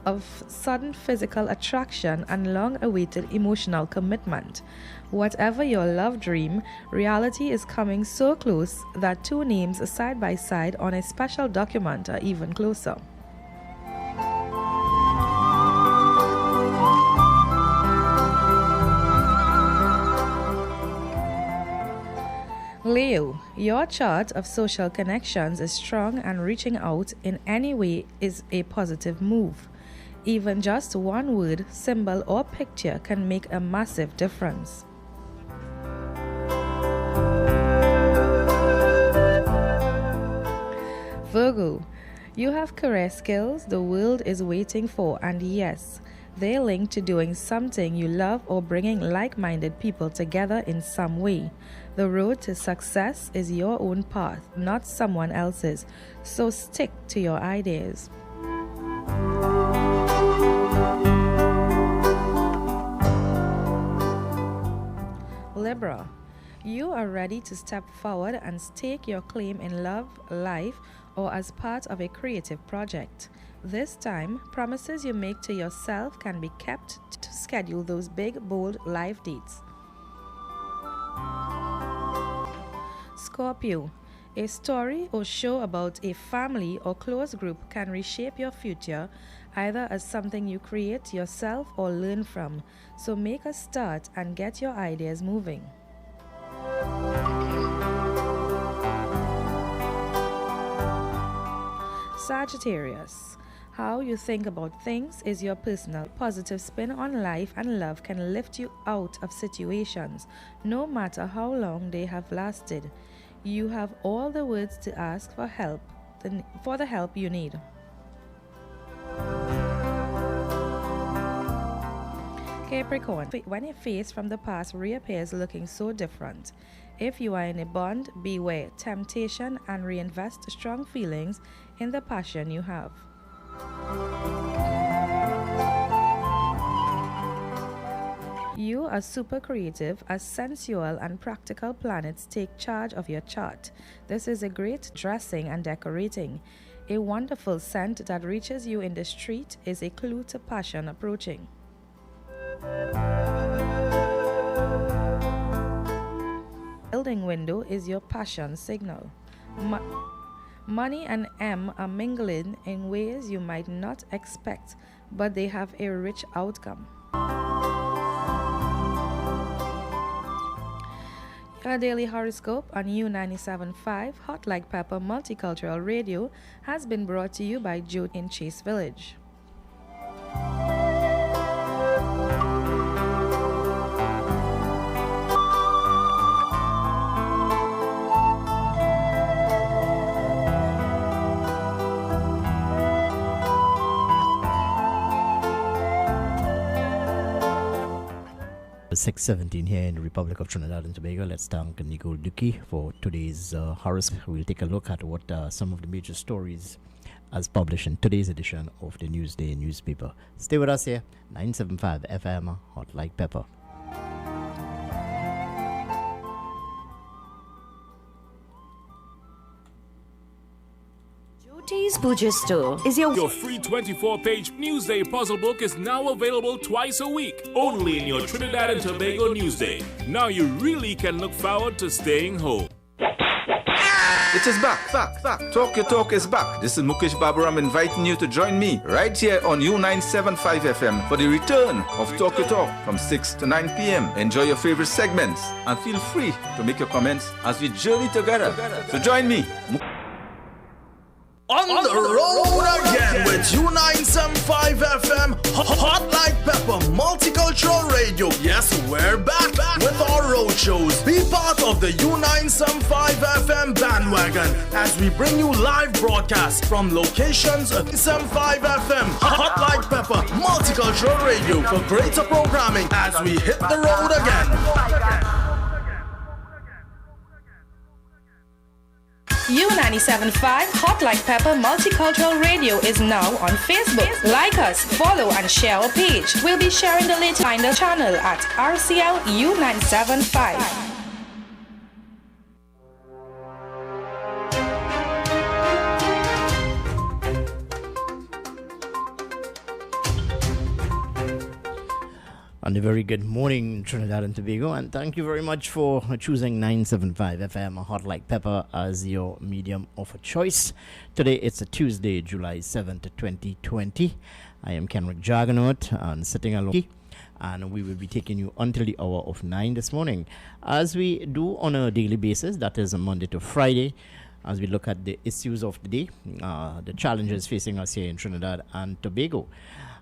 of sudden physical attraction and long-awaited emotional commitment. Whatever your love dream, reality is coming so close that two names side by side on a special document are even closer. Leo, your chart of social connections is strong and reaching out in any way is a positive move. Even just one word, symbol, or picture can make a massive difference. Virgo, you have career skills the world is waiting for, and yes, they link to doing something you love or bringing like-minded people together in some way. The road to success is your own path, not someone else's, so stick to your ideas. Libra, you are ready to step forward and stake your claim in love, life, or as part of a creative project. This time, promises you make to yourself can be kept to schedule those big, bold life dates. Scorpio, a story or show about a family or close group can reshape your future, either as something you create yourself or learn from. So make a start and get your ideas moving. Sagittarius, how you think about things is your personal positive spin on life, and love can lift you out of situations, no matter how long they have lasted. You have all the words to ask for help, for the help you need. Capricorn, when a face from the past reappears looking so different. If you are in a bond, beware temptation and reinvest strong feelings in the passion you have. You are super creative as sensual and practical planets take charge of your chart. This is a great dressing and decorating. A wonderful scent that reaches you in the street is a clue to passion approaching. Building window is your passion signal. Money and M are mingling in ways you might not expect, but they have a rich outcome. Your daily horoscope on U97.5 Hot Like Pepper Multicultural Radio has been brought to you by Joe in Chase Village. It's 6:17 here in the Republic of Trinidad and Tobago. Let's thank Nicole Duki for today's horoscope. We'll take a look at what some of the major stories as published in today's edition of the Newsday newspaper. Stay with us here, 975 FM, Hot Like Pepper. Jyoti's Puja Store is Your free 24-page Newsday puzzle book is now available twice a week, only in your Trinidad and Tobago Newsday. Now you really can look forward to staying home. It is back. Talk Your Talk is back. This is Mukesh Baburam inviting you to join me right here on U975 FM for the return of Talk Your Talk from 6 to 9 p.m. Enjoy your favorite segments and feel free to make your comments as we journey together. So join me. On the road again with U975 FM, Hot Like Pepper Multicultural Radio. Yes, we're back with our road shows. Be part of the U975 FM bandwagon as we bring you live broadcasts from locations at 75 FM, Hot Like Pepper Multicultural Radio for greater programming as we hit the road again. U97.5 Hot Like Pepper Multicultural Radio is now on Facebook. Like us, follow and share our page. We'll be sharing the latest on the channel at RCL U975. And a very good morning, Trinidad and Tobago, and thank you very much for choosing 975 FM Hot Like Pepper as your medium of choice. Today it's a Tuesday, July 7th, 2020. I am Kenrick Jaggernaut and sitting alone, and we will be taking you until the hour of 9 this morning, as we do on a daily basis, that is a Monday to Friday, as we look at the issues of the day, the challenges facing us here in Trinidad and Tobago,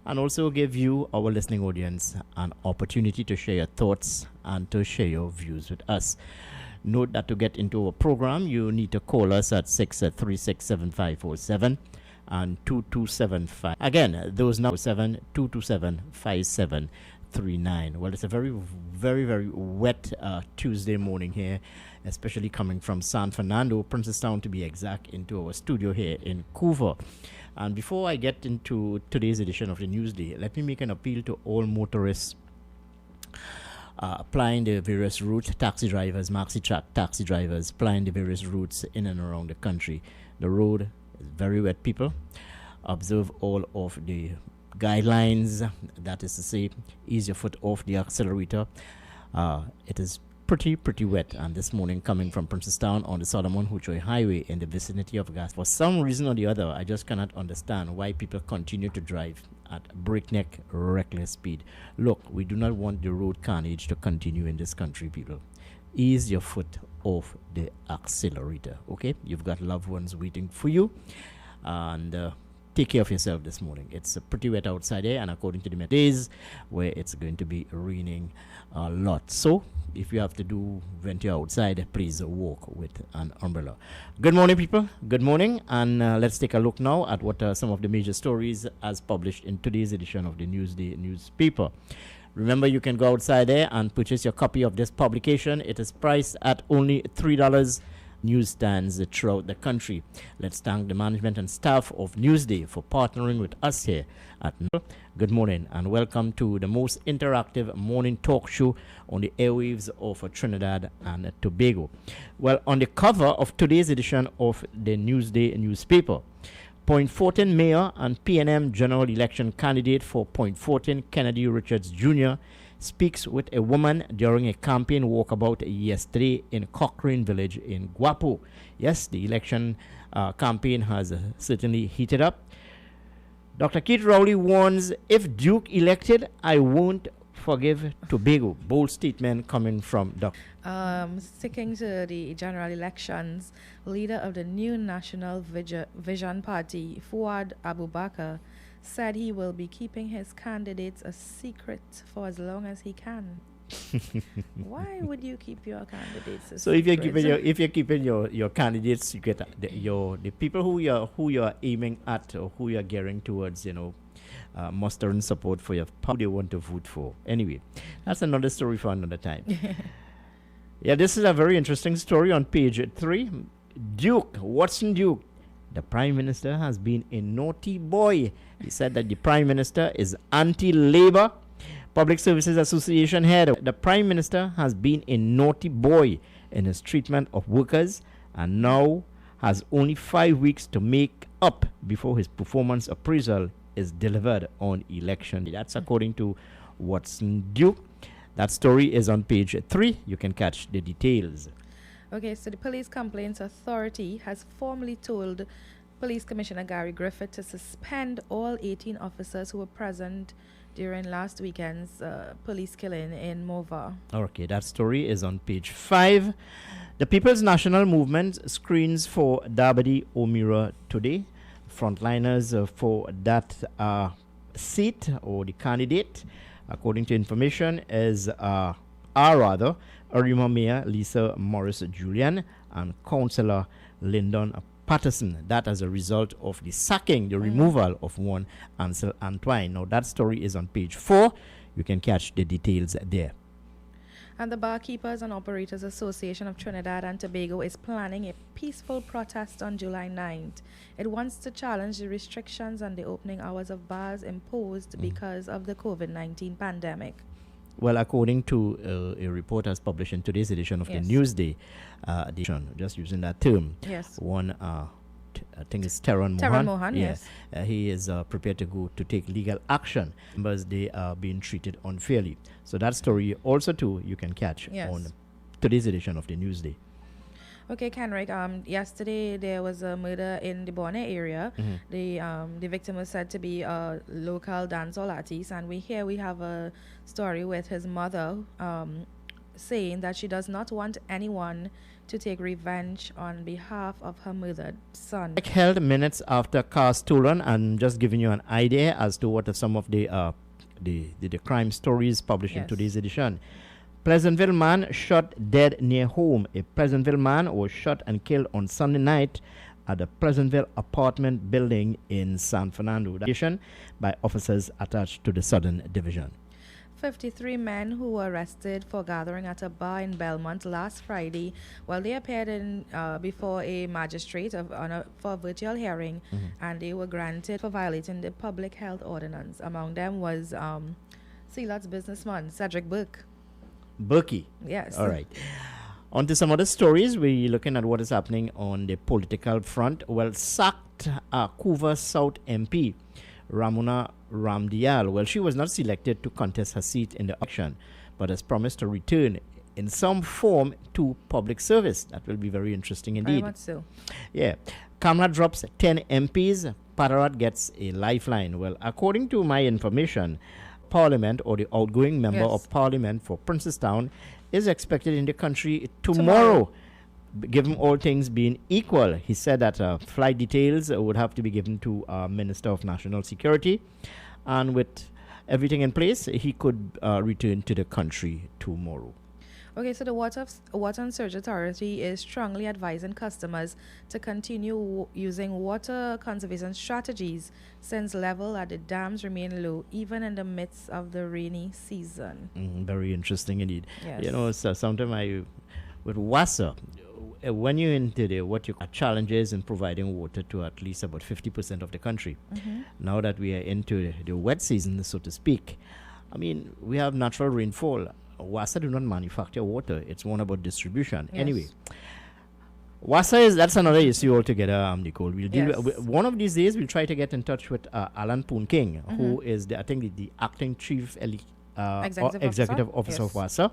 and also give you, our listening audience, an opportunity to share your thoughts and to share your views with us. Note that to get into our program, you need to call us at 636-7547 and 2275. Again, those numbers 7-227-5739. Well, it's a very, very, very wet Tuesday morning here, especially coming from San Fernando, Princestown to be exact, into our studio here in Couva. And before I get into today's edition of the Newsday, let me make an appeal to all motorists applying the various routes, taxi drivers, maxi taxi drivers, applying the various routes in and around the country. The road is very wet, people. Observe all of the guidelines, that is to say, ease your foot off the accelerator. It is pretty wet, and this morning coming from Princestown on the Solomon Huchoy Highway in the vicinity of Gas. For some reason or the other, I just cannot understand why people continue to drive at breakneck, reckless speed. Look, we do not want the road carnage to continue in this country, people. Ease your foot off the accelerator, okay? You've got loved ones waiting for you, and take care of yourself this morning. It's pretty wet outside there, and according to the days where it's going to be raining a lot. So if you have to venture outside, please walk with an umbrella. Good morning, people. Good morning, and let's take a look now at what are some of the major stories as published in today's edition of the Newsday newspaper. Remember, you can go outside there and purchase your copy of this publication. It is priced at only $3. Newsstands throughout the country. Let's thank the management and staff of Newsday for partnering with us here at Good morning and welcome to the most interactive morning talk show on the airwaves of Trinidad and Tobago. Well, on the cover of today's edition of the Newsday newspaper, Point Fortin Mayor and PNM General Election candidate for Point Fortin, Kennedy Richards Jr., speaks with a woman during a campaign walkabout yesterday in Cochrane Village in Guapo. Yes, the election campaign has certainly heated up. Dr. Keith Rowley warns, if Duke elected, I won't forgive Tobago. Bold statement coming from Dr. Sticking to the general elections, leader of the new National Vision Party, Fuad Abubakar, said he will be keeping his candidates a secret for as long as he can. Why would you keep your candidates a so secret? if you're keeping your candidates secret, the people who you're aiming at or who you're gearing towards, mustering support for your who they want to vote for. Anyway, that's another story for another time. Yeah, this is a very interesting story on page 3. Duke, Watson Duke, the Prime Minister has been a naughty boy. He said that the Prime Minister is anti-Labour. Public Services Association head, the Prime Minister has been a naughty boy in his treatment of workers and now has only 5 weeks to make up before his performance appraisal is delivered on election. That's according to Watson Duke. That story is on page 3. You can catch the details. Okay, so the Police Complaints Authority has formally told Police Commissioner Gary Griffith to suspend all 18 officers who were present during last weekend's police killing in Mova. Okay, that story is on page 5. The People's National Movement screens for Dabadi Omira today. Frontliners for that seat or the candidate, according to information, is Arima Mayor Lisa Morris Julian and Councillor Lyndon Patterson. That as a result of the sacking, the removal of one Ansel Antoine. Now that story is on page 4. You can catch the details there. And the Barkeepers and Operators Association of Trinidad and Tobago is planning a peaceful protest on July 9th. It wants to challenge the restrictions on the opening hours of bars imposed because of the COVID-19 pandemic. Well, according to a report as published in today's edition of the Newsday edition, just using that term, yes, one I think it's Teron Mohan. Teron Mohan, Yeah. yes. He is prepared to go to take legal action because they are being treated unfairly. So that story also too you can catch Yes. on today's edition of the Newsday. Okay, Kenrick. Yesterday there was a murder in the Bonnet area. The victim was said to be a local dancehall artist, and we have a story with his mother saying that she does not want anyone to take revenge on behalf of her murdered son. Held minutes after car stolen, and just giving you an idea as to what are some of the crime stories published in Yes. today's edition. Pleasantville man shot dead near home. A Pleasantville man was shot and killed on Sunday night at the Pleasantville apartment building in San Fernando by officers attached to the Southern Division. 53 men who were arrested for gathering at a bar in Belmont last Friday, while they appeared in before a magistrate for a virtual hearing, and they were granted for violating the public health ordinance. Among them was Sealot's businessman Cedric Burke. Berkey. Yes. All right. On to some other stories. We're looking at what is happening on the political front. Well, sacked Couva South MP, Ramona Ramdial. Well, she was not selected to contest her seat in the election, but has promised to return in some form to public service. That will be very interesting indeed. Very much so. Yeah. Kamala drops 10 MPs. Padarat gets a lifeline. Well, according to my information, Parliament, or the outgoing member Yes. of Parliament for Princestown, is expected in the country tomorrow. Given all things being equal, he said that flight details would have to be given to Minister of National Security, and with everything in place, he could return to the country tomorrow. Okay, so the Water and Surge Authority is strongly advising customers to continue using water conservation strategies since level at the dams remain low even in the midst of the rainy season. Very interesting indeed. Yes. You know, so sometimes with WASA, when you're into what you challenges in providing water to at least about 50% of the country, now that we are into the wet season, so to speak, I mean, we have natural rainfall. WASA do not manufacture water. It's one about distribution. Yes. Anyway, WASA that's another issue altogether, Nicole. We'll deal with, one of these days, we'll try to get in touch with Alan Poon King, who is, I think, the acting chief executive officer of WASA,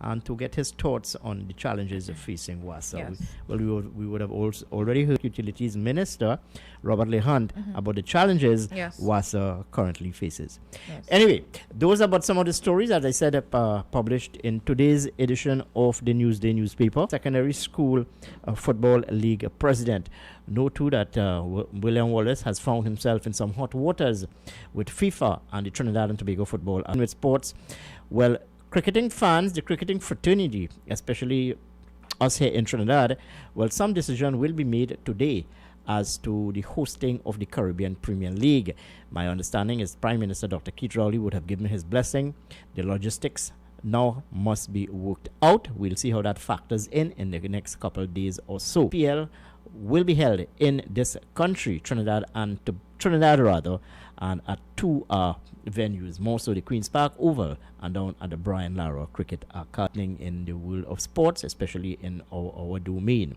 and to get his thoughts on the challenges of facing WASA. Yes. We would have also already heard Utilities Minister Robert Lee Hunt about the challenges WASA currently faces. Yes. Anyway, those are about some of the stories, as I said, published in today's edition of the Newsday newspaper. Secondary School Football League president. Note too that William Wallace has found himself in some hot waters with FIFA and the Trinidad and Tobago football and with sports. Well, cricketing fans, the cricketing fraternity, especially us here in Trinidad, well, some decision will be made today as to the hosting of the Caribbean Premier League. My understanding is Prime Minister Dr. Keith Rowley would have given his blessing. The logistics now must be worked out. We'll see how that factors in the next couple of days or so. PL will be held in this country, Trinidad and and at two venues, more so the Queen's Park Oval and down at the Brian Lara Cricket Academy in the world of sports, especially in our domain.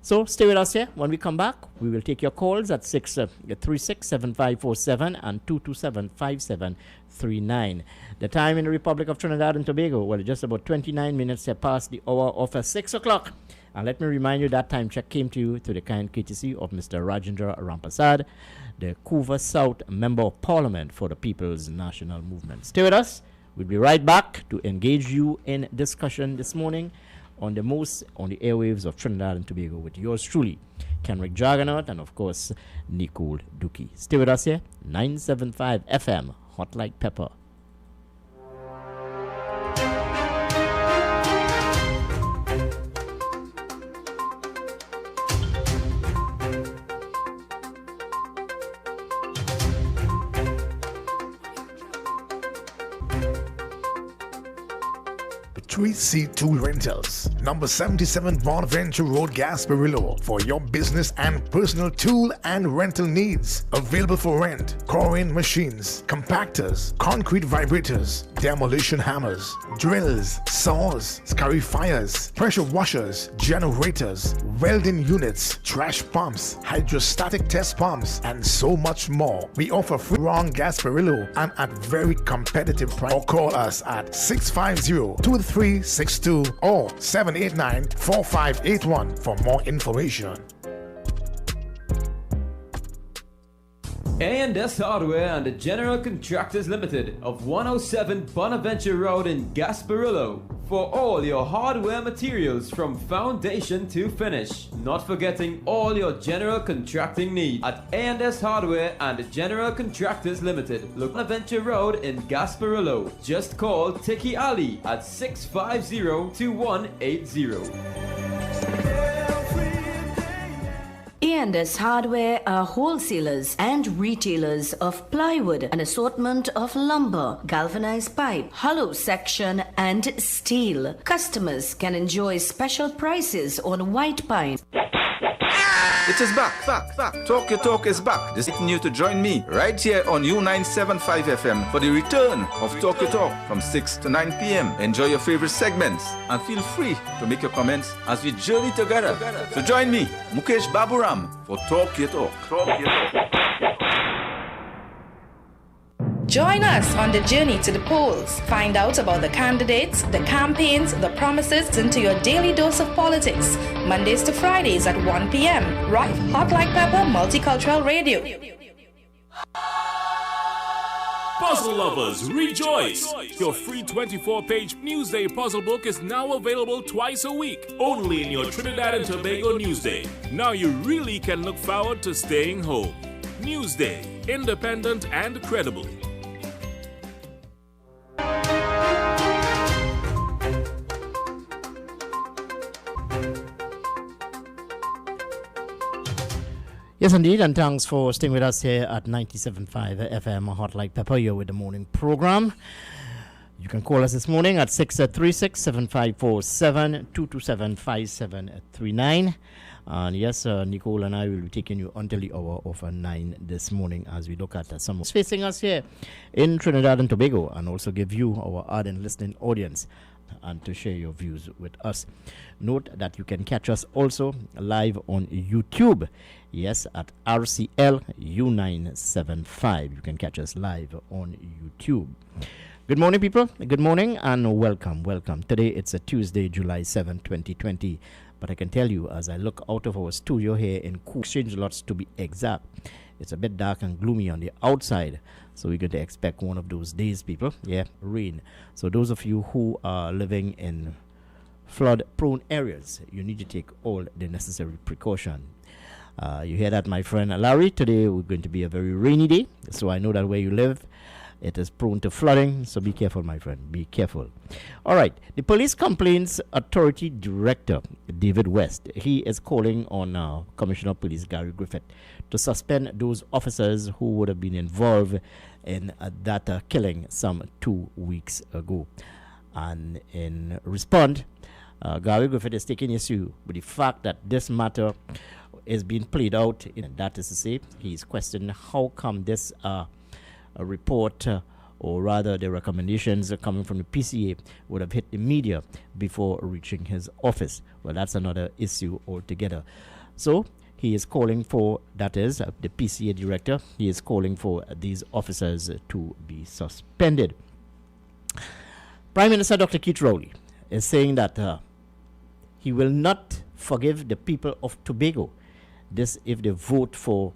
So stay with us here. When we come back, we will take your calls at 636-7547 and 227-5739. The time in the Republic of Trinidad and Tobago, well, just about 29 minutes have passed the hour of 6 o'clock. And let me remind you that time check came to you through the kind courtesy of Mr. Rajendra Rampasad, the Couva South Member of Parliament for the People's National Movement. Stay with us. We'll be right back to engage you in discussion this morning on the airwaves of Trinidad and Tobago with yours truly, Kenrick Jaggernaut, and of course, Nicole Dookie. Stay with us here, 975 FM, Hot Like Pepper. 3C2 Rentals, number 77 Bonaventure Road, Gasparillo, for your business and personal tool and rental needs. Available for rent: coring machines, compactors, concrete vibrators, demolition hammers, drills, saws, scarifiers, pressure washers, generators, welding units, trash pumps, hydrostatic test pumps, and so much more. We offer free wrong Gasparillo and at very competitive price. Or call us at 650-2362 or 789-4581 for more information. A&S Hardware and the General Contractors Limited of 107 Bonaventure Road in Gasparillo for all your hardware materials from foundation to finish. Not forgetting all your general contracting needs at A&S Hardware and the General Contractors Limited, Bonaventure Road in Gasparillo. Just call Tiki Ali at 650-2180. A&S Hardware are wholesalers and retailers of plywood, an assortment of lumber, galvanized pipe, hollow section, and steel. Customers can enjoy special prices on white pine. It is back. Talk Your Talk is back. This is you to join me right here on U975 FM for the return of Talk Your Talk from 6 to 9 p.m. Enjoy your favorite segments and feel free to make your comments as we journey together. So join me, Mukesh Baburam, for Talk Your Talk. Join us on the journey to the polls. Find out about the candidates, the campaigns, the promises into your daily dose of politics. Mondays to Fridays at 1 p.m. Right, Hot Like Pepper Multicultural Radio. Puzzle lovers, rejoice! Your free 24-page Newsday puzzle book is now available twice a week, only in your Trinidad and Tobago Newsday. Now you really can look forward to staying home. Newsday, independent and credible. Yes, indeed, and thanks for staying with us here at 97.5 FM Hot Like Pepper. You're with the morning program. You can call us this morning at 636-7547-227-5739. And yes, Nicole and I will be taking you until the hour of 9 this morning as we look at some facing us here in Trinidad and Tobago, and also give you, our ardent listening audience, and to share your views with us. Note that you can catch us also live on YouTube. Yes, at RCL U975. You can catch us live on YouTube. Good morning, people. Good morning and welcome. Today it's a Tuesday, July 7, 2020. But I can tell you, as I look out of our studio here in Cook Exchange Lots to be exact, it's a bit dark and gloomy on the outside. So we're going to expect one of those days, people. Yeah, rain. So those of you who are living in flood-prone areas, you need to take all the necessary precaution. You hear that, my friend Larry? Today we're going to be a very rainy day. So I know that where you live, it is prone to flooding. So be careful, my friend. Be careful. All right. The Police Complaints Authority Director, David West, he is calling on Commissioner of Police Gary Griffith to suspend those officers who would have been involved in that killing some 2 weeks ago. And in response, Gary Griffith is taking issue with the fact that this matter is being played out. That is to say, he is questioning how come this report, or rather the recommendations coming from the PCA, would have hit the media before reaching his office. Well, that's another issue altogether. So he is calling for, that is, the PCA director, he is calling for these officers to be suspended. Prime Minister Dr. Keith Rowley is saying that he will not forgive the people of Tobago this if they vote for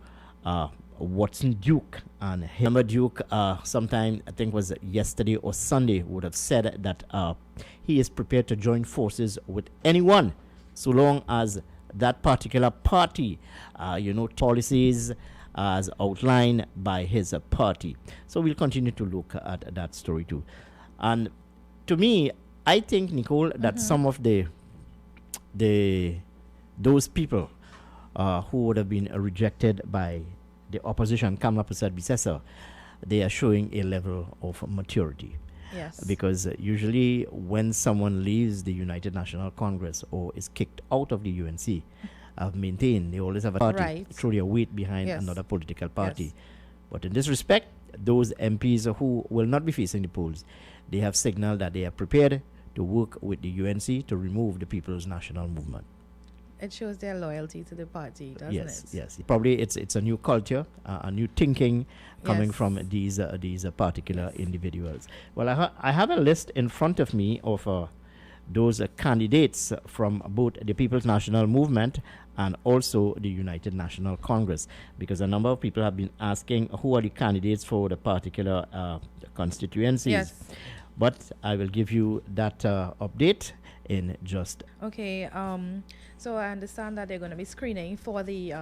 Watson Duke. And Hammer Duke, sometime I think was yesterday or Sunday, would have said that he is prepared to join forces with anyone so long as that particular party, policies as outlined by his party. So we'll continue to look at that story too. And to me, I think, Nicole, that some of those people who would have been rejected by the opposition, Kamla Prasad Bisesa, they are showing a level of maturity. Yes. Because usually when someone leaves the United National Congress or is kicked out of the UNC, I've maintained they always have a party, Right. throw their weight behind Yes. another political party. Yes. But in this respect, those MPs who will not be facing the polls, they have signaled that they are prepared to work with the UNC to remove the People's National Movement. It shows their loyalty to the party, doesn't Yes, it? yes. Probably it's a new culture, a new thinking coming Yes. from these particular individuals. Well, I have a list in front of me of those candidates from both the People's National Movement and also the United National Congress, because a number of people have been asking who are the candidates for the particular constituencies. Yes. But I will give you that update in just Okay. So I understand that they're going to be screening for the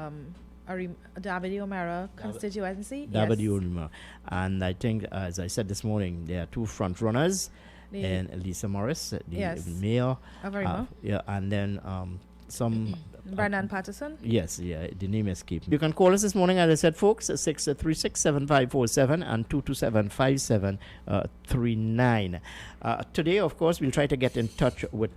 Davide O'Mara constituency. W. And I think, as I said this morning, there are two front runners, The- and Lisa Morris, the Yes. mayor. Averima. Yeah, and then some. Brandon Patterson. Yes, yeah, the name escaped. You can call us this morning, as I said, folks, 636-7547 and 227-5739. Today, of course, we'll try to get in touch with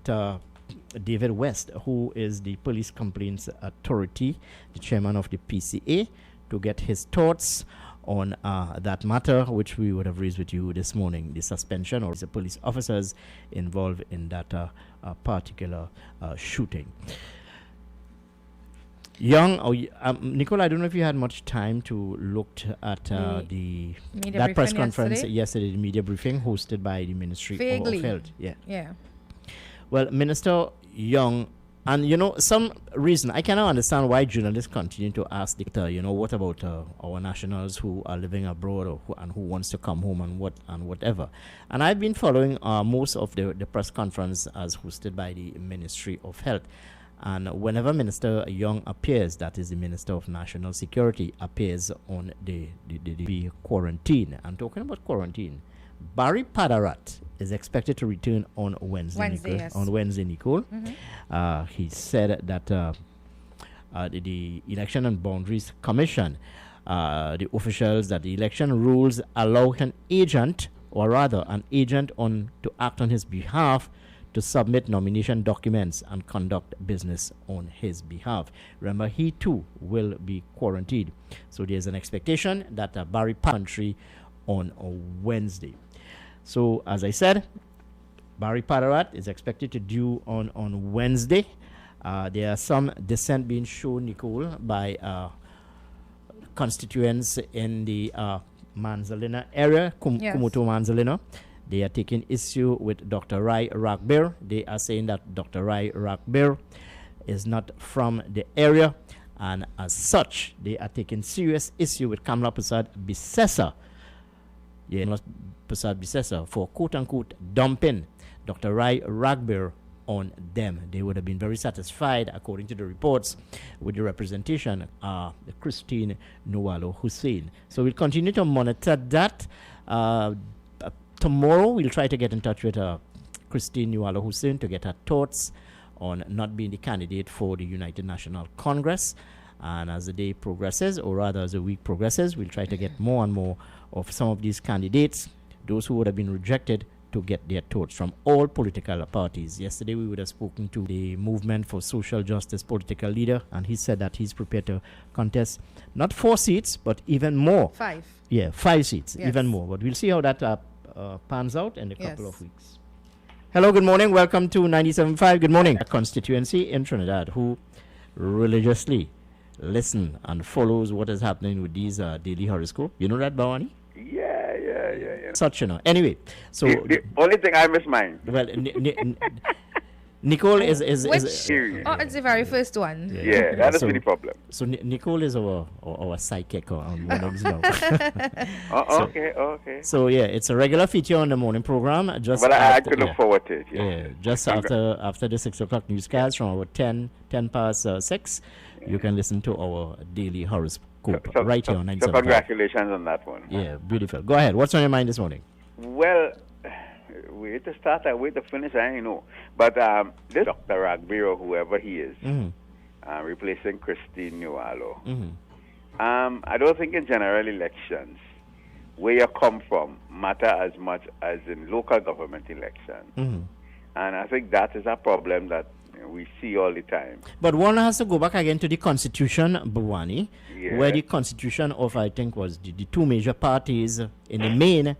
David West, who is the Police Complaints Authority, the chairman of the PCA, to get his thoughts on that matter, which we would have raised with you this morning, the suspension of the police officers involved in that particular shooting. Nicole, I don't know if you had much time to look at the media that press briefing conference yesterday, the media briefing hosted by the Ministry Vaguely. of Health. Yeah. Yeah. Well, Minister Young, and some reason I cannot understand why journalists continue to ask Dictor, what about our nationals who are living abroad and who wants to come home and whatever. And I've been following most of the press conference as hosted by the Ministry of Health. And whenever Minister Young appears, that is the Minister of National Security, appears on the quarantine. And talking about quarantine, Barry Padarat is expected to return on Wednesday. Yes. On Wednesday, Nicole. He said that the Election and Boundaries Commission, the officials, that the election rules allow an agent to act on his behalf to submit nomination documents and conduct business on his behalf. Remember, he too will be quarantined. So there's an expectation that Barry country on Wednesday. So as I said, Barry Padarat is expected to due on Wednesday. There are some dissent being shown, Nicole, by constituents in the Manzalina area, Kumuto Manzalina. They are taking issue with Dr. Rai Rakbir. They are saying that Dr. Rai Rakbir is not from the area, and as such, they are taking serious issue with Kamla Prasad Bisesa. Prasad Bisesa for quote-unquote dumping Dr. Rai Rakbir on them. They would have been very satisfied, according to the reports, with the representation of Christine Nuwalo Hussein. So we'll continue to monitor that. Tomorrow, we'll try to get in touch with Christine Nuwalo Hussein to get her thoughts on not being the candidate for the United National Congress. And as the day progresses, or rather as the week progresses, we'll try to get more and more of some of these candidates, those who would have been rejected, to get their thoughts from all political parties. Yesterday, we would have spoken to the Movement for Social Justice political leader, and he said that he's prepared to contest not 4 seats, but even more. 5. Yeah, 5 seats, Yes. even more. But we'll see how that pans out in a couple Yes. of weeks. Hello, good morning. Welcome to 97.5. Good morning. A constituency in Trinidad who religiously listen and follows what is happening with these daily horoscope. You know that, Bawani? Yeah. Such, Anyway, so The only thing I miss mine. well, Nicole is Which? Serious. Oh, it's the very first one. Yeah, that is So- the problem. so Nicole is our psychic on mornings now. Okay. So yeah, it's a regular feature on the morning program. Just But I after- could look yeah. forward to it. Yeah, just after the 6 o'clock newscast from our 10 past 6, you can listen to our daily horoscope right here on So 97.5. congratulations on that one. Yeah, beautiful. Go ahead. What's on your mind this morning? Well, way to start and way to finish, I don't know. But this Dr. Ragbir, or whoever he is, replacing Christine Nuwalo, I don't think in general elections, where you come from matter as much as in local government elections. Mm-hmm. And I think that is a problem that we see all the time. But one has to go back again to the Constitution, Bawani, Yeah. where the Constitution of, I think, was the two major parties in the main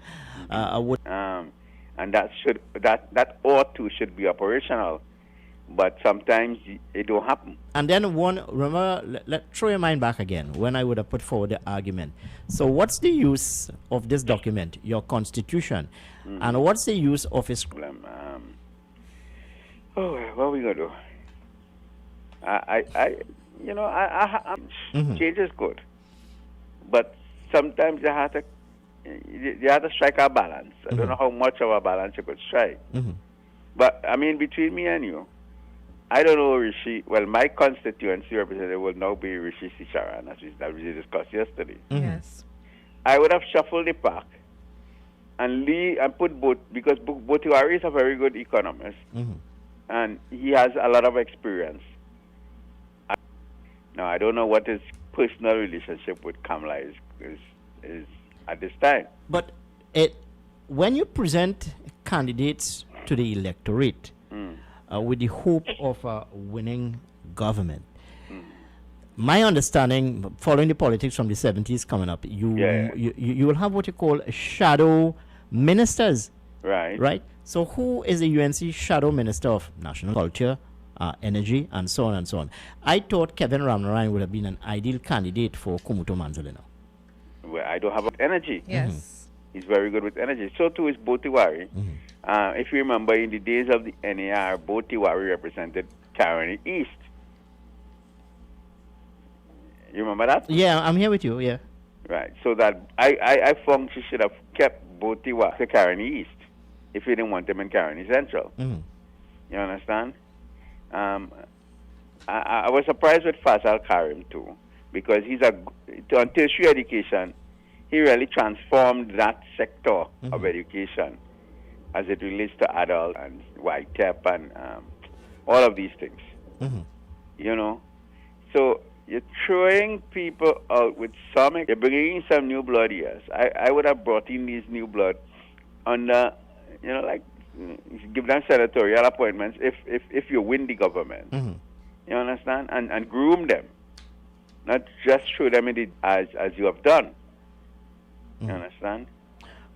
would. And that ought to should be operational, but sometimes it don't happen. And then one, remember, let throw your mind back again when I would have put forward the argument. So what's the use of this document, your Constitution, and what's the use of its... What are we gonna do? Change is good, but sometimes you have to strike a balance. I don't know how much of a balance you could strike. But I mean, between me and you, I don't know Rishi. Well, my constituency representative will now be Rishi Sisharan, as we discussed yesterday. Yes. I would have shuffled the pack and put both, because Botiwari is a very good economist, and he has a lot of experience. Now, I don't know what his personal relationship with Kamala is at this time. But when you present candidates to the electorate with the hope of winning government, my understanding, following the politics from the 70s coming up, you will have what you call shadow ministers. Right? So who is the UNC shadow minister of national culture, energy, and so on and so on? I thought Kevin Ramnarine would have been an ideal candidate for Kumuto Manzolino. Well, I don't have energy. Yes. He's very good with energy. So too is Botiwari. If you remember, in the days of the NAR, Botiwari represented Caroni East. You remember that? Yeah, I'm here with you, yeah. Right. So that I thought she should have kept Botiwari to Caroni East if you didn't want him in Caroni Central. You understand? I was surprised with Fazal Karim too, because on tertiary education, he really transformed that sector of education as it relates to adult and YTEP and all of these things. You know? So you're throwing people out with you're bringing in some new blood, yes. I would have brought in these new blood under, give them senatorial appointments if you win the government. You understand? And groom them. Not just throw them in as you have done. You understand?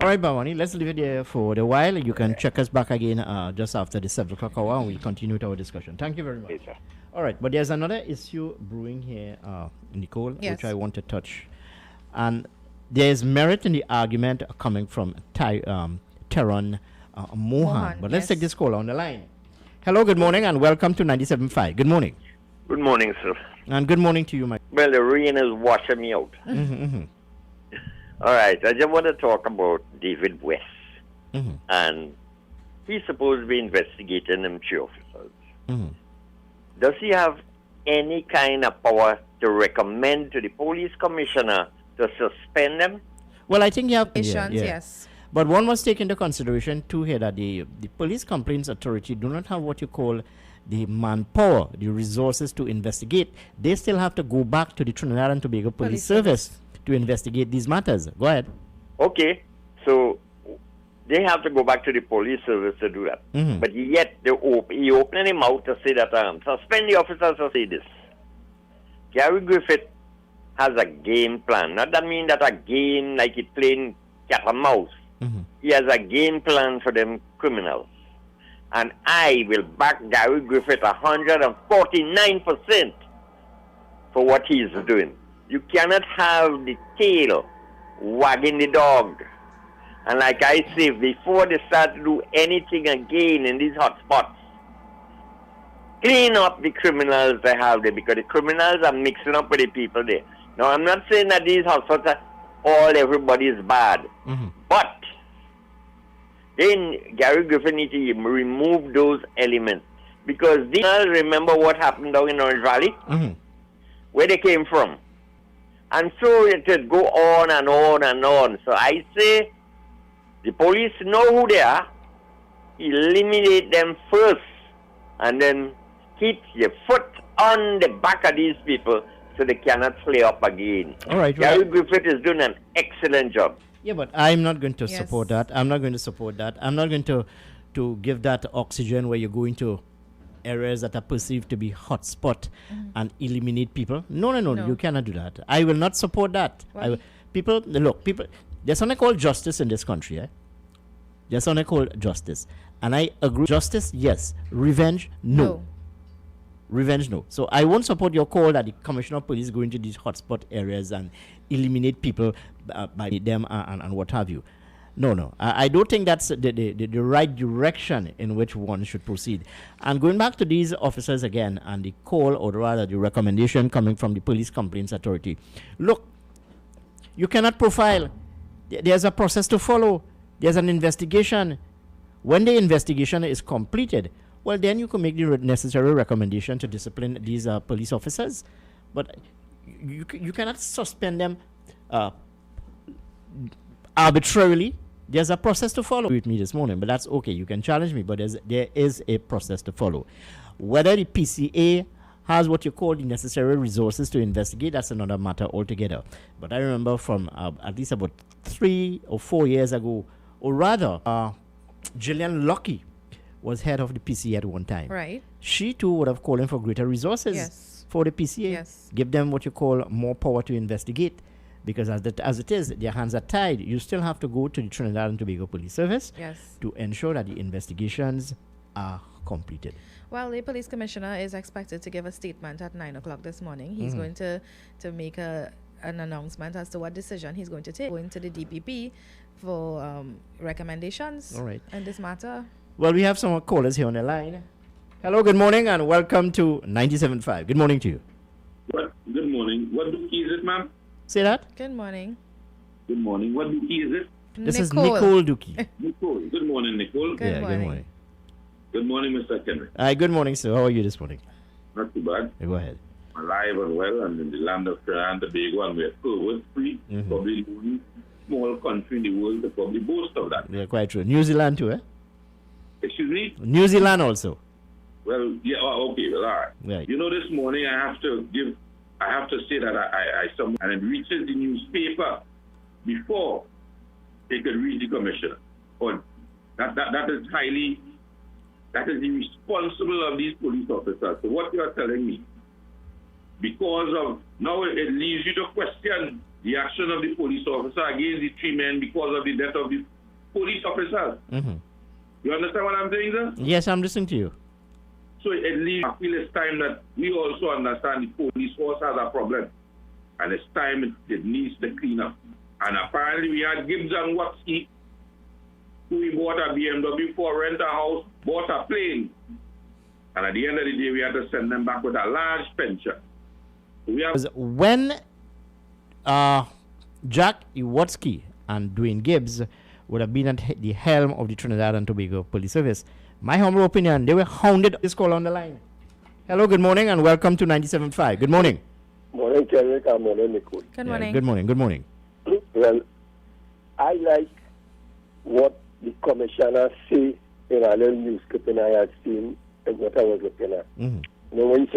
All right, Bawani, let's leave it there for a while. You can check us back again just after the 7 o'clock hour, and we'll continue with our discussion. Thank you very much. Yes, sir. All right, but there's another issue brewing here, Nicole, which I want to touch. And there's merit in the argument coming from Teron Mohan. But let's take this call on the line. Hello, good morning, and welcome to 97.5. Good morning. Good morning, sir. And good morning to you, Mike. Well, the rain is washing me out. All right, I just want to talk about David West. And he's supposed to be investigating them three officers. Does he have any kind of power to recommend to the police commissioner to suspend them? Well, I think you have... Yes. But one must take into consideration, too, here that the Police Complaints Authority do not have what you call the manpower, the resources to investigate. They still have to go back to the Trinidad and Tobago Police Service to investigate these matters. Go ahead. Okay, so they have to go back to the police service to do that. But yet, he opened him out to say that, suspend the officers to say this. Gary Griffith has a game plan. Not that mean that a game like it playing cat and mouse. He has a game plan for them criminals. And I will back Gary Griffith 149% for what he's doing. You cannot have the tail wagging the dog. And like I say, before they start to do anything again in these hot spots, clean up the criminals they have there, because the criminals are mixing up with the people there. Now, I'm not saying that these hot spots are everybody is bad. But then Gary Griffin needs to remove those elements. Because remember what happened down in Orange Valley? Where they came from. And so it would go on and on and on. So I say, the police know who they are. Eliminate them first. And then keep your foot on the back of these people so they cannot flare up again. All right. Gary Griffith is doing an excellent job. Yeah, but I'm not going to Yes. support that. I'm not going to support that. I'm not going to give that oxygen where you're going to areas that are perceived to be hotspot and eliminate people. No, No. you cannot do that. I will not support that. Why? People, there's something called justice in this country, eh? There's something called justice. And I agree. Justice, yes. Revenge, no. Revenge, no. So I won't support your call that the commissioner of police go into these hotspot areas and eliminate people by them and what have you. No. I don't think that's the right direction in which one should proceed. And going back to these officers again and the call, or rather the recommendation coming from the Police Complaints Authority. Look, you cannot profile. There's a process to follow. There's an investigation. When the investigation is completed, well, then you can make the necessary recommendation to discipline these police officers. But you cannot suspend them arbitrarily. There's a process to follow with me this morning, but that's okay. You can challenge me, but there is a process to follow. Whether the PCA has what you call the necessary resources to investigate, that's another matter altogether. But I remember from at least about 3 or 4 years ago, or rather, Gillian Lucky was head of the PCA at one time. Right. She too would have called in for greater resources Yes. for the PCA. Yes. Give them what you call more power to investigate. Because as it is, their hands are tied. You still have to go to the Trinidad and Tobago Police Service Yes. to ensure that the investigations are completed. Well, the police commissioner is expected to give a statement at 9 o'clock this morning. He's going to make an announcement as to what decision he's going to take. Going to the DPP for recommendations All right. in this matter. Well, we have some callers here on the line. Hello, good morning, and welcome to 97.5. Good morning to you. Good morning. What Dookie is it, ma'am? Say that? Good morning. Good morning. What Dookie is it? This is Nicole Dookie. Nicole. Good morning, Nicole. Good Good morning. Good morning, Mr. Kendrick. Hi, good morning, sir. How are you this morning? Not too bad. Go ahead. Alive and well, and in the land of Trinidad and Tobago, and we're COVID free. Probably the only small country in the world that probably boast of that. Yeah, quite true. New Zealand too, eh? Excuse me? New Zealand also. Well, yeah, okay, well, all right. Right. You know, this morning I have to say that I and it reaches the newspaper before they could reach the commissioner. Or that is irresponsible of these police officers. So what you are telling me, because of now it leaves you to question the action of the police officer against the 3 men because of the death of the police officers. You understand what I'm saying, sir? Yes, I'm listening to you. So at least I feel it's time that we also understand the police force has a problem. And it's time it needs to clean up. And apparently we had Gibbs and Watsky, who we bought a BMW for, rent a house, bought a plane. And at the end of the day, we had to send them back with a large pension. We have When Jack Iwatsky and Dwayne Gibbs would have been at the helm of the Trinidad and Tobago Police Service, my humble opinion, they were hounded. This call on the line. Hello, good morning, and welcome to 97.5. Good morning. Morning, Kendrick, and morning, Nicole. Good morning. Good morning. Good morning. Well, I like what the commissioner say in a little news clipping I had seen and what I was looking at. You know, when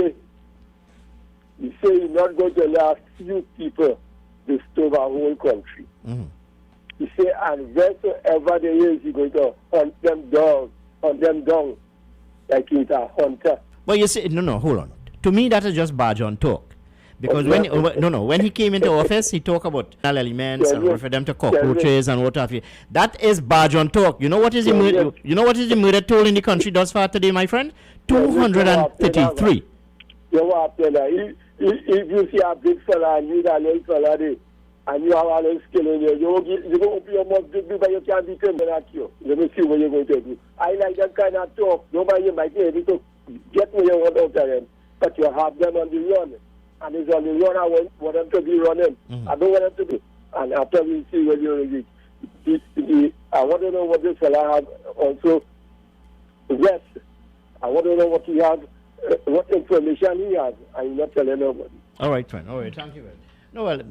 you say you're not going to allow few people disturb our whole country. You say, and wheresoever there is, you're going to hunt them down like he's a hunter. Well, you see, no, hold on. To me, that is just barge on talk. Because when he came into office, he talked about elements and refer them to cockroaches and what have you. That is barge on talk. You know what is the murder? You know what is the murder toll in the country thus far today, my friend? 233. You know what I'm saying? If you see a big fella and you a little fella there, and you have a little skill in you, you go open your mouth big, but you can't beat him at you. Let me see what you're going to do. I like that kind of talk. Nobody might be able to get what you want out of them, but you have them on the run. And it's on the run. I want them to be running. I don't want them to be. And after we see what you're I want to know what this fella have also. Yes, I want to know what he has, what information he has. I'm not telling nobody. All right, fine. All right, thank you. No, well,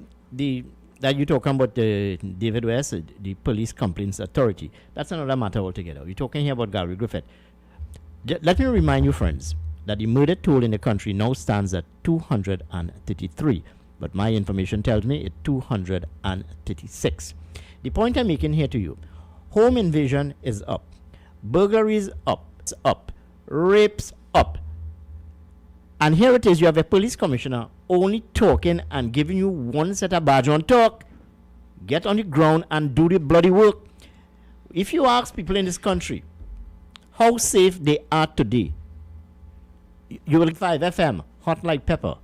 that you're talking about the David West, the Police Complaints Authority. That's another matter altogether. We're talking here about Gary Griffith. Let me remind you, friends, that the murder toll in the country now stands at 233. But my information tells me it's 236. The point I'm making here to you, home invasion is up, burglaries up, it's up, rapes up. And here it is, you have a police commissioner only talking and giving you one set of badge on talk. Get on the ground and do the bloody work. If you ask people in this country how safe they are today, you will 5 FM, hot like pepper.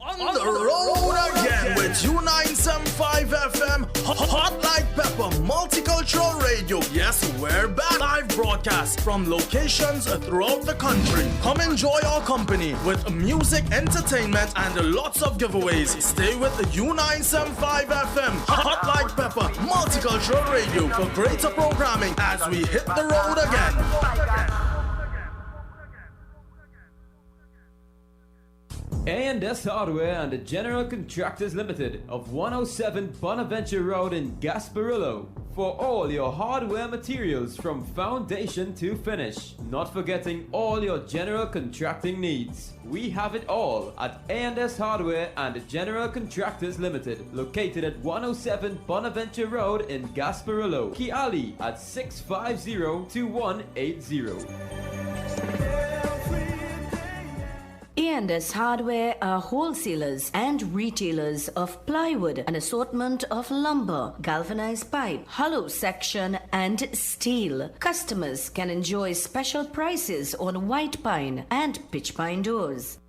On the road again with U975 FM, hot like pepper, multicultural radio. Yes, we're back. Live broadcast from locations throughout the country. Come enjoy our company with music, entertainment, and lots of giveaways. Stay with U975 FM, hot like pepper, multicultural radio for greater programming as we hit the road again. A&S Hardware and the General Contractors Limited of 107 Bonaventure Road in Gasparillo for all your hardware materials from foundation to finish. Not forgetting all your general contracting needs. We have it all at A&S Hardware and the General Contractors Limited, located at 107 Bonaventure Road in Gasparillo. Kiali at 650-2180. A&S Hardware are wholesalers and retailers of plywood, an assortment of lumber, galvanized pipe, hollow section, and steel. Customers can enjoy special prices on white pine and pitch pine doors.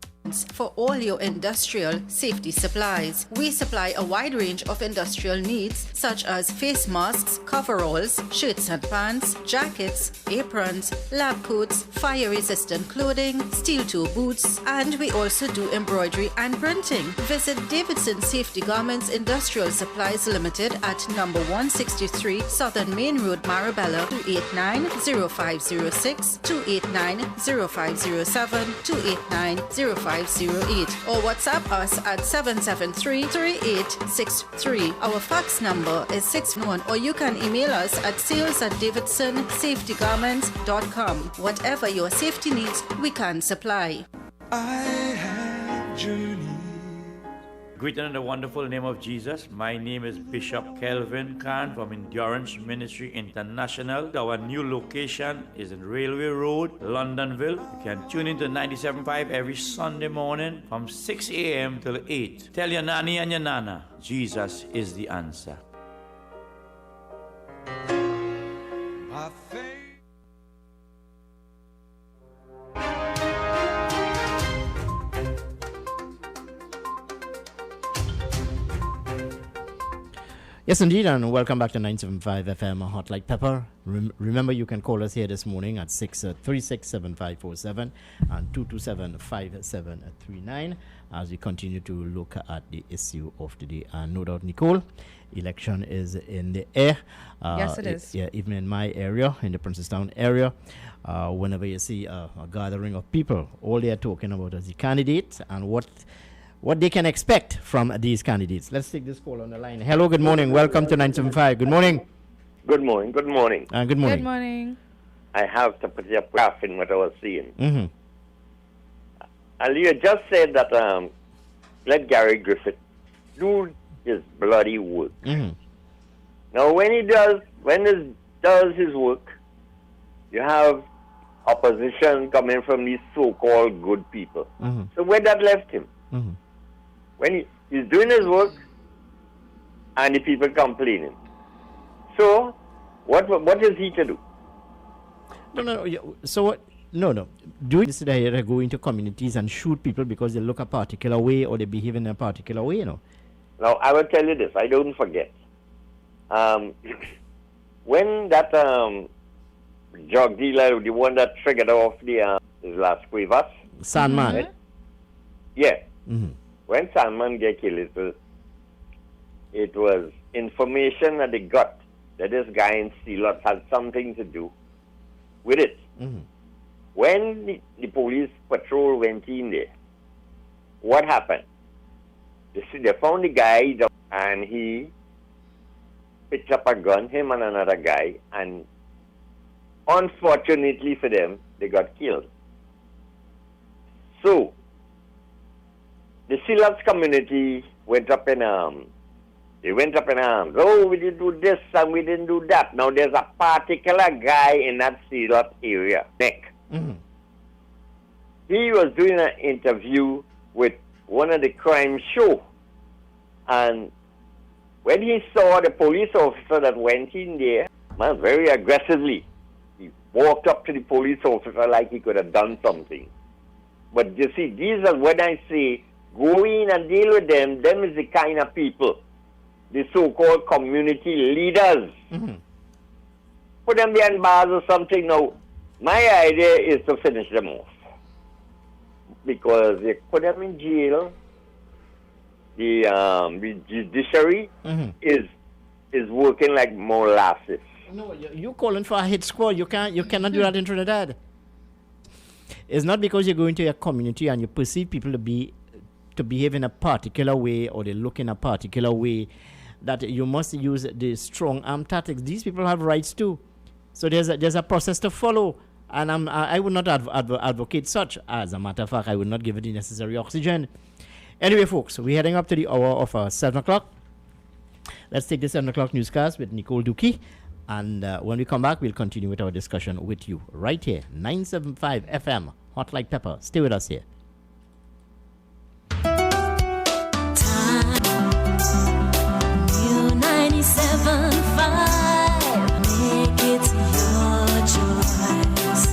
For all your industrial safety supplies. We supply a wide range of industrial needs such as face masks, coveralls, shirts and pants, jackets, aprons, lab coats, fire-resistant clothing, steel-toe boots, and we also do embroidery and printing. Visit Davidson Safety Garments Industrial Supplies Limited at number 163 Southern Main Road, Marabella, 289-0506, 289-0507, 289-0508, or WhatsApp us at 773-3863. Our fax number is 61, or you can email us at sales@davidsonsafetygarments.com. Whatever your safety needs, we can supply. I have journeyed. Greeted in the wonderful name of Jesus. My name is Bishop Kelvin Khan from Endurance Ministry International. Our new location is in Railway Road, Londonville. You can tune into 97.5 every Sunday morning from 6 a.m. till 8. Tell your nanny and your nana, Jesus is the answer. Yes, indeed, and welcome back to 975 FM Hot Like Pepper. Remember, you can call us here this morning at 636-7547 and 227-5739 as we continue to look at the issue of the day. And no doubt, Nicole, election is in the air. Yes, it is. Yeah, even in my area, in the Princestown area, whenever you see a gathering of people, all they are talking about is the candidates and what they can expect from these candidates. Let's take this call on the line. Hello, good morning. Welcome to 975. Good morning. Good morning. Good morning. Good morning. Good morning. I have to put your graph in what I was saying. Mm-hmm. And you just said that let Gary Griffith do his bloody work. Mm-hmm. Now, when he does his work, you have opposition coming from these so-called good people. Mm-hmm. So where that left him? Mm-hmm. When he's doing his work and the people complaining. So, what is he to do? No. So what? No. Do this they go into communities and shoot people because they look a particular way or they behave in a particular way, Now, I will tell you this. I don't forget. When that drug dealer, the one that triggered off the his last Cuevas. Sandman. Right? Yeah. Mm-hmm. When Sandman get killed, it was information that they got that this guy in Sealot had something to do with it. Mm-hmm. When the police patrol went in there, what happened? They found the guy and he picked up a gun, him and another guy, and unfortunately for them, they got killed. So, the Silas community went up in They went up in arms. Oh, we didn't do this and we didn't do that. Now there's a particular guy in that Sealot area, Nick. Mm-hmm. He was doing an interview with one of the crime show. And when he saw the police officer that went in there, man, very aggressively, he walked up to the police officer like he could have done something. But you see, these are when I say go in and deal with them is the kind of people, the so-called community leaders. Mm-hmm. Put them behind bars or something. Now, my idea is to finish them off. Because you put them in jail, the judiciary is working like molasses. No, you're calling for a hit squad. You cannot do that in Trinidad. It's not because you're going to a community and you perceive people to behave in a particular way or they look in a particular way that you must use the strong arm tactics. These people have rights too. So there's a process to follow. And I would not advocate such. As a matter of fact, I would not give it the necessary oxygen. Anyway, folks, we're heading up to the hour of 7 o'clock. Let's take the 7 o'clock newscast with Nicole Dukey. And when we come back, we'll continue with our discussion with you right here, 975 FM, Hot Like Pepper. Stay with us here. New 97.5, make it your choice.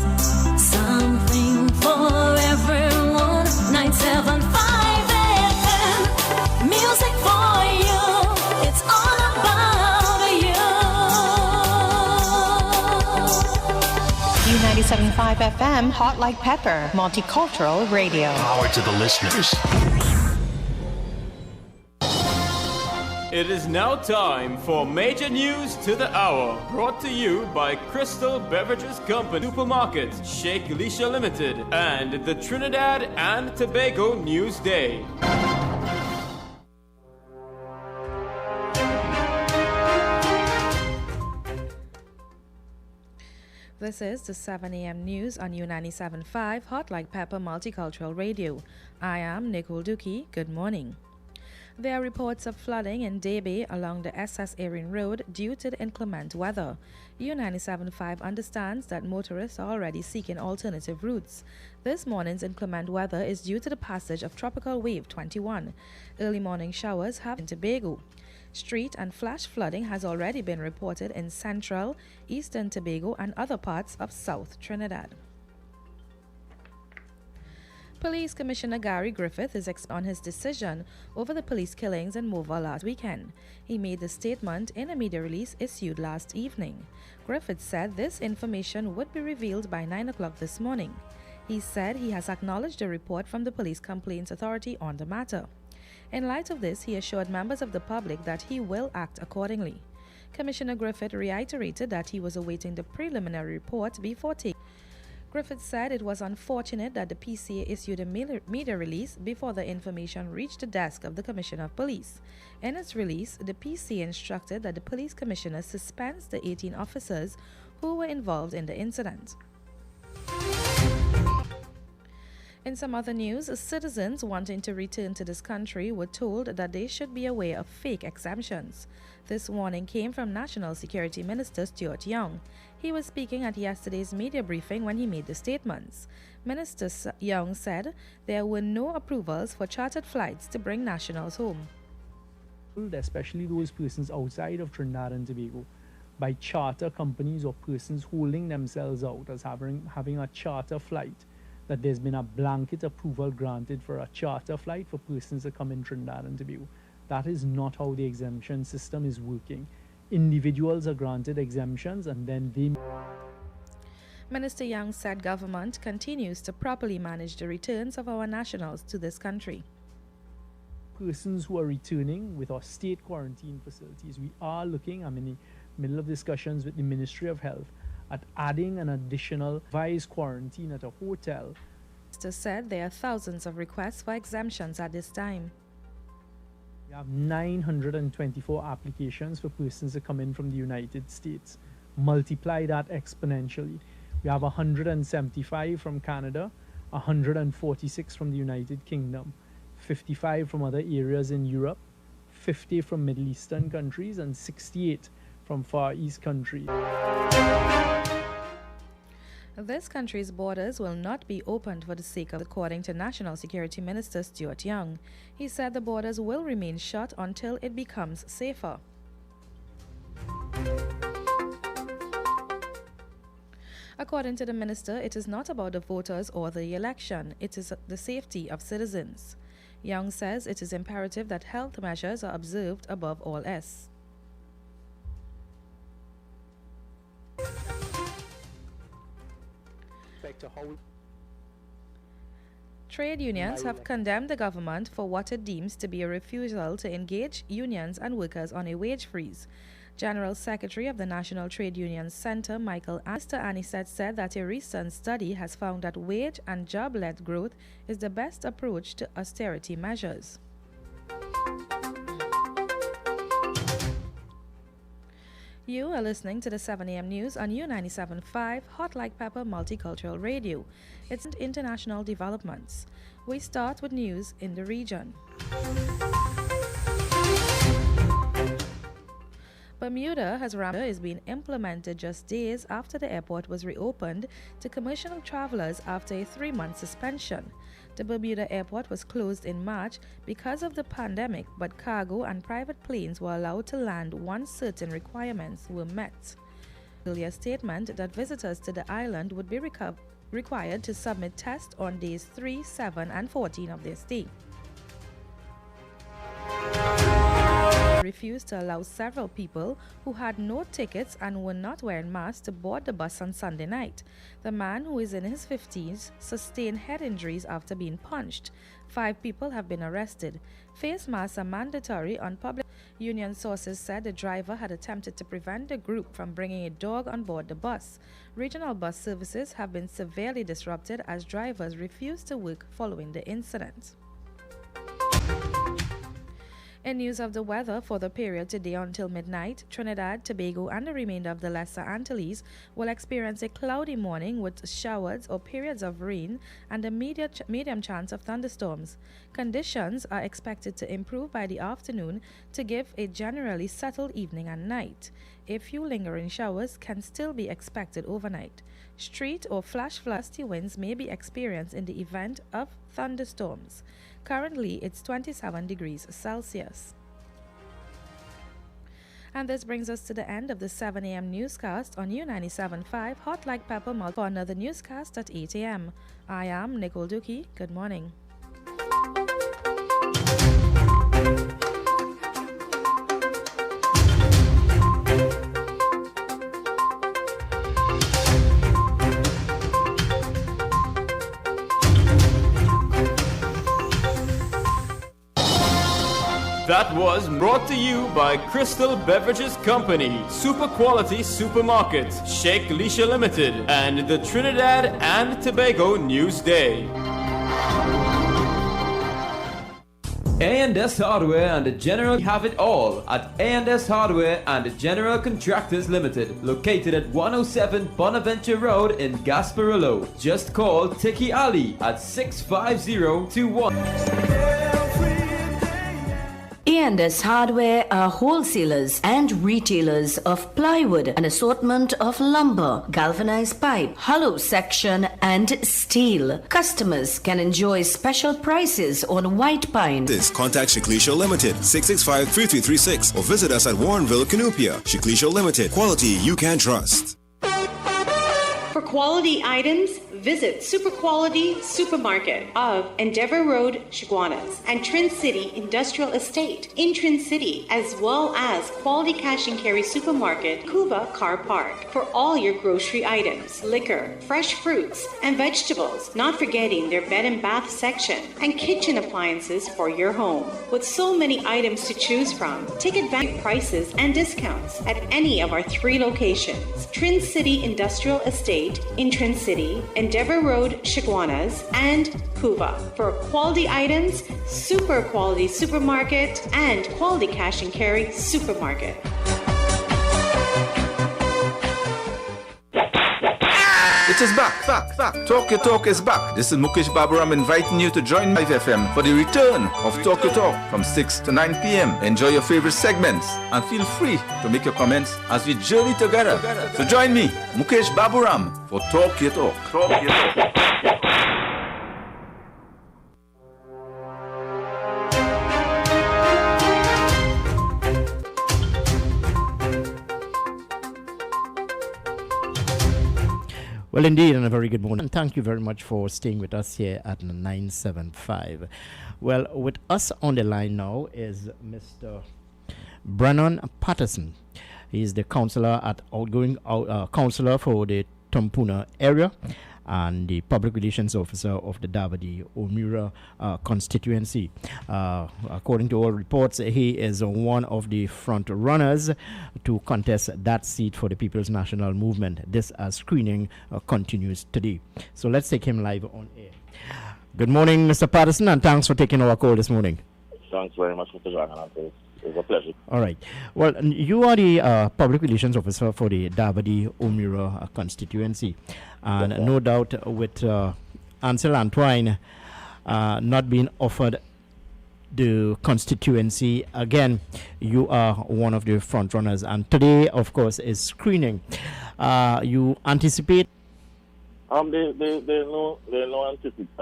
Something for everyone. 975 FM, music for you. It's all about you. New 97.5 FM, Hot Like Pepper, multicultural radio. Power to the listeners. It is now time for Major News to the Hour, brought to you by Crystal Beverages Company, Supermarket, Sheikh Elisha Limited, and the Trinidad and Tobago News Day. This is the 7 a.m. news on U97.5 Hot Like Pepper Multicultural Radio. I am Nicole Dukey. Good morning. There are reports of flooding in Debe along the SS Erin Road due to the inclement weather. U97.5 understands that motorists are already seeking alternative routes. This morning's inclement weather is due to the passage of Tropical Wave 21. Early morning showers have in Tobago. Street and flash flooding has already been reported in central, eastern Tobago and other parts of South Trinidad. Police Commissioner Gary Griffith is on his decision over the police killings in Mova last weekend. He made the statement in a media release issued last evening. Griffith said this information would be revealed by 9 o'clock this morning. He said he has acknowledged a report from the Police Complaints Authority on the matter. In light of this, he assured members of the public that he will act accordingly. Commissioner Griffith reiterated that he was awaiting the preliminary report before taking. Griffith said it was unfortunate that the PCA issued a media release before the information reached the desk of the Commissioner of Police. In its release, the PCA instructed that the Police Commissioner suspends the 18 officers who were involved in the incident. In some other news, citizens wanting to return to this country were told that they should be aware of fake exemptions. This warning came from National Security Minister Stuart Young. He was speaking at yesterday's media briefing when he made the statements. Minister Young said there were no approvals for chartered flights to bring nationals home. Especially those persons outside of Trinidad and Tobago, by charter companies or persons holding themselves out as having a charter flight, that there's been a blanket approval granted for a charter flight for persons that come in Trinidad and Tobago. That is not how the exemption system is working. Individuals are granted exemptions and then they... Minister Young said government continues to properly manage the returns of our nationals to this country. Persons who are returning with our state quarantine facilities, we are looking, I'm in the middle of discussions with the Ministry of Health, at adding an additional advised quarantine at a hotel. Minister said there are thousands of requests for exemptions at this time. We have 924 applications for persons that come in from the United States. Multiply that exponentially. We have 175 from Canada, 146 from the United Kingdom, 55 from other areas in Europe, 50 from Middle Eastern countries and 68 from Far East countries. This country's borders will not be opened for the sake of, according to National Security Minister Stuart Young. He said the borders will remain shut until it becomes safer. According to the minister, it is not about the voters or the election, it is the safety of citizens. Young says it is imperative that health measures are observed above all else. Trade unions have condemned the government for what it deems to be a refusal to engage unions and workers on a wage freeze. General Secretary of the National Trade Union Center, Mr. Anisette, said that a recent study has found that wage and job-led growth is the best approach to austerity measures. You are listening to the 7 a.m. news on U97.5 Hot Like Pepper Multicultural Radio. It's international developments. We start with news in the region. Bermuda is being implemented just days after the airport was reopened to commercial travelers after a 3-month suspension. The Bermuda airport was closed in March because of the pandemic, but cargo and private planes were allowed to land once certain requirements were met. Earlier statement that visitors to the island would be required to submit tests on days 3, 7, and 14 of their stay. Refused to allow several people who had no tickets and were not wearing masks to board the bus on Sunday night. The man, who is in his 50s, sustained head injuries after being punched. 5 people have been arrested. Face masks are mandatory on public. Union sources said the driver had attempted to prevent the group from bringing a dog on board the bus. Regional bus services have been severely disrupted as drivers refused to work following the incident. In news of the weather for the period today until midnight, Trinidad, Tobago and the remainder of the Lesser Antilles will experience a cloudy morning with showers or periods of rain and a medium chance of thunderstorms. Conditions are expected to improve by the afternoon to give a generally settled evening and night. A few lingering showers can still be expected overnight. Street or flash gusty winds may be experienced in the event of thunderstorms. Currently, it's 27 degrees Celsius. And this brings us to the end of the 7 a.m. newscast on U97.5 Hot Like Pepper for another newscast at 8 a.m. I am Nicole Dookie. Good morning. That was brought to you by Crystal Beverages Company, Super Quality Supermarket, Sheikh Leisha Limited, and the Trinidad and Tobago Newsday. A&S Hardware and the General have it all at A&S Hardware and the General Contractors Limited, located at 107 Bonaventure Road in Gasparillo. Just call Tiki Ali at 65021. A&S Hardware are wholesalers and retailers of plywood, an assortment of lumber, galvanized pipe, hollow section, and steel. Customers can enjoy special prices on white pine. Contact Shiklisha Limited, 665-3336, or visit us at Warrenville, Canupia. Shiklisha Limited, quality you can trust. For quality items, visit Super Quality Supermarket of Endeavour Road, Chaguanas, and Trin City Industrial Estate in Trin City, as well as Quality Cash and Carry Supermarket, Cuba Car Park, for all your grocery items, liquor, fresh fruits, and vegetables, not forgetting their bed and bath section and kitchen appliances for your home. With so many items to choose from, take advantage of prices and discounts at any of our 3 locations: Trin City Industrial Estate in Trin City, Endeavour Road, Chaguanas, and Cuba. For quality items, Super Quality Supermarket and Quality Cash and Carry Supermarket. It is back. Talk Your Talk is back. This is Mukesh Baburam inviting you to join 5 FM for the return of Talk Your Talk from 6 to 9 p.m. Enjoy your favorite segments and feel free to make your comments as we journey together. So join me, Mukesh Baburam, for Talk Your Talk. Talk Your Talk. Well, indeed, and a very good morning. And thank you very much for staying with us here at 975. Well, with us on the line now is Mr. Brennan Patterson. He is the councillor at outgoing councillor for the Tumpuna area and the public relations officer of the Davide O'Meara constituency. According to all reports, he is one of the front runners to contest that seat for the People's National Movement. This screening continues today. So let's take him live on air. Good morning, Mr. Patterson, and thanks for taking our call this morning. Thanks very much, Mr. John. It's a pleasure. All right. Well, you are the public relations officer for the Davide O'Meara constituency. And yes, no doubt with Ansel Antoine not being offered the constituency again, you are one of the front runners. And today, of course, is screening. You anticipate? There are no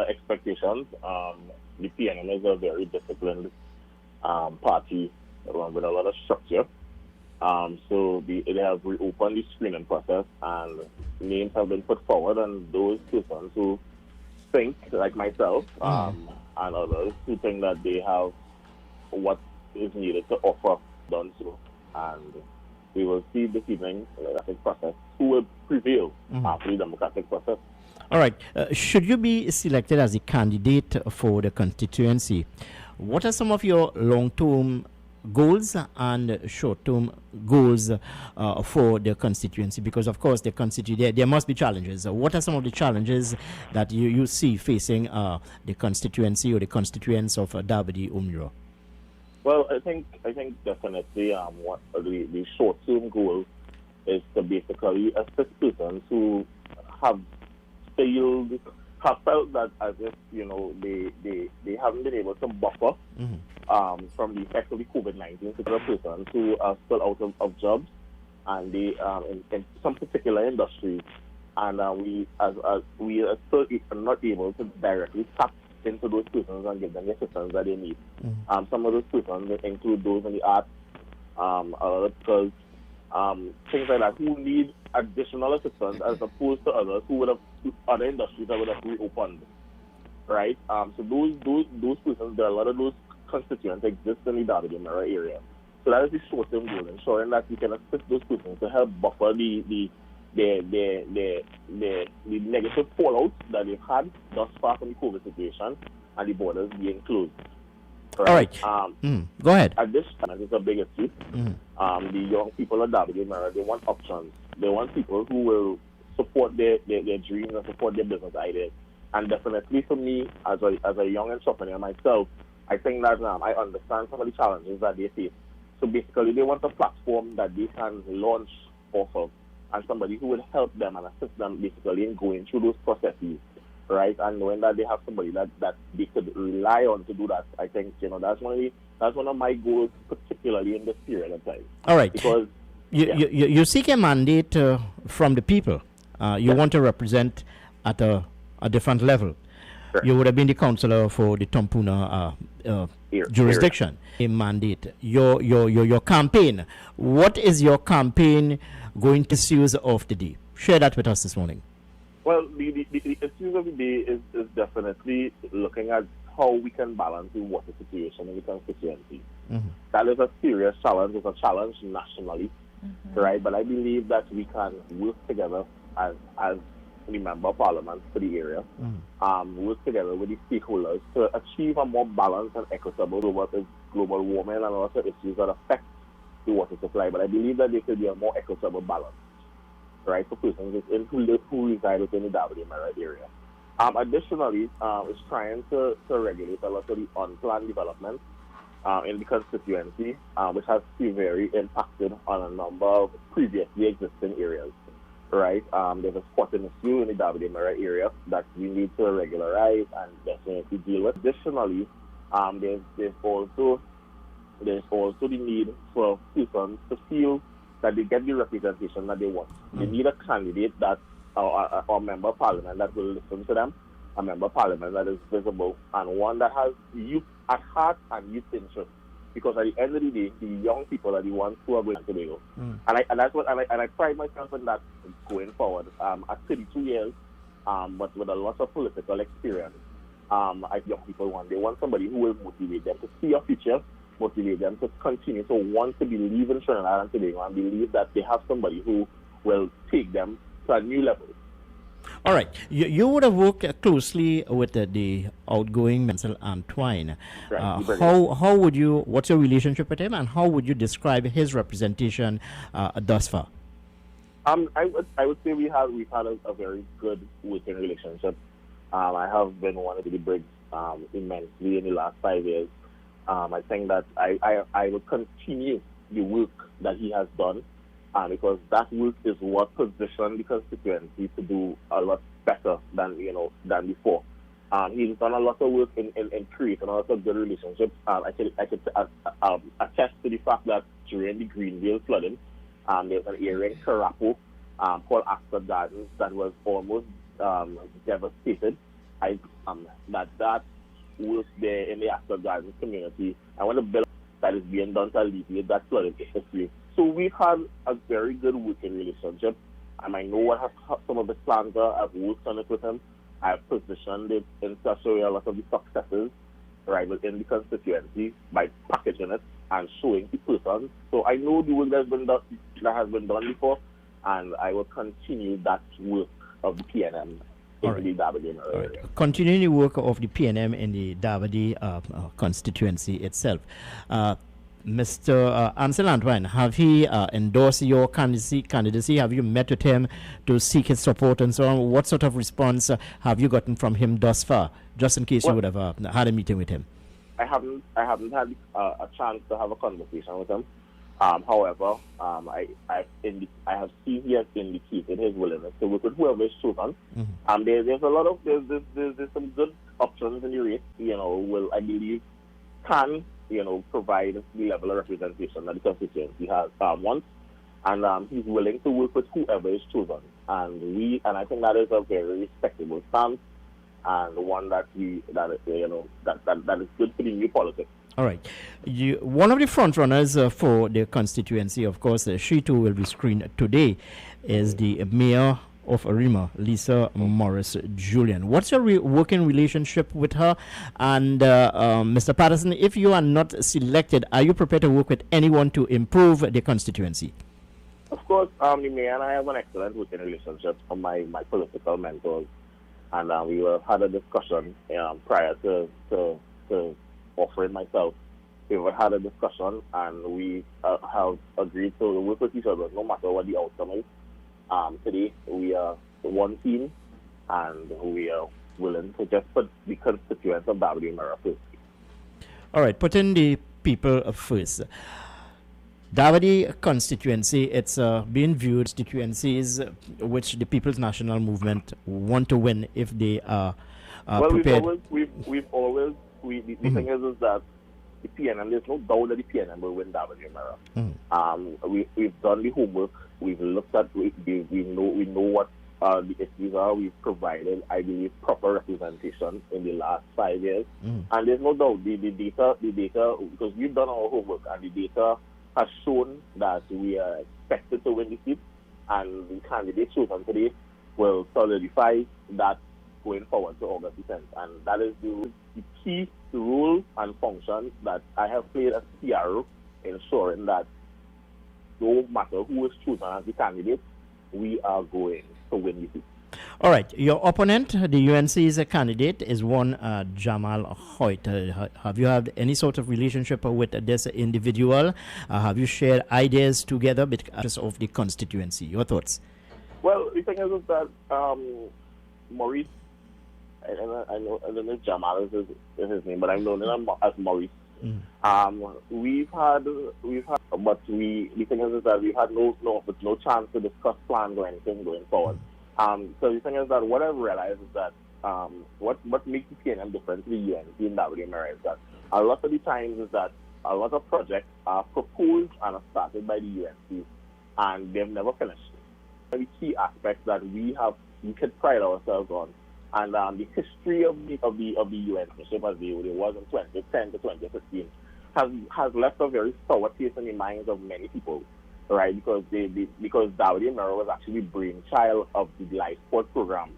expectations. The PNM is a very disciplined party with a lot of structure. So they have reopened the screening process and names have been put forward, and those persons who think, like myself and others, who think that they have what is needed to offer, done so. And we will see this evening the democratic process who will prevail after the democratic process. All right. Should you be selected as a candidate for the constituency, what are some of your long-term goals and short-term goals for the constituency? Because, of course, there must be challenges. What are some of the challenges that you see facing the constituency or the constituents of Davide O'Meara? Well, I think definitely what the short-term goal is to basically assist persons who have felt that as if they haven't been able to buffer from the effects of the COVID-19 to the persons who are still out of jobs, and they in some particular industries, and we are still not able to directly tap into those persons and give them the assistance that they need. Some of those persons include those in the arts, because things like that, who need additional assistance as opposed to others who would have other industries that would have reopened, right? So those persons, there are a lot of those constituents exist in the Davide O'Meara area. So that is the short-term goal, ensuring that we can assist those persons to help buffer the negative fallout that they've had thus far from the COVID situation and the borders being closed. Right. All right. Go ahead. At this time, it's a big issue. The young people of Davide O'Meara, they want options. They want people who will support their dreams and support their business ideas. And definitely for me, as a young entrepreneur myself, I think that I understand some of the challenges that they face. So basically, they want a platform that they can launch off of, and somebody who will help them and assist them basically in going through those processes, right? And knowing that they have somebody that they could rely on to do that. I think that's one of my goals, particularly in this period of time. All right. Because you seek a mandate from the people. You want to represent at a different level. Sure. You would have been the councillor for the Tumpuna jurisdiction. A mandate. Your campaign. What is your campaign going to issues of the day? Share that with us this morning. Well, the issues of the day is definitely looking at how we can balance the water situation in the constituency. That is a serious challenge. It's a challenge nationally, right? But I believe that we can work together as the member of parliament for the area, work together with the stakeholders to achieve a more balanced and equitable over what is global warming and also issues that affect the water supply. But I believe that there could be a more equitable balance, right, for persons who reside within the Davide O'Meara area. Additionally, it's trying to regulate a lot of the unplanned development in the constituency, which has severely impacted on a number of previously existing areas, right? There's a spotting issue in the Davide Mirror area that we need to regularize and definitely deal with. Additionally, there's also the need for persons to feel that they get the representation that they want. They need a candidate that, or a member of parliament that will listen to them, a member of parliament that is visible, and one that has youth at heart and youth interest. Because at the end of the day, the young people are the ones who are going to Tobago. And I pride myself in that going forward. At 32 years, but with a lot of political experience, I young people they want somebody who will motivate them to see a future, motivate them to continue to want to believe in Trinidad and Tobago and believe that they have somebody who will take them to a new level. All right. You would have worked closely with the outgoing Menzel Antoine. Right. How would you, what's your relationship with him, and how would you describe his representation thus far? I would say we've had a very good working relationship. I have been one of the Briggs immensely in the last 5 years. I think that I will continue the work that he has done. Because that work is what positioned the constituency to do a lot better than before. He's done a lot of work in creating a lot of good relationships. I could attest to the fact that during the Greenville flooding, there's an area in Carapo called Ascot Gardens that was almost devastated. That work there in the Ascot Gardens community, I want to build that is being done to alleviate that flooding issue. So we've had a very good working relationship, and I know what some of the plans are. I've worked on it with him. I've positioned it in such a way a lot of the successes right within the constituency by packaging it and showing the persons. So I know the work that has been done before, and I will continue that work of the PNM in the Davide area. Continuing the work of the PNM in the Davide constituency itself. Mr. Ansel Antoine, have he endorsed your candidacy? Have you met with him to seek his support and so on? What sort of response have you gotten from him thus far? Just in case you would have had a meeting with him. I haven't had a chance to have a conversation with him. However, I have seen he has indicated his willingness to work with whoever is chosen. There's a lot of there's some good options in the race. I believe can provide the level of representation that the constituency has wants, and he's willing to work with whoever is chosen. And I think that is a very respectable stance, and one that is good for the new politics. All right. One of the front runners for the constituency, of course, she too will be screened today, is the mayor of Arima, Lisa Morris Julian. What's your working relationship with her? And Mr. Patterson, if you are not selected, are you prepared to work with anyone to improve the constituency? Of course, the mayor and I have an excellent working relationship from my political mentors, and we had a discussion prior to offering myself. We had a discussion, and we have agreed to work with each other no matter what the outcome is. Today, we are one team, and we are willing to just put the constituents of Davide Mirror first. All right, putting the people first. Davide constituency, it's being viewed constituencies which the People's National Movement want to win if they are prepared. The thing is that the PNM, there's no doubt that the PNM will win Davide Mirror. We've done the homework. We've looked at we know what the issues are. We've provided, I believe, proper representation in the last 5 years. And there's no doubt the data, because we've done our homework, and the data has shown that we are expected to win the seat, and the candidates chosen today will solidify that going forward to August 10th. And that is the key role and function that I have played as PRO, ensuring that no matter who is chosen as the candidate, we are going to win the seat. All right. Your opponent, the UNC's candidate, is one Jamal Hoyt. Have you had any sort of relationship with this individual? Have you shared ideas together because of the constituency? Your thoughts? Well, the thing is that Maurice, I don't know if Jamal is his name, but I'm known him as Maurice. We've had, but the thing is that we've had no chance to discuss plans or anything going forward. So the thing is that what I've realized is that what makes the PNM different to the UNC in WMR is that a lot of the times is that a lot of projects are proposed and are started by the UNC and they've never finished. The key aspects that we can pride ourselves on, and the history of the UNC as it was in 2010 to 2015 has left a very sour taste in the minds of many people, right? Because WMR was actually the brainchild of the Life Sport program,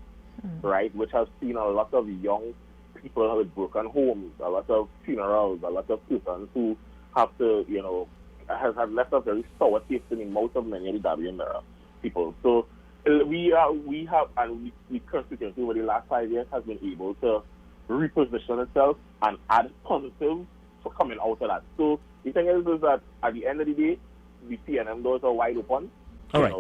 right? Which has seen a lot of young people with broken homes, a lot of funerals, a lot of persons who have to, has left a very sour taste in the mouth of many of the WMR people. So we have, and the constituency over the last 5 years has been able to reposition itself and add positives for coming out of that. So the thing is that at the end of the day, the PNM doors are wide open. All right.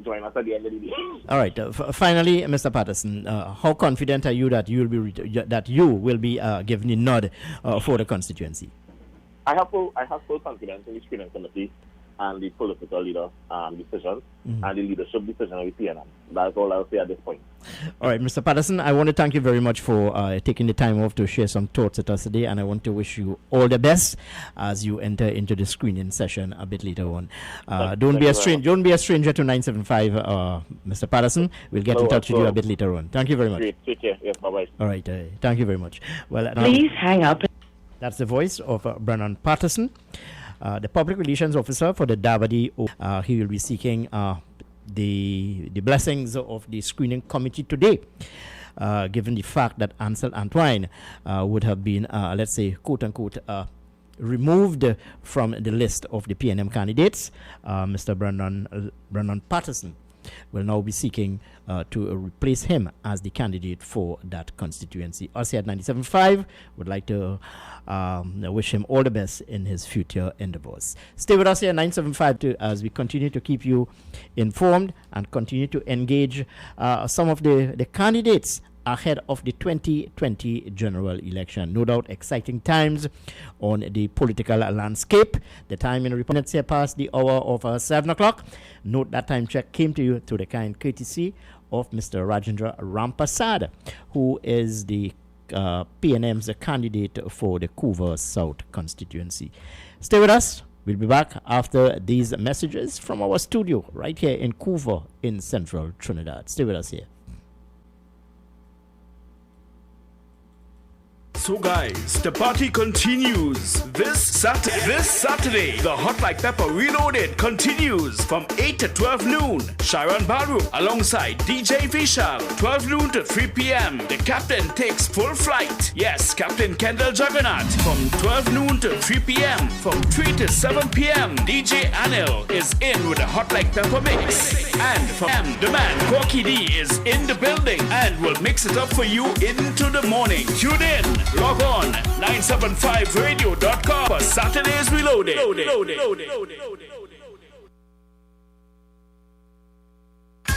Join us at the end of the day. All right. Finally, Mr. Patterson, how confident are you that you will be given a nod for the constituency? I have full confidence in the screening committee and the political leader decision and the leadership decision of the PNM. That's all I'll say at this point. All right, Mr. Patterson, I want to thank you very much for taking the time off to share some thoughts with us today, and I want to wish you all the best as you enter into the screening session a bit later on. Don't be a stranger to 975, Mr. Patterson. We'll get in touch with you a bit later on. Thank you very much. Great. Take care. Yes, bye-bye. All right, thank you very much. Well, Please hang up. That's the voice of Brennan Patterson, the public relations officer for the Davadi. He will be seeking the blessings of the screening committee today, given the fact that Ansel Antoine would have been, let's say, quote-unquote, removed from the list of the PNM candidates. Mr. Brennan Patterson will now be seeking to replace him as the candidate for that constituency. Us here at 97.5 would like to wish him all the best in his future endeavors. Stay with us here at 975 as we continue to keep you informed and continue to engage some of the candidates ahead of the 2020 general election. No doubt exciting times on the political landscape. The time in Republic here past the hour of 7 o'clock. Note that time check came to you through the kind courtesy of Mr. Rajendra Rampasad, who is the PNM's candidate for the Couva South constituency. Stay with us. We'll be back after these messages from our studio right here in Couva in central Trinidad. Stay with us here. So guys, the party continues this Saturday. The Hot Like Pepper Reloaded continues from 8 to 12 noon. Sharon Baru alongside DJ Vishal. 12 noon to 3 p.m. The captain takes full flight. Yes, Captain Kendall Juggernaut. From 12 noon to 3 p.m. From 3 to 7 p.m. DJ Anil is in with a Hot Like Pepper mix. And from the man Corky D is in the building and will mix it up for you into the morning. Tune in. Log on 975radio.com for Saturdays Reloaded.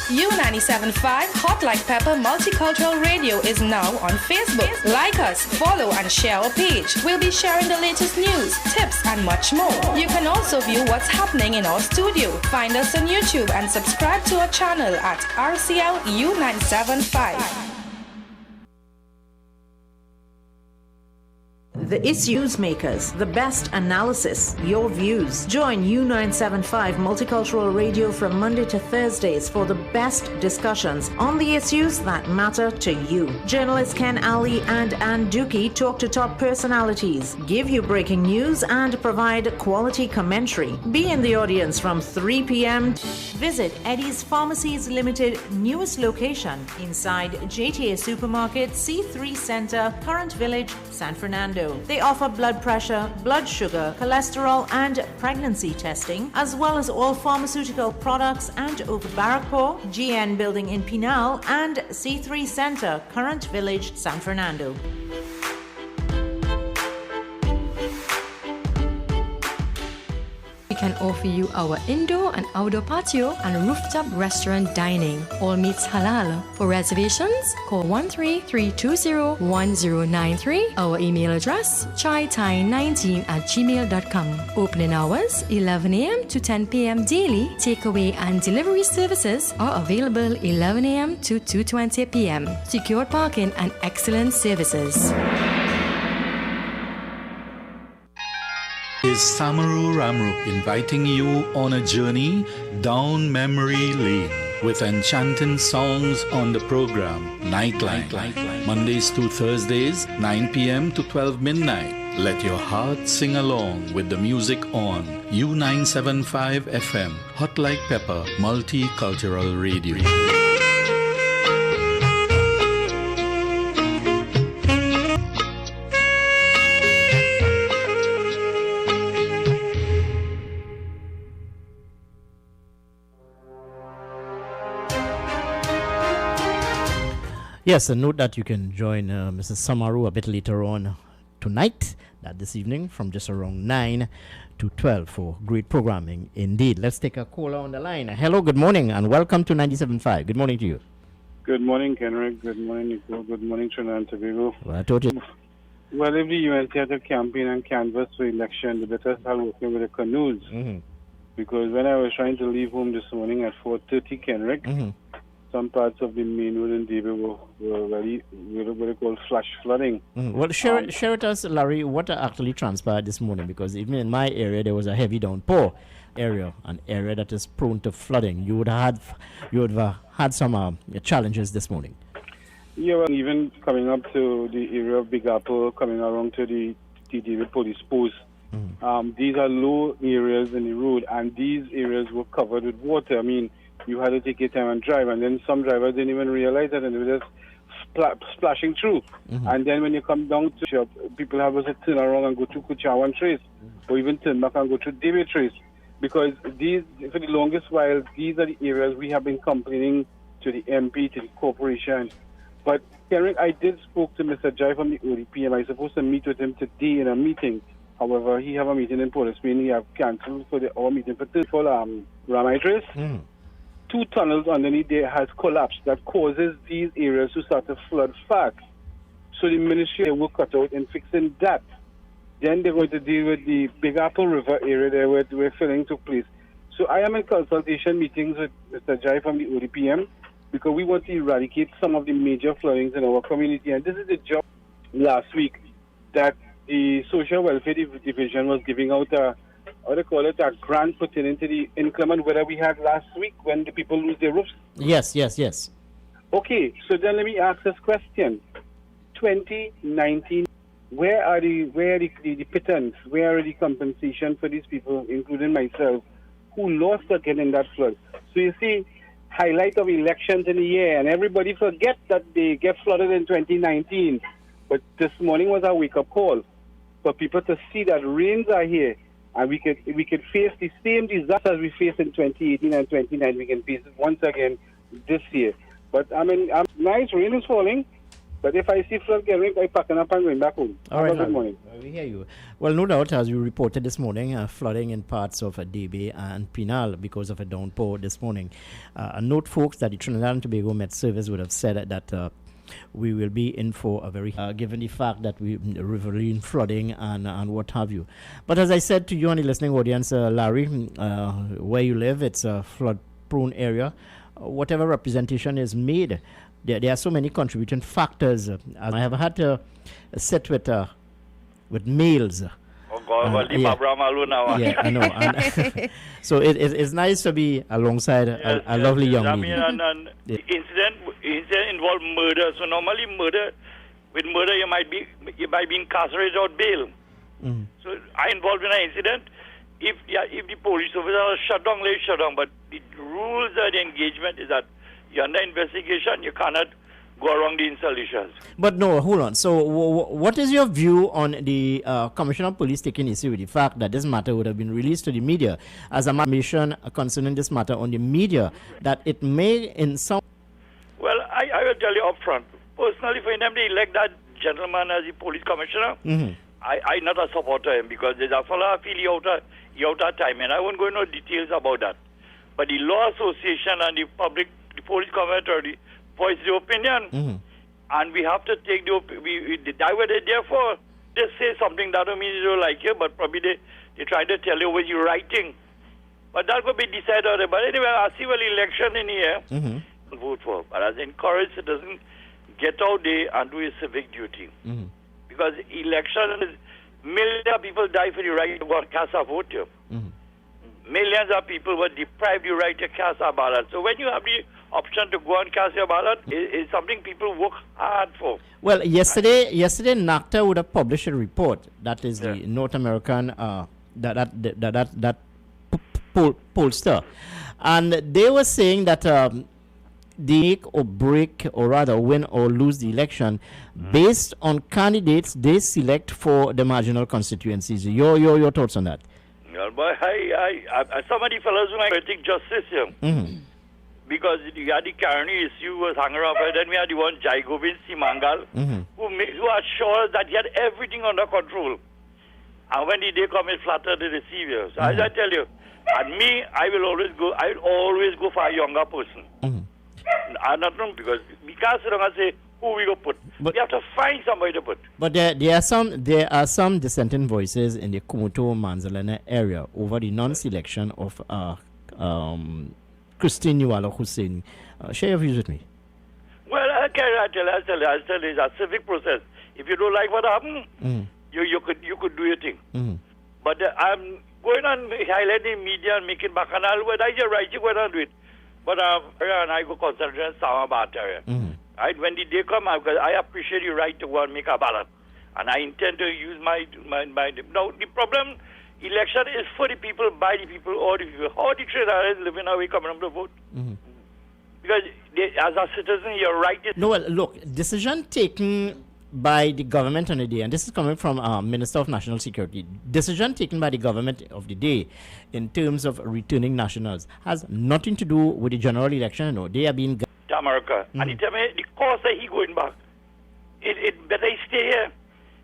U97.5 Hot Like Pepper Multicultural Radio is now on Facebook. Like us, follow and share our page. We'll be sharing the latest news, tips and much more. You can also view what's happening in our studio. Find us on YouTube and subscribe to our channel at RCL U975. The Issues Makers, the best analysis, your views. Join U975 Multicultural Radio from Monday to Thursdays for the best discussions on the issues that matter to you. Journalists Ken Ali and Ann Dukey talk to top personalities, give you breaking news and provide quality commentary. Be in the audience from 3 p.m. Visit Eddie's Pharmacies Limited newest location inside JTA Supermarket, C3 Center, Current Village, San Fernando. They offer blood pressure, blood sugar, cholesterol and pregnancy testing, as well as all pharmaceutical products and over Barrackpore, GN Building in Pinal and C3 Center, Current Village, San Fernando. We can offer you our indoor and outdoor patio and rooftop restaurant dining. All meats halal. For reservations, call 1-320-1093. Our email address, chaitai19@gmail.com. Opening hours, 11 a.m. to 10 p.m. daily. Takeaway and delivery services are available 11 a.m. to 2:20 p.m. Secure parking and excellent services. Is Samaru Ramru inviting you on a journey down memory lane with enchanting songs on the program Nightline, Mondays to Thursdays, 9 p.m. to 12 midnight. Let your heart sing along with the music on U975 FM, Hot Like Pepper, Multicultural Radio. Yes, a note that you can join Mrs. Samaru a bit later on tonight, this evening, from just around 9 to 12 for great programming indeed. Let's take a caller on the line. Hello, good morning, and welcome to 97.5. Good morning to you. Good morning, Kenrick. Good morning, Nicole. Good morning, Trinidad and Tobago. Well, I told you. Well, if the UNC had a campaign and canvas for election, they better start working with the canoes. Because when I was trying to leave home this morning at 4:30, Kenrick, some parts of the main road in David were really what they call flash flooding. Well, share with us, Larry, what actually transpired this morning, because even in my area there was a heavy downpour area, an area that is prone to flooding. You would have had some challenges this morning. Yeah, well, even coming up to the area of Big Apple, coming around to the David Police Post. These are low areas in the road, and these areas were covered with water. I mean, you had to take your time and drive, and then some drivers didn't even realize that, and they were just splashing through. And then when you come down to shop, people have to turn around and go through Kuchawan Trace, or even turn back and go through David Trace, because these, for the longest while, these are the areas we have been complaining to the MP, to the corporation. But Karen, I did spoke to Mr. Jai from the ODP, and I was supposed to meet with him today in a meeting. However, he have a meeting in Port of Spain. He have cancelled for our meeting for Ramai Trace. 2 tunnels underneath there has collapsed that causes these areas to start to flood fast. So the ministry will cut out in fixing that. Then they're going to deal with the Big Apple River area there where filling took place. So I am in consultation meetings with Mr. Jai from the ODPM, because we want to eradicate some of the major floodings in our community. And this is the job last week that the Social Welfare Division was giving out a grant pertaining to the inclement weather we had last week when the people lose their roofs. Yes. Okay, so then let me ask this question. 2019, where are the pittance, where are the compensation for these people, including myself, who lost again in that flood? So you see, highlight of elections in the year, and everybody forget that they get flooded in 2019. But this morning was a wake-up call for people to see that rains are here, and we could face the same disasters we faced in 2018 and 2019. We can face it once again this year. But I mean, nice rain is falling. But if I see flood getting, I packing up and going back home. All right, good morning. We hear you. Well, no doubt, as we reported this morning, flooding in parts of Debe and Pinal because of a downpour this morning. Note, folks, that the Trinidad and Tobago Met Service would have said that we will be in for a very, given the fact that we riverine flooding and what have you. But as I said to you and the listening audience, Larry, where you live, it's a flood-prone area. Whatever representation is made, there are so many contributing factors. I have had to sit with males. Oh God, Yeah, I know. And so it's nice to be alongside a lovely young lady. And the incident involved murder. So normally with murder you might be incarcerated without bail. So I involved in an incident. If the police officer are shut down, let it shut down. But the rules of the engagement is that you're under investigation, you cannot go around the installations. But no, hold on. So what is your view on the Commissioner of Police taking issue with the fact that this matter would have been released to the media as a information concerning this matter on the media, that it may in some... Well, I will tell you up front. Personally, for them to elect that gentleman as the police commissioner, I'm not a supporter of him, because there's a fellow affiliate you're out of time, and I won't go into details about that. But the Law Association and the police commentary voice the opinion, and we have to take that what they're there for. They say something that don't mean they don't like you, but probably they try to tell you what you're writing. But that could be decided. But anyway, I see an election in here, vote for. But as encourage citizens, get out there and do a civic duty. Because election is, millions of people die for the right to go and cast a vote here. Millions of people were deprived the right to cast a ballot. So when you have the option to go and cast your ballot, it's something people work hard for. Well, yesterday NACTA would have published a report that is the North American pollster, and they were saying that they make or break, or rather win or lose the election based on candidates they select for the marginal constituencies. Your thoughts on that? Well, but some of the fellows who might think justice here. Because you had the Karani issue was hung around, but then we had the one Jai Govind Simangal, who assured that he had everything under control. And when the day comes, it flattered the receivers. So as I tell you, and me, I will always go for a younger person. And not wrong, because we can't sit down and say who we go put. We have to find somebody to put. But there are some dissenting voices in the Kumoto Manzalana area over the non-selection of Christine Nuala Hussein. Share your views with me. Well, I'll tell you, it's a civic process. If you don't like what happened, you could do your thing. But I'm going on highlighting media and making bacchanal. Whether I just write, you go and do it. But and I go concentrate on Islamabad area. Right? When the day comes, I appreciate your right to go and make a ballot. And I intend to use my now, the problem, election is for the people, by the people, or the people. How the traders living away coming up to vote? Because as a citizen, your right is... No, well, look, decision taken by the government on the day, and this is coming from Minister of National Security, decision taken by the government of the day in terms of returning nationals has nothing to do with the general election. No, they are being... To America. And he tell me the cost that he going back, it better he stay here.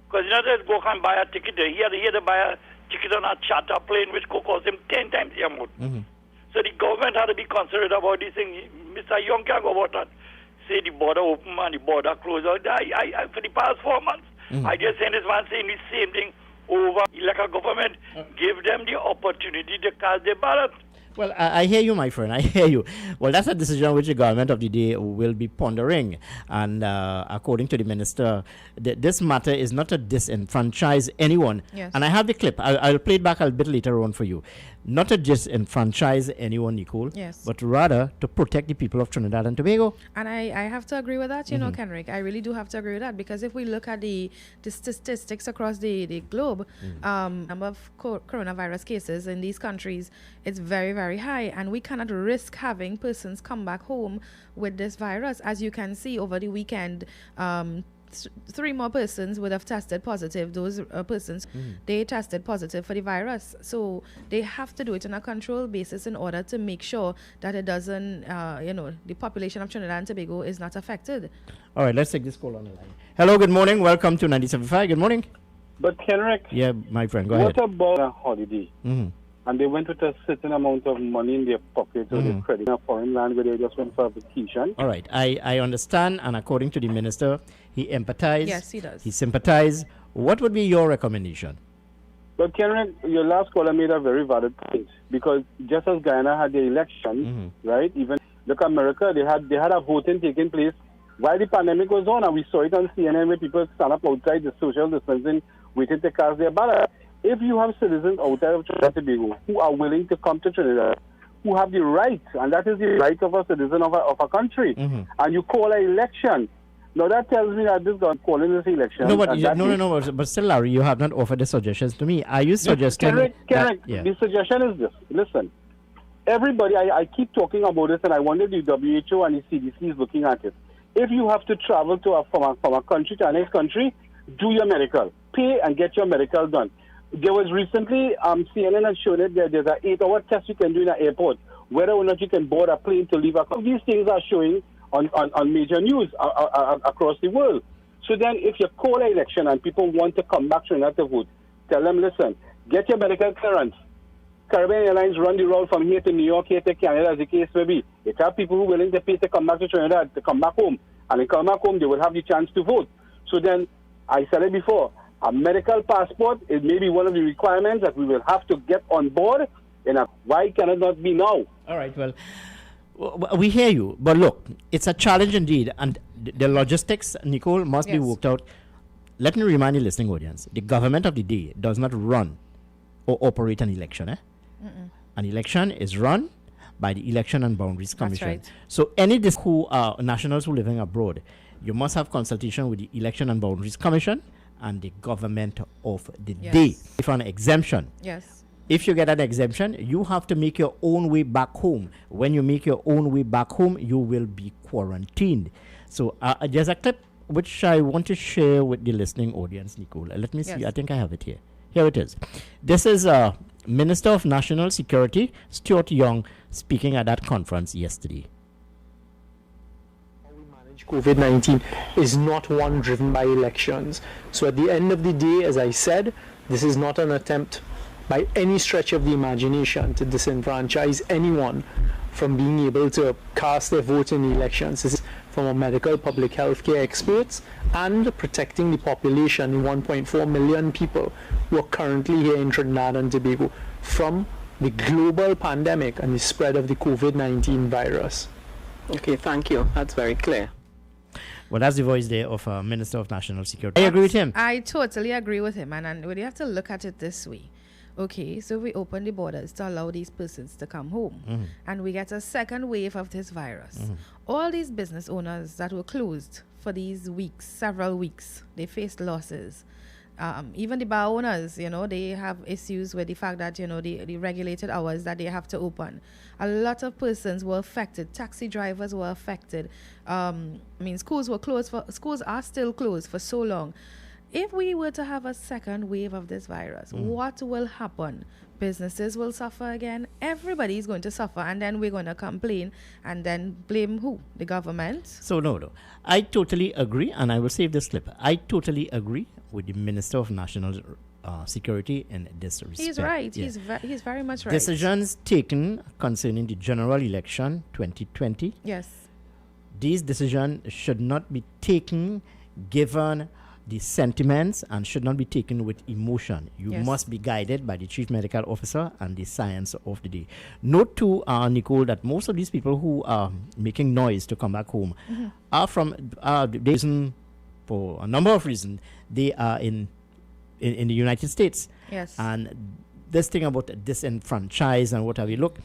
Because you know, just go and buy a ticket there. He had to buy a ticket on a charter plane which could cost him 10 times the amount. So the government had to be considerate about this thing. Mr. Young can't go about that. Say the border open and the border closed. I for the past 4 months, I just seen this man saying the same thing over. Like a government, give them the opportunity to cast their ballot. Well, I hear you, my friend. I hear you. Well, that's a decision which the government of the day will be pondering. And according to the minister, this matter is not to disenfranchise anyone. Yes. And I have the clip. I'll play it back a bit later on for you. Not to disenfranchise anyone, Nicole, yes, but rather to protect the people of Trinidad and Tobago. And I have to agree with that, you know, Kenrick. I really do have to agree with that, because if we look at the statistics across the globe, number of coronavirus cases in these countries, it's very, very high, and we cannot risk having persons come back home with this virus. As you can see, over the weekend, 3 more persons would have tested positive. Those persons, they tested positive for the virus. So they have to do it on a controlled basis in order to make sure that it doesn't, the population of Trinidad and Tobago is not affected. All right, let's take this call on the line. Hello, good morning. Welcome to 97.5. Good morning. But Kenrick, yeah, my friend, go ahead. What about a holiday? And they went with a certain amount of money in their pocket or their credit in a foreign land where they just went for a vacation. All right, I understand, and according to the minister, he empathized. Yes, he does. He sympathized. What would be your recommendation? But Kenrick, your last caller made a very valid point, because just as Guyana had the election, right? Even look at America, they had a voting taking place while the pandemic was on, and we saw it on CNN where people stand up outside the social distancing, waiting to cast their ballot. If you have citizens outside of Trinidad and Tobago who are willing to come to Trinidad, who have the right, and that is the right of a citizen of a country, and you call an election, now that tells me that this guy calling this election. No, but still, Larry, you have not offered the suggestions to me. Are you suggesting? Correct. The suggestion is this. Listen, everybody, I keep talking about this, and I wonder the WHO and the CDC is looking at it. If you have to travel from a country to the next country, do your medical. Pay and get your medical done. There was recently, CNN has shown it, there's an 8-hour test you can do in an airport, whether or not you can board a plane to leave. These things are showing on major news across the world. So then if you call an election and people want to come back to Trinidad to vote, tell them, listen, get your medical clearance, Caribbean Airlines run the route from here to New York, here to Canada, as the case may be. If you have people who are willing to pay to come back to Trinidad, to come back home, and they come back home, they will have the chance to vote. So then, I said it before, a medical passport is maybe one of the requirements that we will have to get on board. And why can it not be now? All right, well, we hear you. But look, it's a challenge indeed. And the logistics, Nicole, must be worked out. Let me remind the listening audience, the government of the day does not run or operate an election. An election is run by the Election and Boundaries Commission. Right. So any who are nationals who are living abroad, you must have consultation with the Election and Boundaries Commission and the government of the day. If an exemption. Yes. If you get an exemption, you have to make your own way back home. When you make your own way back home, you will be quarantined. So there's a clip which I want to share with the listening audience, Nicole. Let me see. I think I have it here. Here it is. This is Minister of National Security, Stuart Young, speaking at that conference yesterday. COVID-19 is not one driven by elections. So at the end of the day, as I said, this is not an attempt by any stretch of the imagination to disenfranchise anyone from being able to cast their vote in the elections. This is from our medical public health care experts and protecting the population, the 1.4 million people who are currently here in Trinidad and Tobago from the global pandemic and the spread of the COVID-19 virus. Okay, thank you. That's very clear. Well, that's the voice there of Minister of National Security. I agree with him. I totally agree with him. And we have to look at it this way. Okay, so we open the borders to allow these persons to come home. And we get a second wave of this virus. All these business owners that were closed for these weeks, several weeks, they faced losses. Even the bar owners, they have issues with the fact that, the regulated hours that they have to open. A lot of persons were affected. Taxi drivers were affected. Schools were closed. Schools are still closed for so long. If we were to have a second wave of this virus, what will happen? Businesses will suffer again. Everybody's going to suffer, and then we're going to complain and then blame who? The government? So no. I totally agree, and I will save this clip. I totally agree with the Minister of National Security in this respect. He's right. Yeah. He's very much right. Decisions taken concerning the general election 2020. Yes. These decisions should not be taken given the sentiments and should not be taken with emotion. You must be guided by the Chief Medical Officer and the science of the day. Note too, Nicole, that most of these people who are making noise to come back home are from for a number of reasons. They are in the United States. Yes. And this thing about disenfranchise and what have you, look,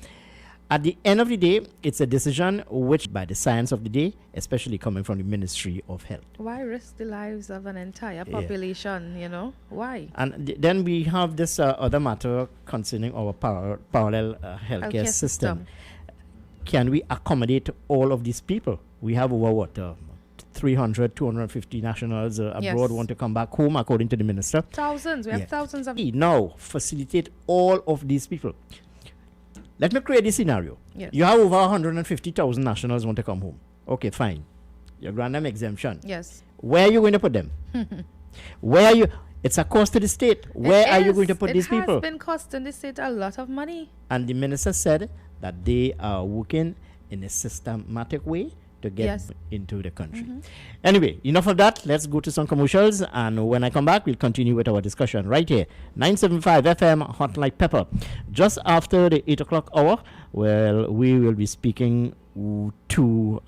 at the end of the day, it's a decision which, by the science of the day, especially coming from the Ministry of Health. Why risk the lives of an entire population, Why? And then we have this other matter concerning our parallel healthcare system. Can we accommodate all of these people? We have over 300, 250 nationals abroad want to come back home, according to the minister. Thousands. We have thousands of... Now, facilitate all of these people. Let me create this scenario. Yes. You have over 150,000 nationals want to come home. Okay, fine. You grant them exemption. Yes. Where are you going to put them? Where are you? It's a cost to the state. Where are you going to put these people? It has been costing the state a lot of money. And the minister said that they are working in a systematic way to get into the country. Anyway, enough of that. Let's go to some commercials, and when I come back, we'll continue with our discussion right here. 975 FM, Hot Like Pepper. Just after the 8 o'clock hour, well, we will be speaking to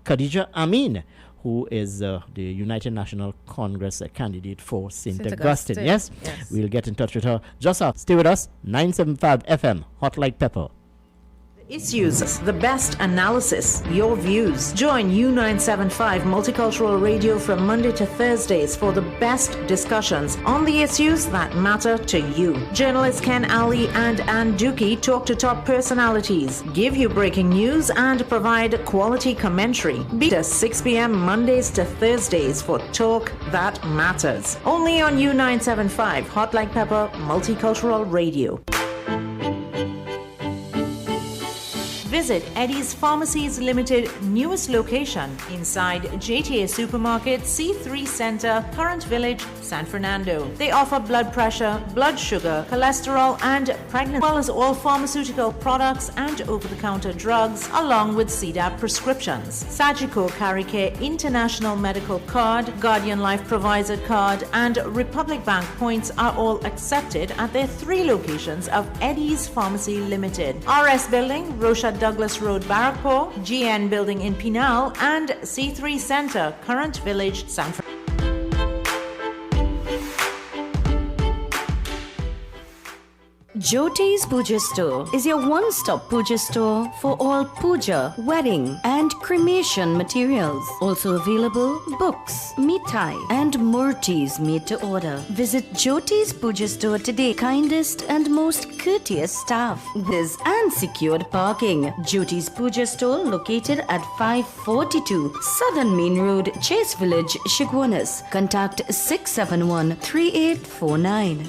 Khadija Amin, who is the United National Congress candidate for St. Augustine. Yes? We'll get in touch with her just after. Stay with us. 975 FM, Hot Like Pepper. Issues, the best analysis, your views. Join U975 Multicultural Radio from Monday to Thursdays for the best discussions on the issues that matter to you. Journalists Ken Ali and Ann Dukey talk to top personalities, give you breaking news, and provide quality commentary. Be at 6 p.m. Mondays to Thursdays for talk that matters. Only on U975 Hot Like Pepper Multicultural Radio. Visit Eddie's Pharmacies Limited newest location inside JTA Supermarket, C3 Center, Current Village, San Fernando. They offer blood pressure, blood sugar, cholesterol, and pregnancy, as well as all pharmaceutical products and over-the-counter drugs, along with CDAP prescriptions. Sagicor Caricare International Medical Card, Guardian Life Provider Card, and Republic Bank points are all accepted at their 3 locations of Eddie's Pharmacy Limited. RS Building, Rosha Douglas Road, Barrackpore, GN Building in Pinal, and C3 Center, Current Village, San Francisco. Jyoti's Puja Store is your one-stop puja store for all puja, wedding and cremation materials. Also available books, mithai and murtis made to order. Visit Jyoti's Puja Store today. Kindest and most courteous staff with and secured parking. Jyoti's Puja Store located at 542 Southern Main Road, Chase Village, Shigwanas. Contact 671-3849.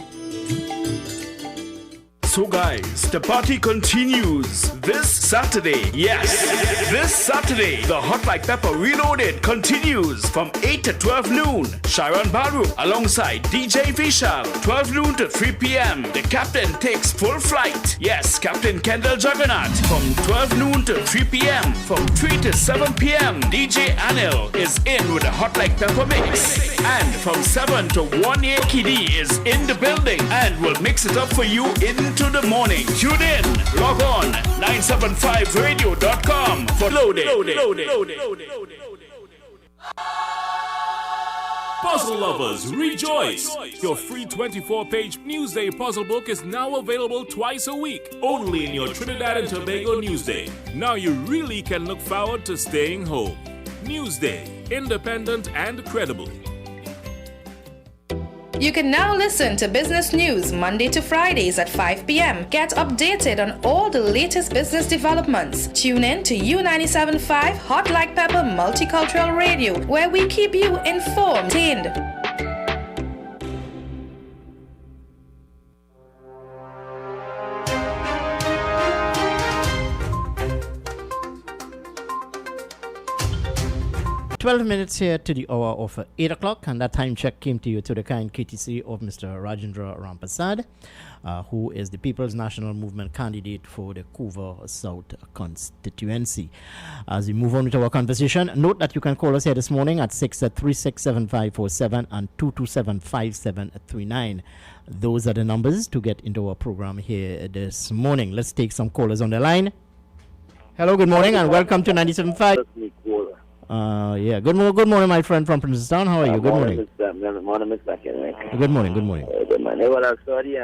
So guys, the party continues this Saturday. Yes, this Saturday, the Hot Like Pepper Reloaded continues from 8 to 12 noon. Sharon Baru alongside DJ Vishal, 12 noon to 3 p.m. The captain takes full flight. Yes, Captain Kendall Juggernaut from 12 noon to 3 p.m. From 3 to 7 p.m. DJ Anil is in with a Hot Like Pepper mix. And from 7 to 1 a.m. KD is in the building and will mix it up for you into the morning. Tune in. Log on 975radio.com for loaded. Puzzle lovers, rejoice! Your free 24-page Newsday puzzle book is now available twice a week, only in your Trinidad and Tobago Newsday. Now you really can look forward to staying home. Newsday, independent and credible. You can now listen to business news Monday to Fridays at 5 p.m. Get updated on all the latest business developments. Tune in to U97.5 Hot Like Pepper Multicultural Radio, where we keep you informed. 12 minutes here to the hour of 8 o'clock, and that time check came to you to the kind courtesy of Mr. Rajendra Rampasad, who is the People's National Movement candidate for the Couva South constituency. As we move on with our conversation, note that you can call us here this morning at 6367547 and 2275739. Those are the numbers to get into our program here this morning. Let's take some callers on the line. Hello, good morning, and welcome to 97.5. Good morning, my friend from Princeton. How are you? Good morning. Good morning, Mr. Kenrick. Good morning. Good morning. Good morning. Well, I'm sorry,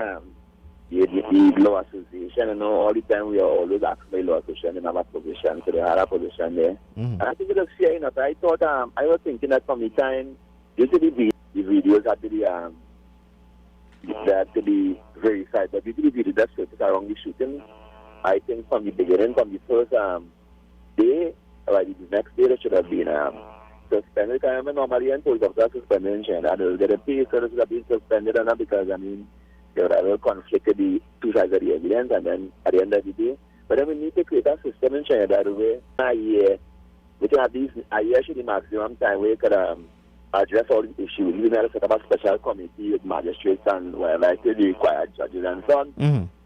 the Law Association, all the time we are always asked by Law Association in our position, so they had a position there. And I think it was fair enough. I thought, I was thinking that from the time, usually the videos had to be verified, but usually the videos that surface around the shooting, I think from the beginning, from the first day, like the next day, they should have been suspended. I remember normally and police officers suspended in China. They'll get a pay, so they should have been suspended, and not because, they would have a conflict with the two sides of the evidence, and then at the end of the day. But then we need to create a system in China that way. A year should be the maximum time where you could address all the issues. We may set up a special committee with magistrates and whatever, the required judges and so on,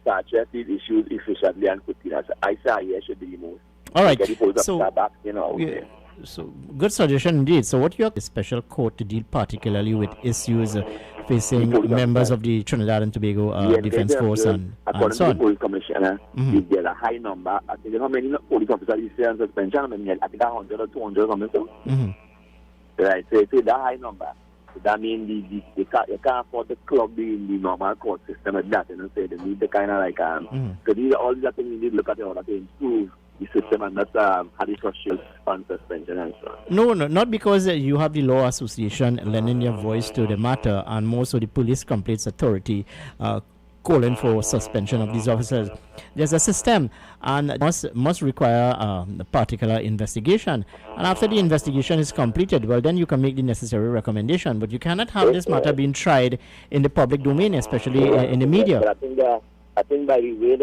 to address these issues efficiently and quickly. I say a year should be the most. All right. So good suggestion indeed. So what you have a special court to deal particularly with issues facing members of the Trinidad and Tobago Defense Force and so on? According to the police commissioner, if there's a high number, I think how many police officers you say on suspension, I think 100 or 200 or something so. Right, so it's a high number. So that means you can't afford to clog the normal court system like that, so they need the kind of so these are all the things you need to look at in order to improve the system and not have the social on suspension and so on. No, not because you have the Law Association lending their voice to the matter, and more so the Police Complaints Authority calling for suspension of these officers. There's a system, and must require a particular investigation. And after the investigation is completed, well, then you can make the necessary recommendation. But you cannot have this matter being tried in the public domain, especially in the media. But I think by the way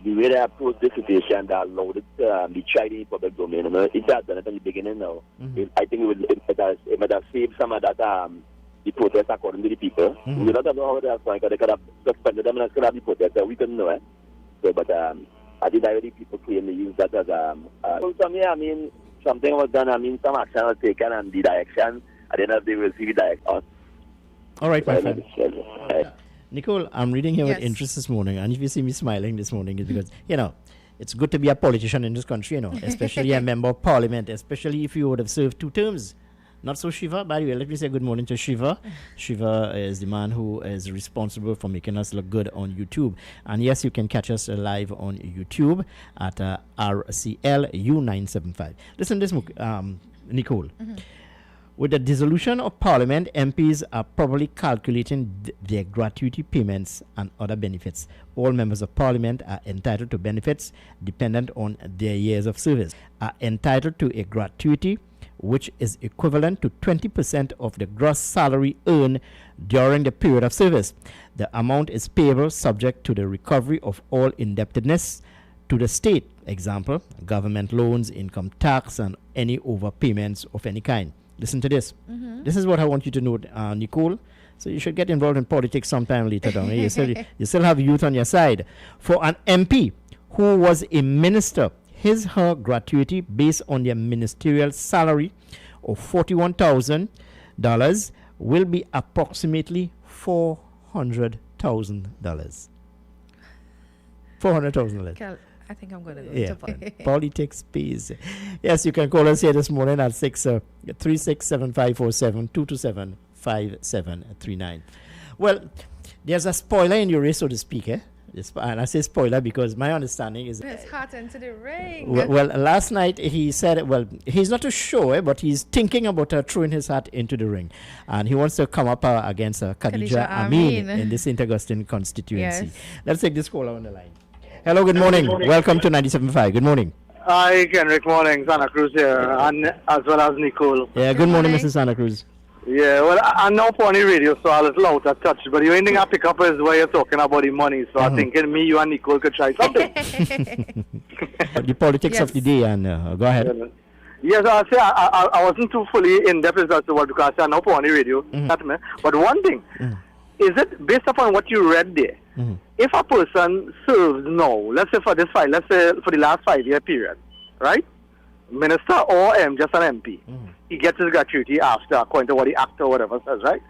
the way they approach the situation that allowed it to be tried in public domain. You know, it has done it in the beginning now. I think it might have saved some of that the protest according to the people. We don't know how that's going because they could have suspended them and could have the protest. We couldn't know it. So, but I did already people claim they use that as I mean, something was done. I mean, some action was taken and the direction. I don't know if they will see the direction. All right, my friend. Nicole, I'm reading here with interest this morning, and if you see me smiling this morning, it's because, it's good to be a politician in this country, especially a member of parliament, especially if you would have served 2 terms. Not so Shiva, by the way, let me say good morning to Shiva. Shiva is the man who is responsible for making us look good on YouTube. And yes, you can catch us live on YouTube at RCL U975. Listen to this, Nicole. With the dissolution of Parliament, MPs are probably calculating their gratuity payments and other benefits. All members of Parliament are entitled to benefits dependent on their years of service, are entitled to a gratuity which is equivalent to 20% of the gross salary earned during the period of service. The amount is payable subject to the recovery of all indebtedness to the state, example, government loans, income tax, and any overpayments of any kind. Listen to this. This is what I want you to know, Nicole. So you should get involved in politics sometime later down. You still have youth on your side. For an MP who was a minister, her gratuity based on their ministerial salary of $41,000 will be approximately $400,000. $400,000. I think I'm going to go to politics. Politics pays. Yes, you can call us here this morning at 636-7547 227-5739. Well, there's a spoiler in your race, so to speak. And I say spoiler because my understanding is... It's hot into the ring. Well, last night he said, he's not too sure, but he's thinking about throwing his hat into the ring. And he wants to come up against Khadija Amin in this St. constituency. Yes. Let's take this caller on the line. Hello, good morning. Welcome to 97.5. Good morning. Hi, Kenrick. Morning. Santa Cruz here, and as well as Nicole. Yeah, good morning, Mrs. Santa Cruz. Yeah, well, I'm now on the radio, so I'll little out of touch. But the only thing I pick up is where you're talking about the money. So I'm thinking me, you, and Nicole could try something. The politics of the day, and go ahead. Yes, I'll say I wasn't too fully in depth as to what because I'm now on the radio. But one thing, is it based upon what you read there? If a person serves now, let's say for the last 5-year period, right? Minister or just an MP, he gets his gratuity after, according to what the act or whatever says, right?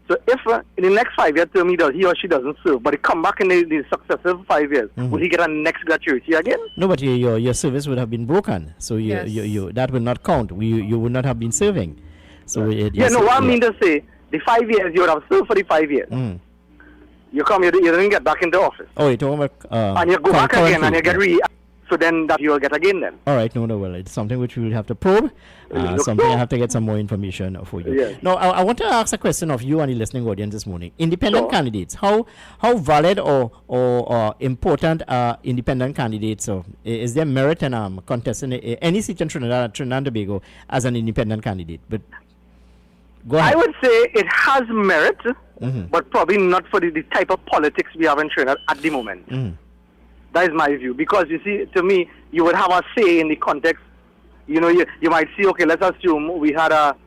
So if in the next 5-year term he or she doesn't serve, but he come back in the successive 5 years, will he get a next gratuity again? No, but your service would have been broken, so you that will not count. You would not have been serving. So what I mean to say, the 5 years you would have served for the 5 years. You didn't get back into office. Oh, you're talking about... and you go back again and you get so then that you will get again then. All right, well, it's something which we will have to probe. Something I have to get some more information for you. Yes. Now, I want to ask a question of you and the listening audience this morning. Independent candidates, how valid or important are independent candidates? Or is there merit in contesting any seat in Trinidad and Tobago as an independent candidate? But go ahead. I would say it has merit, but probably not for the type of politics we have in Trinidad at the moment. That is my view. Because you see, to me, you would have a say in the context. You know, you might see, okay, let's assume we have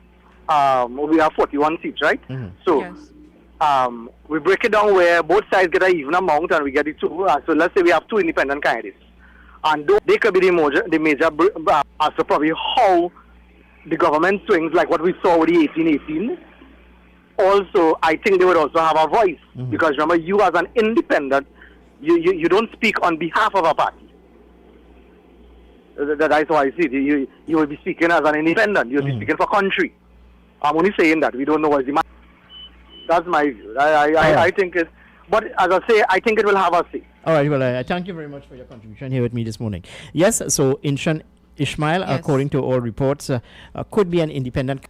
41 seats, right? So we break it down where both sides get an even amount and we get it 2. So let's say we have 2 independent candidates. And they could be the major as to probably how the government swings, like what we saw with the 1818. Also, I think they would also have a voice. Because remember, you as an independent, you don't speak on behalf of a party. That's how I see it. You will be speaking as an independent. You'll be speaking for country. I'm only saying that. We don't know what's the matter. That's my view. I think it... But as I say, I think it will have a say. All right. Well, I thank you very much for your contribution here with me this morning. Yes, so Inshan Ismail, according to all reports, could be an independent...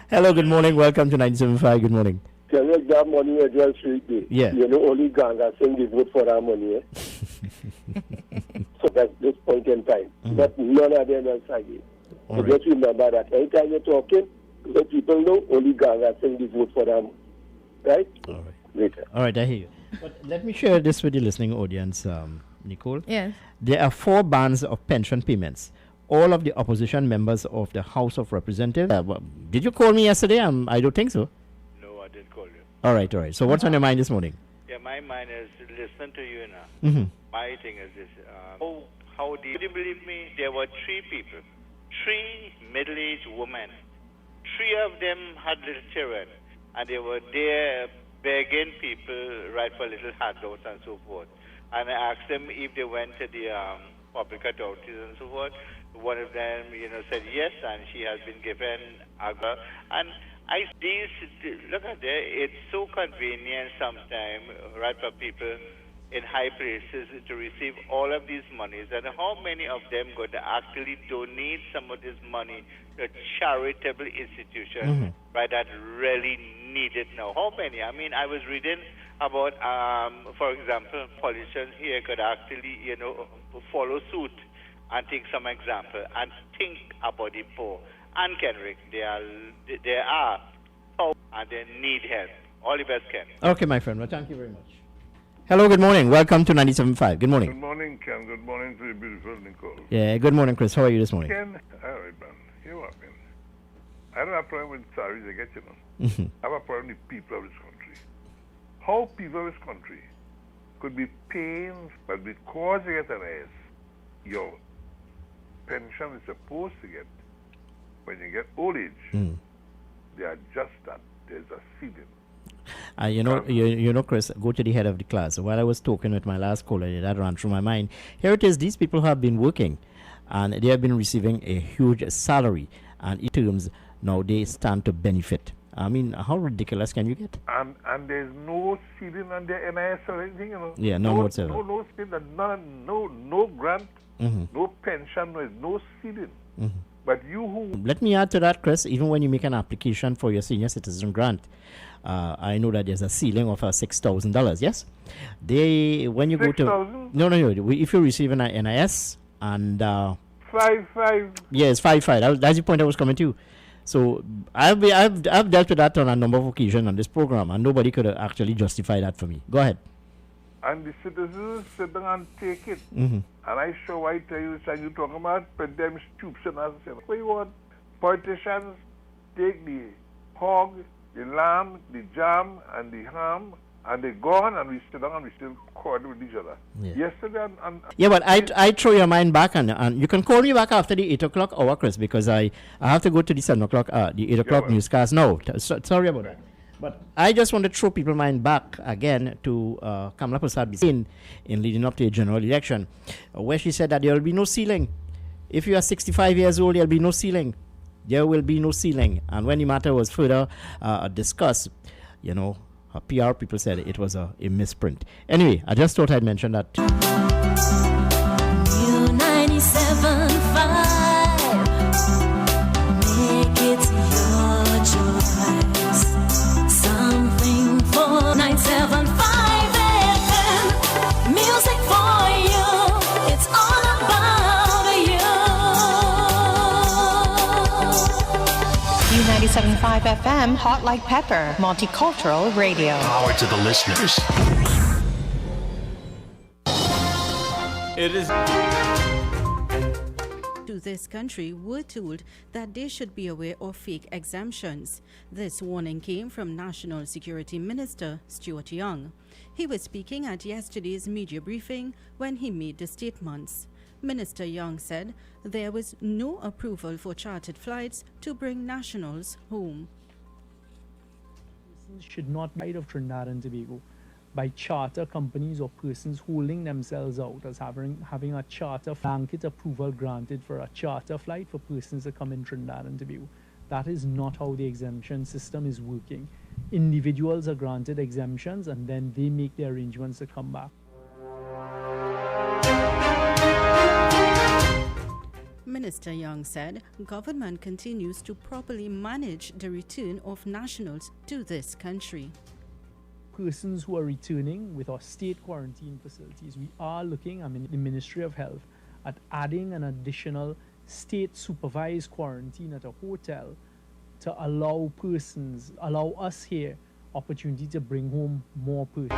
Hello, good morning. Welcome to 97.5. Good morning. Can you that money as well street day? Yeah. You know, only gang are saying they vote for that money. So that's this point in time. But none of them are saying. So just remember that anytime you're talking, let people know only gang are saying they vote for them. Right? All right. Later. All right, I hear you. But let me share this with the listening audience. Nicole. Yes. There are 4 bands of pension payments. All of the opposition members of the House of Representatives. Did you call me yesterday? I don't think so. No, I didn't call you. All right. So what's on your mind this morning? Yeah, my mind is listen to you now. Mm-hmm. My thing is this. How do you believe me? There were 3 people, 3 middle-aged women. 3 of them had little children, and they were there begging people, right, for little handouts and so forth. And I asked them if they went to the public authorities and so forth. One of them, said yes, and she has been given AGA. And look at there, it's so convenient sometimes, right, for people in high places to receive all of these monies. And how many of them could actually donate some of this money to a charitable institution, right, that really need it now? How many? I mean, I was reading about, for example, politicians here could actually, follow suit and take some example and think about the poor. And Kenrick, they are poor and they need help. All the best, Ken. Okay, my friend. Well, thank you very much. Hello, good morning. Welcome to 97.5. Good morning. Good morning, Ken. Good morning to the beautiful Nicole. Yeah, good morning, Chris. How are you this morning? Ken, all right, man. Here what, man. I don't have a problem with salaries I get, I have a problem with people of this country. How people of this country could be paying, but because you get an AS, your pension is supposed to get, when you get old age, they are just that. There's a ceiling. Chris, go to the head of the class. While I was talking with my last caller, that ran through my mind. Here it is, these people have been working and they have been receiving a huge salary. And in terms, now they stand to benefit. I mean, how ridiculous can you get? And there's no ceiling on their NIS or anything, Yeah, none whatsoever. No ceiling, no grant, no pension, there's no ceiling. But Let me add to that, Chris, even when you make an application for your senior citizen grant, I know that there's a ceiling of $6,000, yes? When you go to... No, if you receive an NIS and... 5. Yes, 5. That's the point I was coming to. So I've dealt with that on a number of occasions on this program, and nobody could actually justify that for me. Go ahead. And the citizens sit down and take it. And I show I tell you, and you talk about them stoops and all that. What you want? Politicians take the hog, the lamb, the jam, and the ham, and they go on, and we sit down and we still quarrel with each other. Yeah. Yesterday, but I throw your mind back, and you can call me back after the 8 o'clock hour, Chris, because I have to go to the 7 o'clock, the 8 o'clock newscast. No, sorry about that. But I just want to throw people's mind back again to Kamala Prasad in leading up to a general election, where she said that there will be no ceiling. If you are 65 years old, there will be no ceiling. There will be no ceiling. And when the matter was further discussed, her PR people said it was a misprint. Anyway, I just thought I'd mention that. New 97.5. Make it your choice. Something for 97.5 FM. Music for you. It's all about you. New 97.5 FM, Hot Like Pepper, Multicultural Radio. Power to the listeners. It is... To this country were told that they should be aware of fake exemptions. This warning came from National Security Minister Stuart Young. He was speaking at yesterday's media briefing when he made the statements. Minister Young said there was no approval for chartered flights to bring nationals home. Should not be of Trinidad and Tobago by charter companies or persons holding themselves out as having a charter blanket approval granted for a charter flight for persons that come in Trinidad and Tobago. That is not how the exemption system is working. Individuals are granted exemptions and then they make the arrangements to come back. Minister Young said government continues to properly manage the return of nationals to this country. Persons who are returning with our state quarantine facilities, we are looking, the Ministry of Health, at adding an additional state supervised quarantine at a hotel to allow us here opportunity to bring home more persons.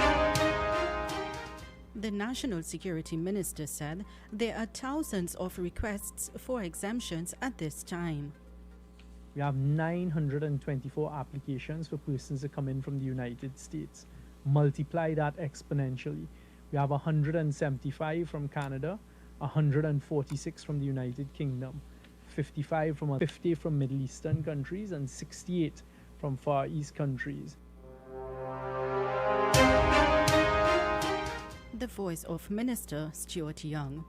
The National Security Minister said there are thousands of requests for exemptions at this time. We have 924 applications for persons that come in from the United States. Multiply that exponentially. We have 175 from Canada, 146 from the United Kingdom, 50 from Middle Eastern countries, and 68 from Far East countries. The voice of Minister Stuart Young.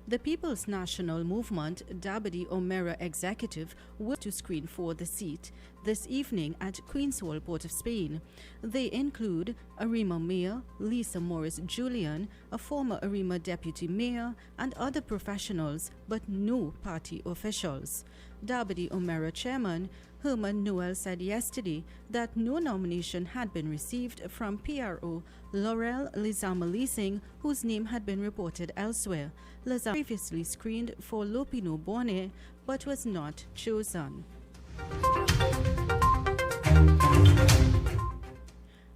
The People's National Movement Dabadi Omera executive will to screen for the seat this evening at Queen's Hall, Port of Spain. They include Arima Mayor Lisa Morris Julian, a former Arima deputy mayor, and other professionals, but no party officials. Dabadi Omera chairman Herman Noel said yesterday that no nomination had been received from PRO Laurel Lizama Leasing, whose name had been reported elsewhere. Lizama previously screened for Lopino Bonne, but was not chosen.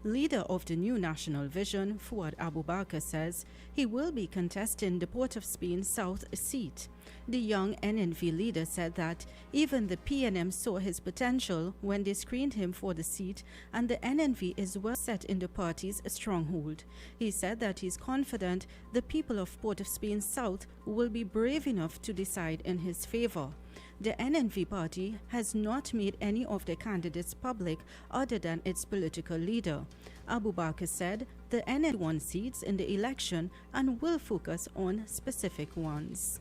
Leader of the New National Vision, Fuad Abubakar, says he will be contesting the Port of Spain South seat. The young NNV leader said that even the PNM saw his potential when they screened him for the seat, and the NNV is well set in the party's stronghold. He said that he's confident the people of Port of Spain South will be brave enough to decide in his favor. The NNV party has not made any of the candidates public other than its political leader. Abubakar said the NNV won seats in the election and will focus on specific ones.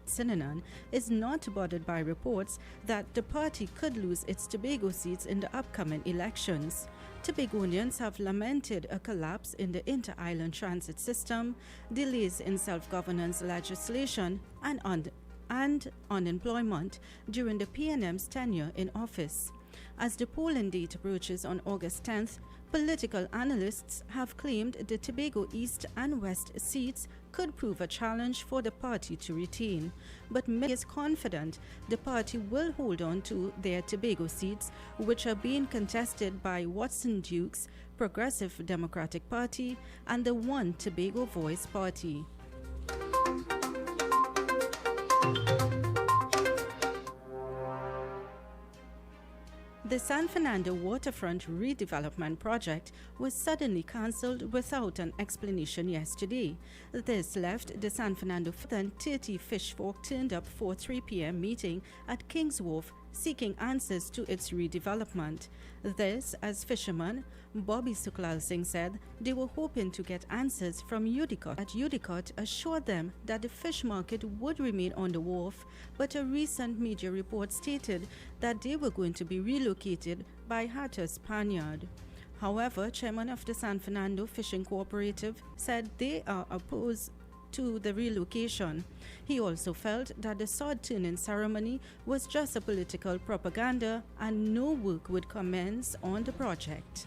Sinanan is not bothered by reports that the party could lose its Tobago seats in the upcoming elections. Tobagonians have lamented a collapse in the inter-island transit system, delays in self-governance legislation, and unemployment during the PNM's tenure in office. As the polling date approaches on August 10th, political analysts have claimed the Tobago East and West seats could prove a challenge for the party to retain. But many is confident the party will hold on to their Tobago seats, which are being contested by Watson Duke's Progressive Democratic Party and the One Tobago Voice Party. The San Fernando Waterfront Redevelopment Project was suddenly cancelled without an explanation yesterday. This left the San Fernando 30 fish folk turned up for 3 p.m. meeting at Kings Wharf seeking answers to its redevelopment. This, as fisherman Bobby Suklal Singh said, they were hoping to get answers from UDCOT. UDCOT assured them that the fish market would remain on the wharf, but a recent media report stated that they were going to be relocated by Hatteras Panyard. However, chairman of the San Fernando Fishing Cooperative said they are opposed to the relocation. He also felt that the sword turning ceremony was just a political propaganda and no work would commence on the project.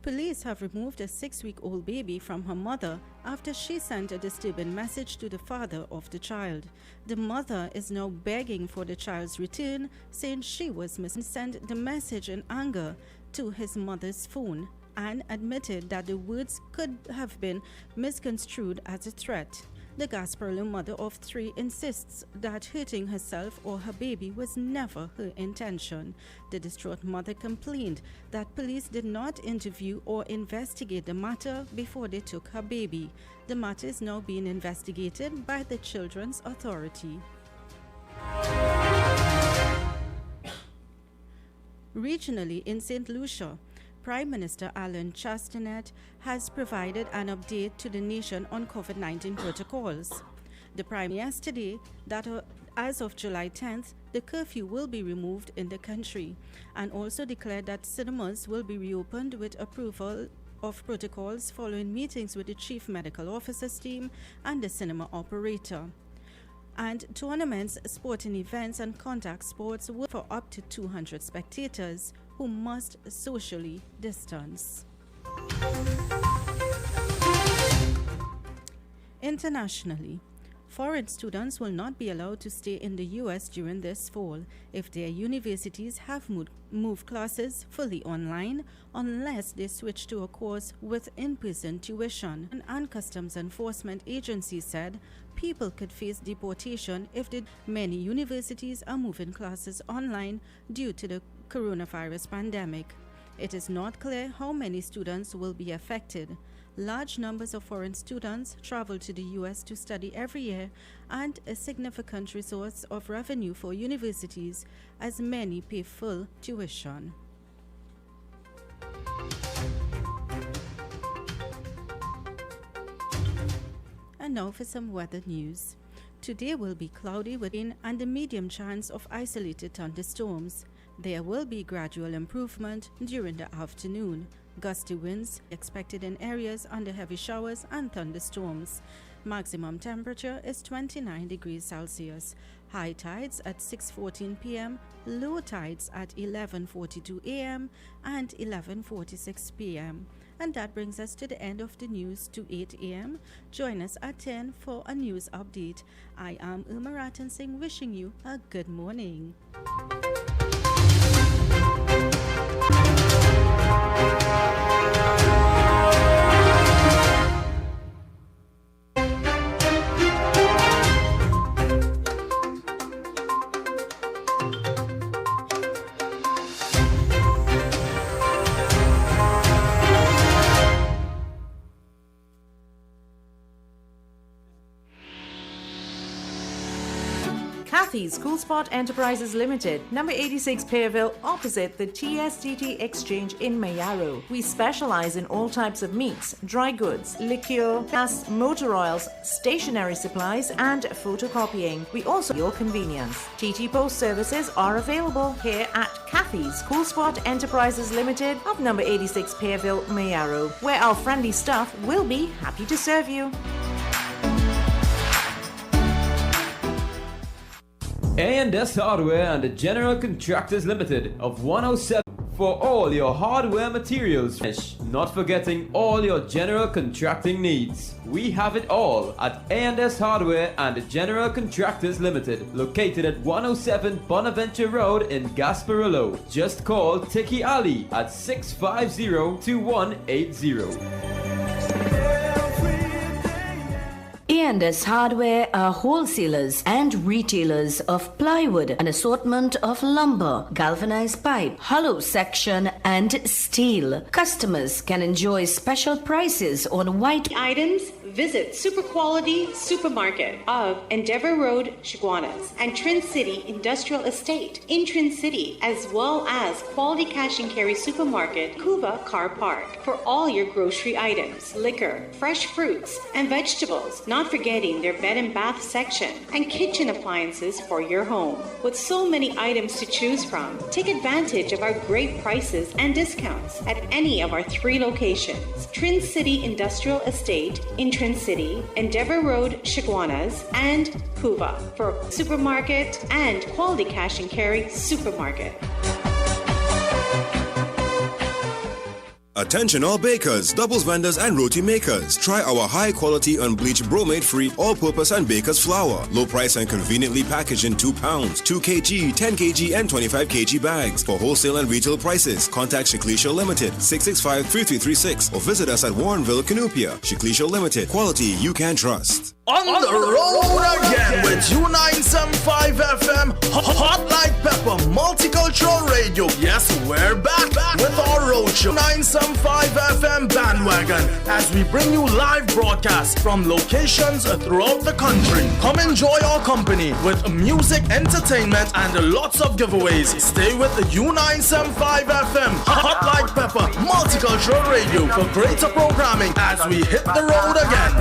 Police have removed a 6-week-old baby from her mother after she sent a disturbing message to the father of the child. The mother is now begging for the child's return, saying she was missing. Sent the message in anger to his mother's phone and admitted that the words could have been misconstrued as a threat. The Gasparilla mother of 3 insists that hurting herself or her baby was never her intention. The distraught mother complained that police did not interview or investigate the matter before they took her baby. The matter is now being investigated by the Children's Authority. Regionally in St. Lucia, Prime Minister Alan Chastanet has provided an update to the nation on COVID-19 protocols. The Prime yesterday that as of July 10th, the curfew will be removed in the country, and also declared that cinemas will be reopened with approval of protocols following meetings with the Chief Medical Officer's team and the cinema operator. And tournaments, sporting events and contact sports will for up to 200 spectators who must socially distance. Internationally, Foreign students will not be allowed to stay in the U.S. during this fall if their universities have moved classes fully online, unless they switch to a course with in-person tuition. And Customs Enforcement Agency said people could face deportation if many universities are moving classes online due to the coronavirus pandemic. It is not clear how many students will be affected. Large numbers of foreign students travel to the U.S. to study every year, and a significant source of revenue for universities, as many pay full tuition. And now for some weather news. Today will be cloudy with rain and a medium chance of isolated thunderstorms. There will be gradual improvement during the afternoon. Gusty winds expected in areas under heavy showers and thunderstorms. Maximum temperature is 29 degrees Celsius. High tides at 6:14 p.m., low tides at 11:42 a.m. and 11:46 p.m. And that brings us to the end of the news to 8 a.m. Join us at 10 for a news update. I am Uma Ratan Singh, wishing you a good morning. Kathy's Cool Spot Enterprises Limited, number 86 Pearville, opposite the TSTT Exchange in Mayaro. We specialize in all types of meats, dry goods, liquor, gas, motor oils, stationery supplies, and photocopying. We also your convenience. TT Post services are available here at Kathy's Cool Spot Enterprises Limited of number 86 Pearville, Mayaro, where our friendly staff will be happy to serve you. A&S Hardware and the General Contractors Limited of 107 for all your hardware materials. Not forgetting all your general contracting needs. We have it all at A&S Hardware and the General Contractors Limited, located at 107 Bonaventure Road in Gasparillo. Just call Tiki Ali at 650-2180. A&S Hardware are wholesalers and retailers of plywood, an assortment of lumber, galvanized pipe, hollow section, and steel. Customers can enjoy special prices on white items. Visit Super Quality Supermarket of Endeavor Road, Chiguanas, and Trin City Industrial Estate in Trin City, as well as Quality Cash and Carry Supermarket, Cuba Car Park, for all your grocery items, liquor, fresh fruits, and vegetables. Not forgetting their bed and bath section and kitchen appliances for your home. With so many items to choose from, take advantage of our great prices and discounts at any of our 3 locations: Trin City Industrial Estate in Trin City, Endeavor Road, Chiguanas, and Cuba for supermarket and Quality Cash and Carry Supermarket. Attention all bakers, doubles vendors and roti makers. Try our high quality unbleached bromate free all-purpose and baker's flour. Low price and conveniently packaged in 2 pounds, 2 kg, 10 kg and 25 kg bags. For wholesale and retail prices, contact Shiklisha Limited 665-3336 or visit us at Warrenville, Canupia. Shiklisha Limited, quality you can trust. On the road again with U975 FM, Hot Like Pepper Multicultural Radio. Yes, we're back with our road show 975 FM bandwagon as we bring you live broadcasts from locations throughout the country. Come enjoy our company with music, entertainment, and lots of giveaways. Stay with the U975 FM, Hot Like Pepper Multicultural Radio for greater programming as we hit the road again.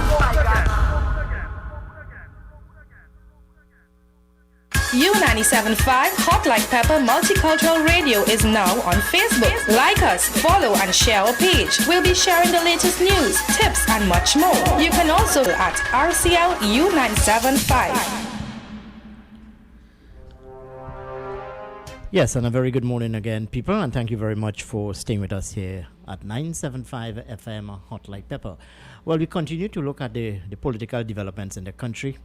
U97.5 Hot Like Pepper Multicultural Radio is now on Facebook. Like us, follow and share our page. We'll be sharing the latest news, tips and much more. You can also at RCL U975. Yes, and a very good morning again, people, and thank you very much for staying with us here at 975 FM Hot Like Pepper. Well, we continue to look at the political developments in the country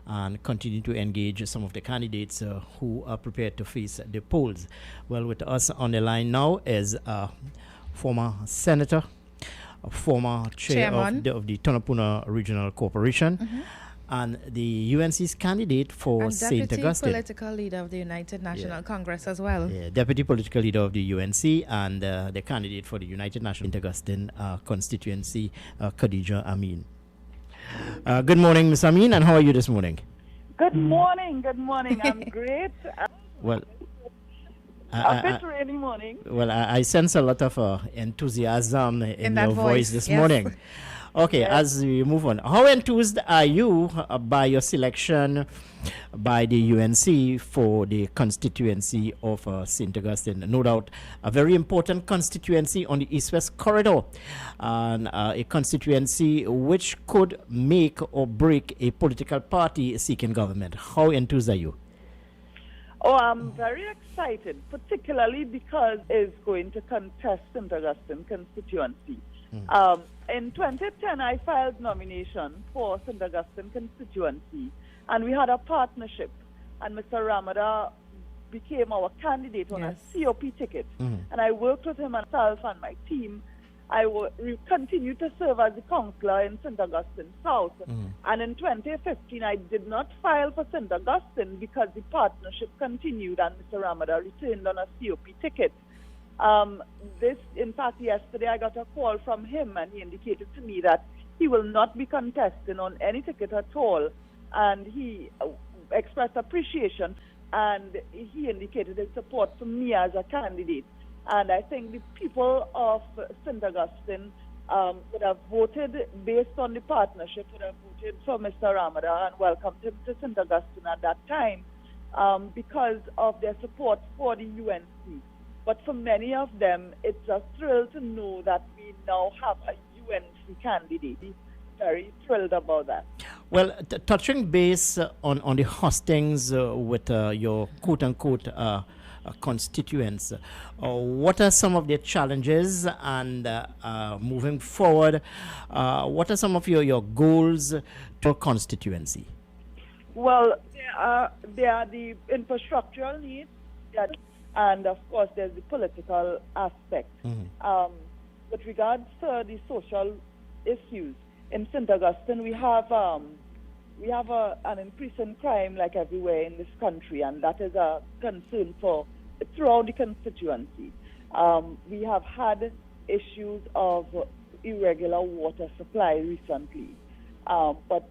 and continue to engage some of the candidates who are prepared to face the polls. Well, with us on the line now is former senator, former chair of the Tonopuna Regional Corporation, and the UNC's candidate for St. Augustine. Deputy political leader of the United National Congress as well. Yeah, deputy political leader of the UNC and the candidate for the United National St. Augustine constituency, Khadija Amin. Good morning, Ms. Amin, and how are you this morning? Good morning. I'm great. Well, a bit rainy morning. Well, I sense a lot of enthusiasm in your voice this yes. morning. Okay, yes. As we move on, how enthused are you by your selection by the UNC for the constituency of St. Augustine? No doubt, a very important constituency on the East-West corridor, and a constituency which could make or break a political party seeking government. How enthused are you? Oh, I'm very excited, particularly because it's going to contest St. Augustine constituency. In 2010, I filed nomination for St. Augustine constituency, and we had a partnership, and Mr. Ramada became our candidate on a COP ticket, and I worked with him and myself and my team. I continued to serve as a councillor in St. Augustine South, and in 2015, I did not file for St. Augustine because the partnership continued and Mr. Ramada returned on a COP ticket. In fact, yesterday I got a call from him and he indicated to me that he will not be contesting on any ticket at all, and he expressed appreciation and he indicated his support for me as a candidate. And I think the people of St. Augustine would have voted based on the partnership, would have voted for Mr. Ramada and welcomed him to St. Augustine at that time because of their support for the UNC. But for many of them, it's a thrill to know that we now have a UNC candidate. Very thrilled about that. Well, touching base on the hustings with your quote-unquote constituents, what are some of the challenges, and moving forward, what are some of your goals to constituency? Well, there are the infrastructural needs, and of course there's the political aspect. With regards to the social issues in St. Augustine, we have an increase in crime like everywhere in this country, and that is a concern for throughout the constituency. We have had issues of irregular water supply recently, but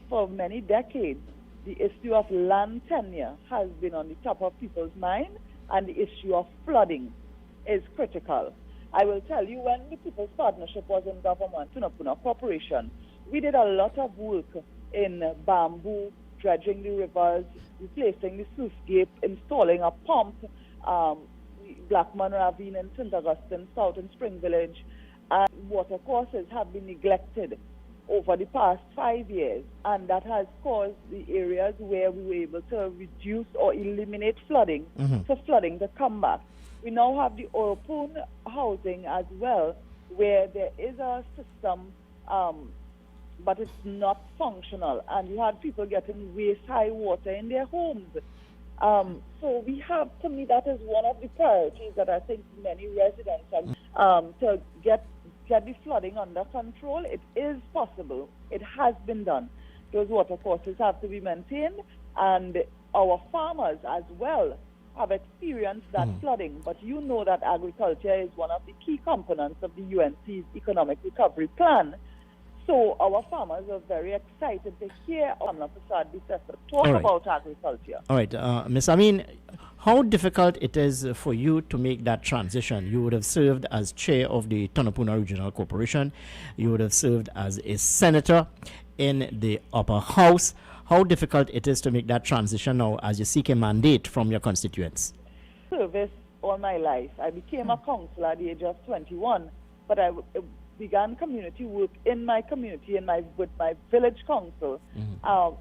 for many decades the issue of land tenure has been on the top of people's mind, and the issue of flooding is critical. I will tell you, when the People's Partnership was in government, Tonopuna Corporation, we did a lot of work in bamboo, dredging the rivers, replacing the sluice gate, installing a pump, Blackman Ravine in St. Augustine South in Spring Village, and water courses have been neglected over the past 5 years, and that has caused the areas where we were able to reduce or eliminate flooding, for flooding to come back. We now have the open housing as well, where there is a system, but it's not functional, and you had people getting waist-high water in their homes. So we have, to me, that is one of the priorities that I think many residents have, to get the flooding under control. It is possible. It has been done. Those water courses have to be maintained, and our farmers as well have experienced that flooding. But you know that agriculture is one of the key components of the UNC's economic recovery plan. So our farmers are very excited to hear Amna Prasad Bisesa talk about agriculture. All right, Ms. Amin, how difficult it is for you to make that transition? You would have served as chair of the Tonopuna Regional Corporation. You would have served as a senator in the upper house. How difficult it is to make that transition now as you seek a mandate from your constituents? Service all my life. I became a councillor at the age of 21, but I began community work in my community with my village council,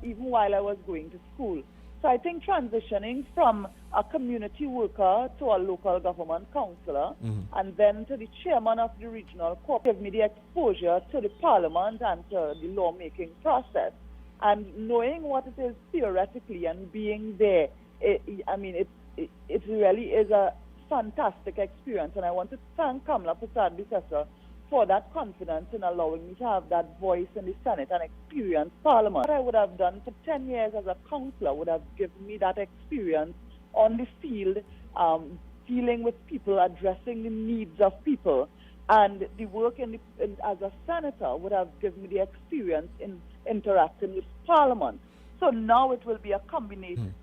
even while I was going to school. So I think transitioning from a community worker to a local government councillor and then to the chairman of the regional corp gave me the exposure to the parliament and to the lawmaking process. And knowing what it is theoretically and being there, it really is a fantastic experience. And I want to thank Kamala Persad-Bissessar for that confidence in allowing me to have that voice in the Senate and experience Parliament. What I would have done for 10 years as a councillor would have given me that experience on the field, dealing with people, addressing the needs of people. And the work as a senator would have given me the experience in interacting with Parliament. So now it will be a combination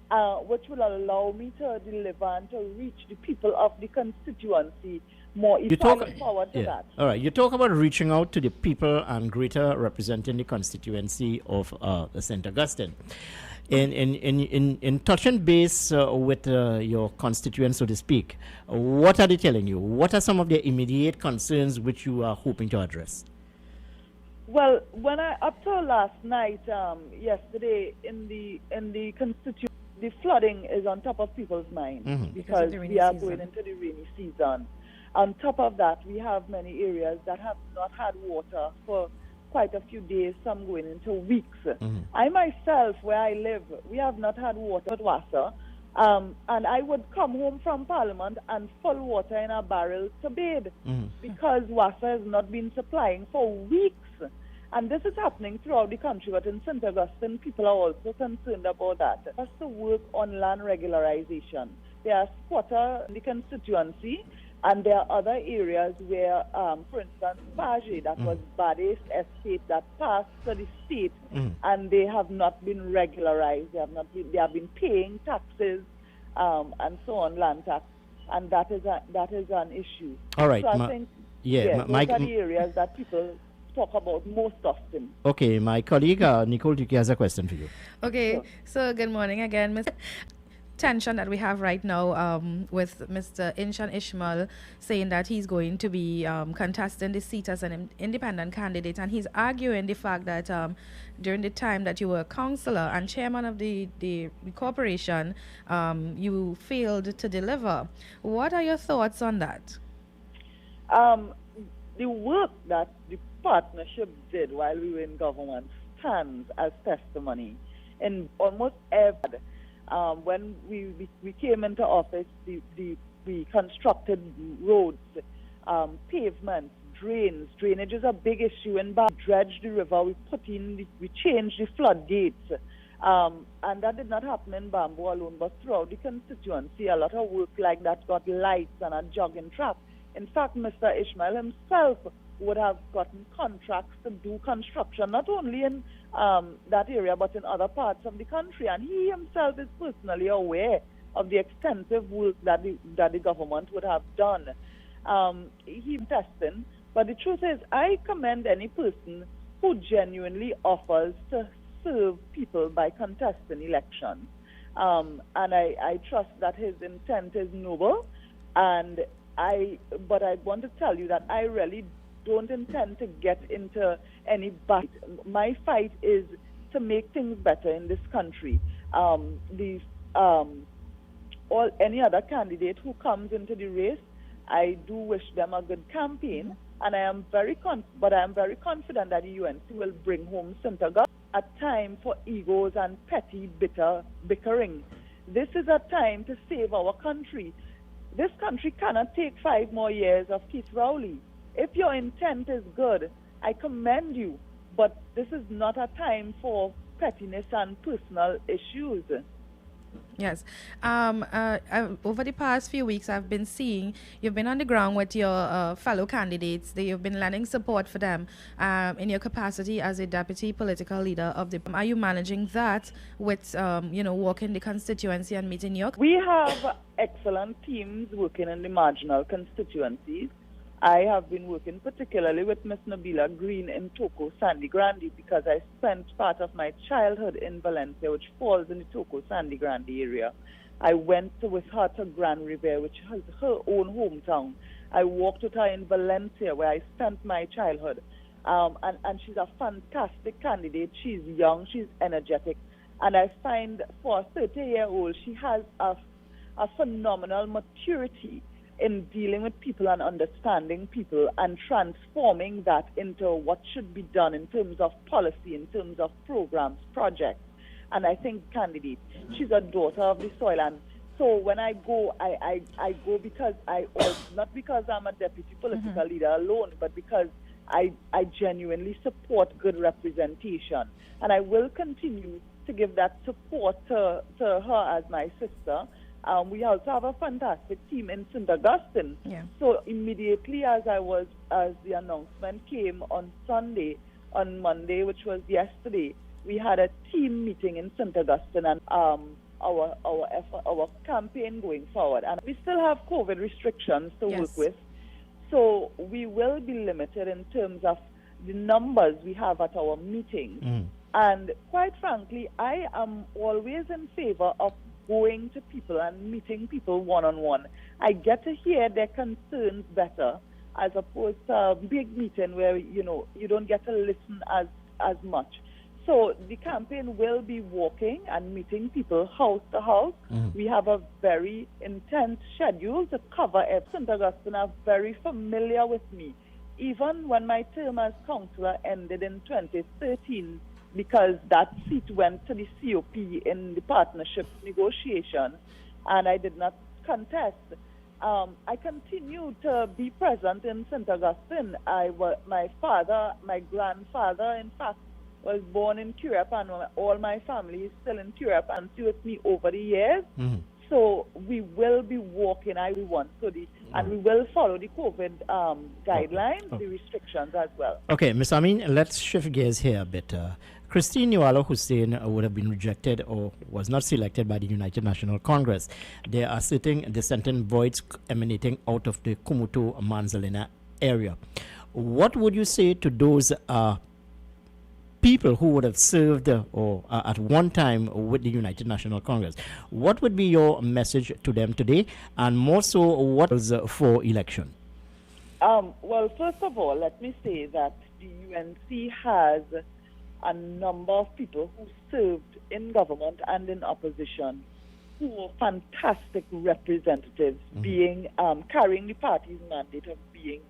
which will allow me to deliver and to reach the people of the constituency more. Forward to that. All right. You talk about reaching out to the people and greater representing the constituency of St. Augustine. In touching base with your constituents, so to speak, what are they telling you? What are some of their immediate concerns which you are hoping to address? Well, when up till last night, yesterday in the constituency, the flooding is on top of people's minds because we are going into the rainy season. On top of that, we have many areas that have not had water for quite a few days, some going into weeks. I myself, where I live, we have not had water at Wassa, and I would come home from Parliament and full water in a barrel to bathe because Wassa has not been supplying for weeks. And this is happening throughout the country, but in St. Augustine, people are also concerned about that. That's to work on land regularization. There are squatters in the constituency, and there are other areas where, for instance, Paget, that was Baddest estate that passed to the state, and they have not been regularized. They have been paying taxes and so on, land tax, and that is an issue. All right. So I think those are the areas that people talk about most often. Okay, my colleague Nicole Duque has a question for you. Okay, so good morning again, Mr. Tension that we have right now with Mr. Inshan Ishmael saying that he's going to be contesting the seat as an independent candidate, and he's arguing the fact that during the time that you were a councillor and chairman of the corporation, you failed to deliver. What are your thoughts on that? The work that the partnership did while we were in government stands as testimony in almost every. When we came into office, we constructed roads, pavements, drains. Drainage is a big issue in Bam. We dredged the river. We changed the floodgates, and that did not happen in Bamboo alone, but throughout the constituency, a lot of work like that got lights and a jogging track. In fact, Mr. Ishmael himself would have gotten contracts to do construction, not only in that area, but in other parts of the country. And he himself is personally aware of the extensive work that the government would have done. He's testing, but the truth is, I commend any person who genuinely offers to serve people by contesting elections. And I trust that his intent is noble, but I want to tell you that I really don't intend to get into any fight. My fight is to make things better in this country. Any other candidate who comes into the race, I do wish them a good campaign, and I am very confident that the UNC will bring home St. Augustine. A time for egos and petty bickering. This is a time to save our country. This country cannot take 5 more years of Keith Rowley. If your intent is good, I commend you, but this is not a time for pettiness and personal issues. Yes. Over the past few weeks, I've been seeing you've been on the ground with your fellow candidates. You've been lending support for them in your capacity as a deputy political leader of the. Are you managing that with, walking the constituency and meeting your? We have excellent teams working in the marginal constituencies. I have been working particularly with Ms. Nabila Green in Toco Sandy Grande because I spent part of my childhood in Valencia, which falls in the Toco Sandy Grande area. I went with her to Gran Rivera, which is her own hometown. I walked with her in Valencia, where I spent my childhood. And she's a fantastic candidate. She's young, she's energetic, And I find for a 30-year-old, she has a phenomenal maturity in dealing with people and understanding people and transforming that into what should be done in terms of policy, in terms of programs, projects. And I think candidate, she's a daughter of the soil. And so when I go, I go because not because I'm a deputy political leader alone, but because I genuinely support good representation. And I will continue to give that support to her as my sister. We also have a fantastic team in St. Augustine. Yeah. So immediately as the announcement came on Monday, which was yesterday, we had a team meeting in St. Augustine and our campaign going forward. And we still have COVID restrictions to work with. So we will be limited in terms of the numbers we have at our meetings. And quite frankly, I am always in favor of going to people and meeting people one-on-one. I get to hear their concerns better as opposed to a big meeting where, you don't get to listen as much. So the campaign will be walking and meeting people house to house. We have a very intense schedule to cover. St. Augustine are very familiar with me. Even when my term as councillor ended in 2013, because that seat went to the COP in the partnership negotiation, and I did not contest. I continued to be present in St. Augustine. My grandfather, in fact, was born in Curepe, and all my family is still in Curepe and stay with me over the years. So we will be walking, and we will follow the COVID guidelines, the restrictions as well. Okay, Ms. Amin, let's shift gears here a bit. Christine Nuala Hussein would have been rejected or was not selected by the United National Congress. There are certain dissenting voices emanating out of the Kumutu Manzalina area. What would you say to those people who would have served at one time with the United National Congress? What would be your message to them today, and more so, what is for election? Well, first of all, let me say that the UNC has a number of people who served in government and in opposition who were fantastic representatives, being carrying the party's mandate of being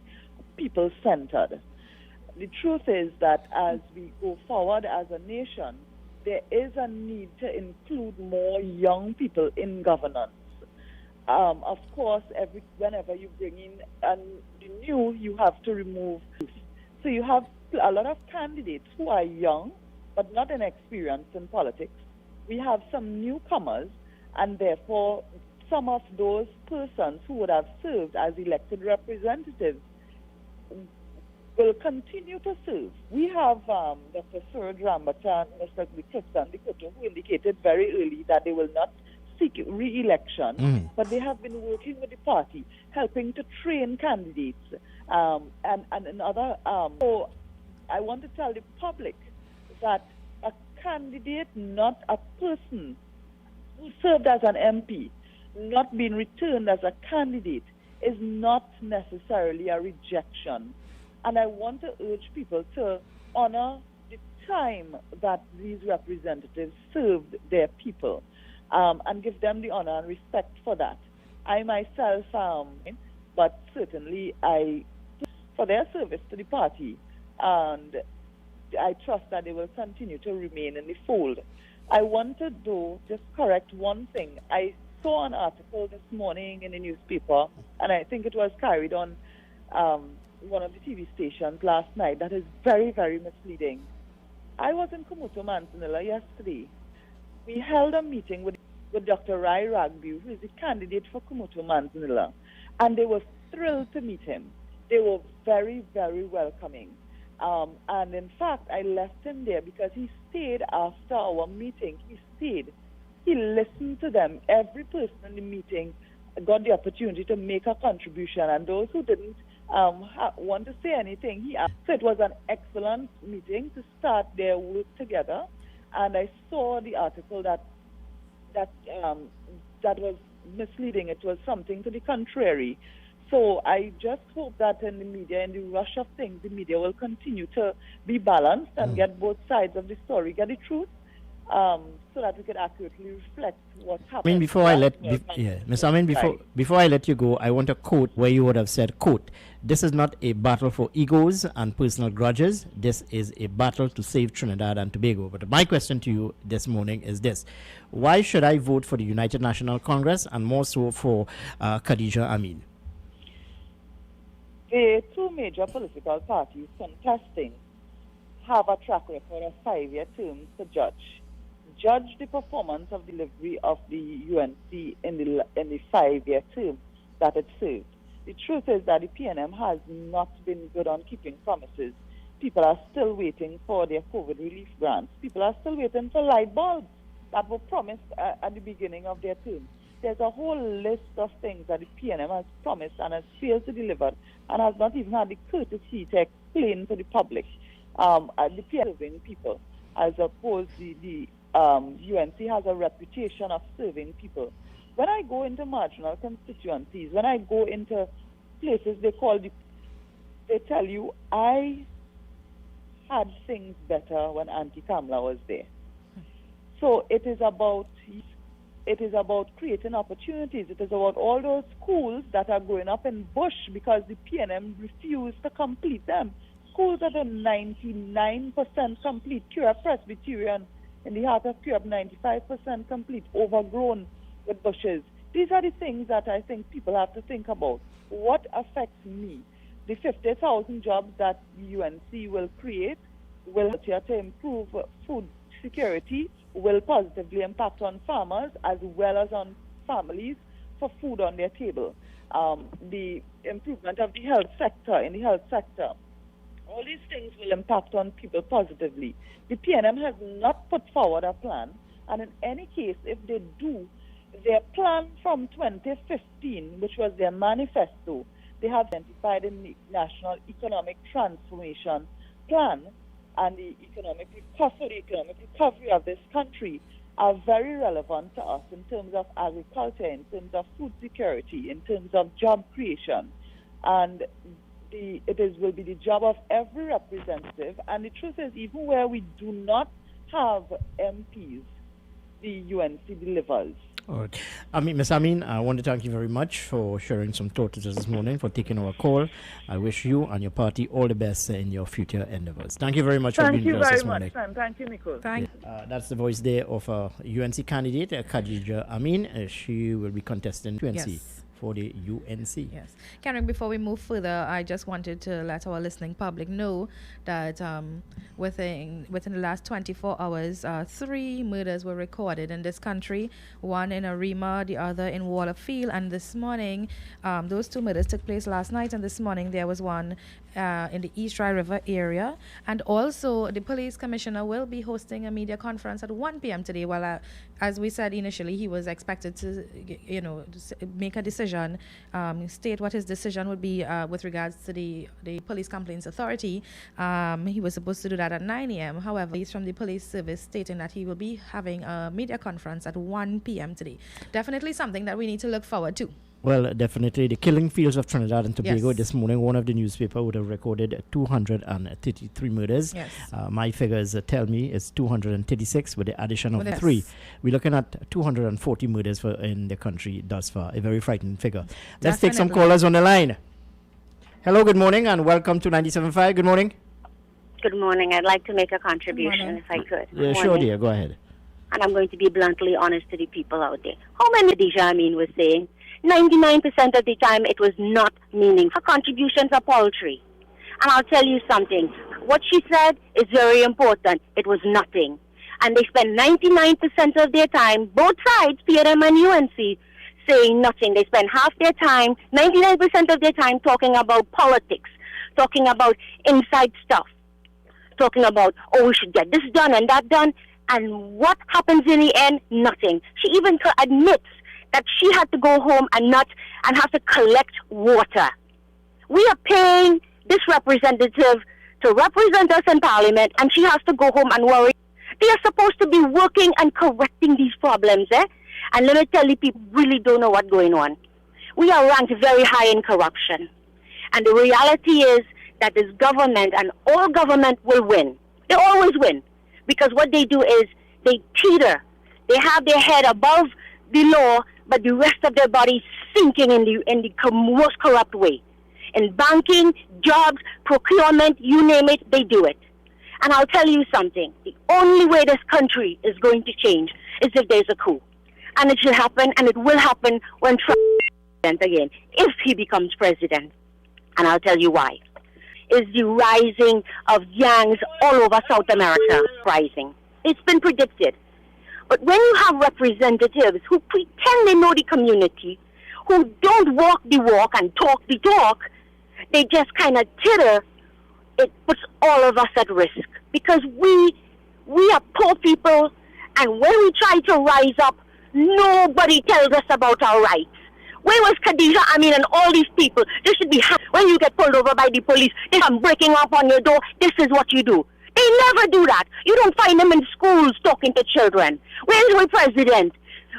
people-centered. The truth is that as we go forward as a nation, there is a need to include more young people in governance. Of course, whenever you bring in the new, you have to remove. So you have a lot of candidates who are young but not inexperienced in politics. We have some newcomers, and therefore some of those persons who would have served as elected representatives will continue to serve. We have Dr. Suraj Rambachan and Mr. Christian Dikoto, who indicated very early that they will not seek re-election, but they have been working with the party, helping to train candidates and other. So I want to tell the public that a candidate, not a person who served as an MP, not being returned as a candidate, is not necessarily a rejection. And I want to urge people to honor the time that these representatives served their people, and give them the honor and respect for that. I myself, but certainly for their service to the party, and I trust that they will continue to remain in the fold. I want to just correct one thing. I saw an article this morning in the newspaper, and I think it was carried on one of the TV stations last night, that is very, very misleading. I was in Kumutu Manzanilla yesterday. We held a meeting with Dr. Rai Ragbu, who is the candidate for Kumutu Manzanilla, and they were thrilled to meet him. They were very, very welcoming. And in fact, I left him there because he stayed after our meeting. He stayed. He listened to them. Every person in the meeting got the opportunity to make a contribution, and those who didn't want to say anything, so it was an excellent meeting to start their work together. And I saw the article that was misleading. It was something to the contrary. So I just hope that in the media, in the rush of things, the media will continue to be balanced and get both sides of the story, get the truth, so that we could accurately reflect what's I happening. mean, Ms. Amin, before I let you go, I want a quote where you would have said, quote, "This is not a battle for egos and personal grudges. This is a battle to save Trinidad and Tobago." But my question to you this morning is this: why should I vote for the United National Congress and more so for Khadija Amin? The two major political parties contesting have a track record of 5-year terms to judge the performance of delivery of the UNC in the 5-year term that it served. The truth is that the PNM has not been good on keeping promises. People are still waiting for their COVID relief grants. People are still waiting for light bulbs that were promised at the beginning of their term. There's a whole list of things that the PNM has promised and has failed to deliver and has not even had the courtesy to explain to the public. The PNM serving people, as opposed to the UNC has a reputation of serving people. When I go into marginal constituencies, when I go into places they tell you, I had things better when Auntie Kamla was there. So it is about creating opportunities. It is about all those schools that are going up in bush because the PNM refused to complete them. Schools that are 99% complete. Curab Presbyterian in the heart of Curab, 95% complete, overgrown with bushes. These are the things that I think people have to think about. What affects me? The 50,000 jobs that the UNC will create will help to improve food security, will positively impact on farmers as well as on families for food on their table. The improvement of the health sector, all these things will impact on people positively. The PNM has not put forward a plan, and in any case, if they do, their plan from 2015, which was their manifesto, they have identified in the National Economic Transformation Plan and the economic recovery of this country are very relevant to us in terms of agriculture, in terms of food security, in terms of job creation. And will be the job of every representative. And the truth is, even where we do not have MPs, the UNC delivers. All right. Ms. Amin, I want to thank you very much for sharing some thoughts this morning, for taking our call. I wish you and your party all the best in your future endeavors. Thank you very much for being with us this morning. Thank you, Nicole. That's the voice there of UNC candidate, Khadija Amin. She will be contesting UNC. For the UNC. Yes. Karen, before we move further, I just wanted to let our listening public know that within the last 24 hours, 3 murders were recorded in this country, one in Arima, the other in Wallafield, and this morning, those 2 murders took place last night, and this morning there was one in the East Dry River area. And also, the police commissioner will be hosting a media conference at 1 p.m. today. Well, as we said initially, he was expected to, make a decision, state what his decision would be with regards to the Police Complaints Authority. He was supposed to do that at 9 a.m. However, he's from the police service stating that he will be having a media conference at 1 p.m. today. Definitely something that we need to look forward to. Well, definitely. The killing fields of Trinidad and Tobago. Yes. This morning, one of the newspapers would have recorded 233 murders. Yes. My figures tell me it's 236 with the addition of 3. We're looking at 240 murders in the country thus far. A very frightening figure. Let's take some callers on the line. Hello, good morning, and welcome to 97.5. Good morning. Good morning. I'd like to make a contribution if I could. Yeah, sure, dear. Go ahead. And I'm going to be bluntly honest to the people out there. How many Khadija Amin was saying? 99% of the time it was not meaningful. Her contributions are paltry. And I'll tell you something. What she said is very important. It was nothing. And they spend 99% of their time, both sides, PNM and UNC, saying nothing. They spend half their time, 99% of their time, talking about politics, talking about inside stuff, talking about, we should get this done and that done. And what happens in the end? Nothing. She even admits that she had to go home and have to collect water. We are paying this representative to represent us in Parliament, and she has to go home and worry. They are supposed to be working and correcting these problems, And let me tell you, people really don't know what's going on. We are ranked very high in corruption. And the reality is that this government and all government will win. They always win. Because what they do is they teeter. They have their head above the law, but the rest of their body sinking in the most corrupt way. In banking, jobs, procurement, you name it, they do it. And I'll tell you something. The only way this country is going to change is if there's a coup. And it should happen, and it will happen when Trump is president again, if he becomes president. And I'll tell you why. Is the rising of gangs all over South America rising. It's been predicted. But when you have representatives who pretend they know the community, who don't walk the walk and talk the talk, they just kind of titter, it puts all of us at risk. Because we are poor people, and when we try to rise up, nobody tells us about our rights. Where was Khadija Amin and all these people? They should be happy. When you get pulled over by the police, they come breaking up on your door. This is what you do. They never do that. You don't find them in schools talking to children. Where's my president?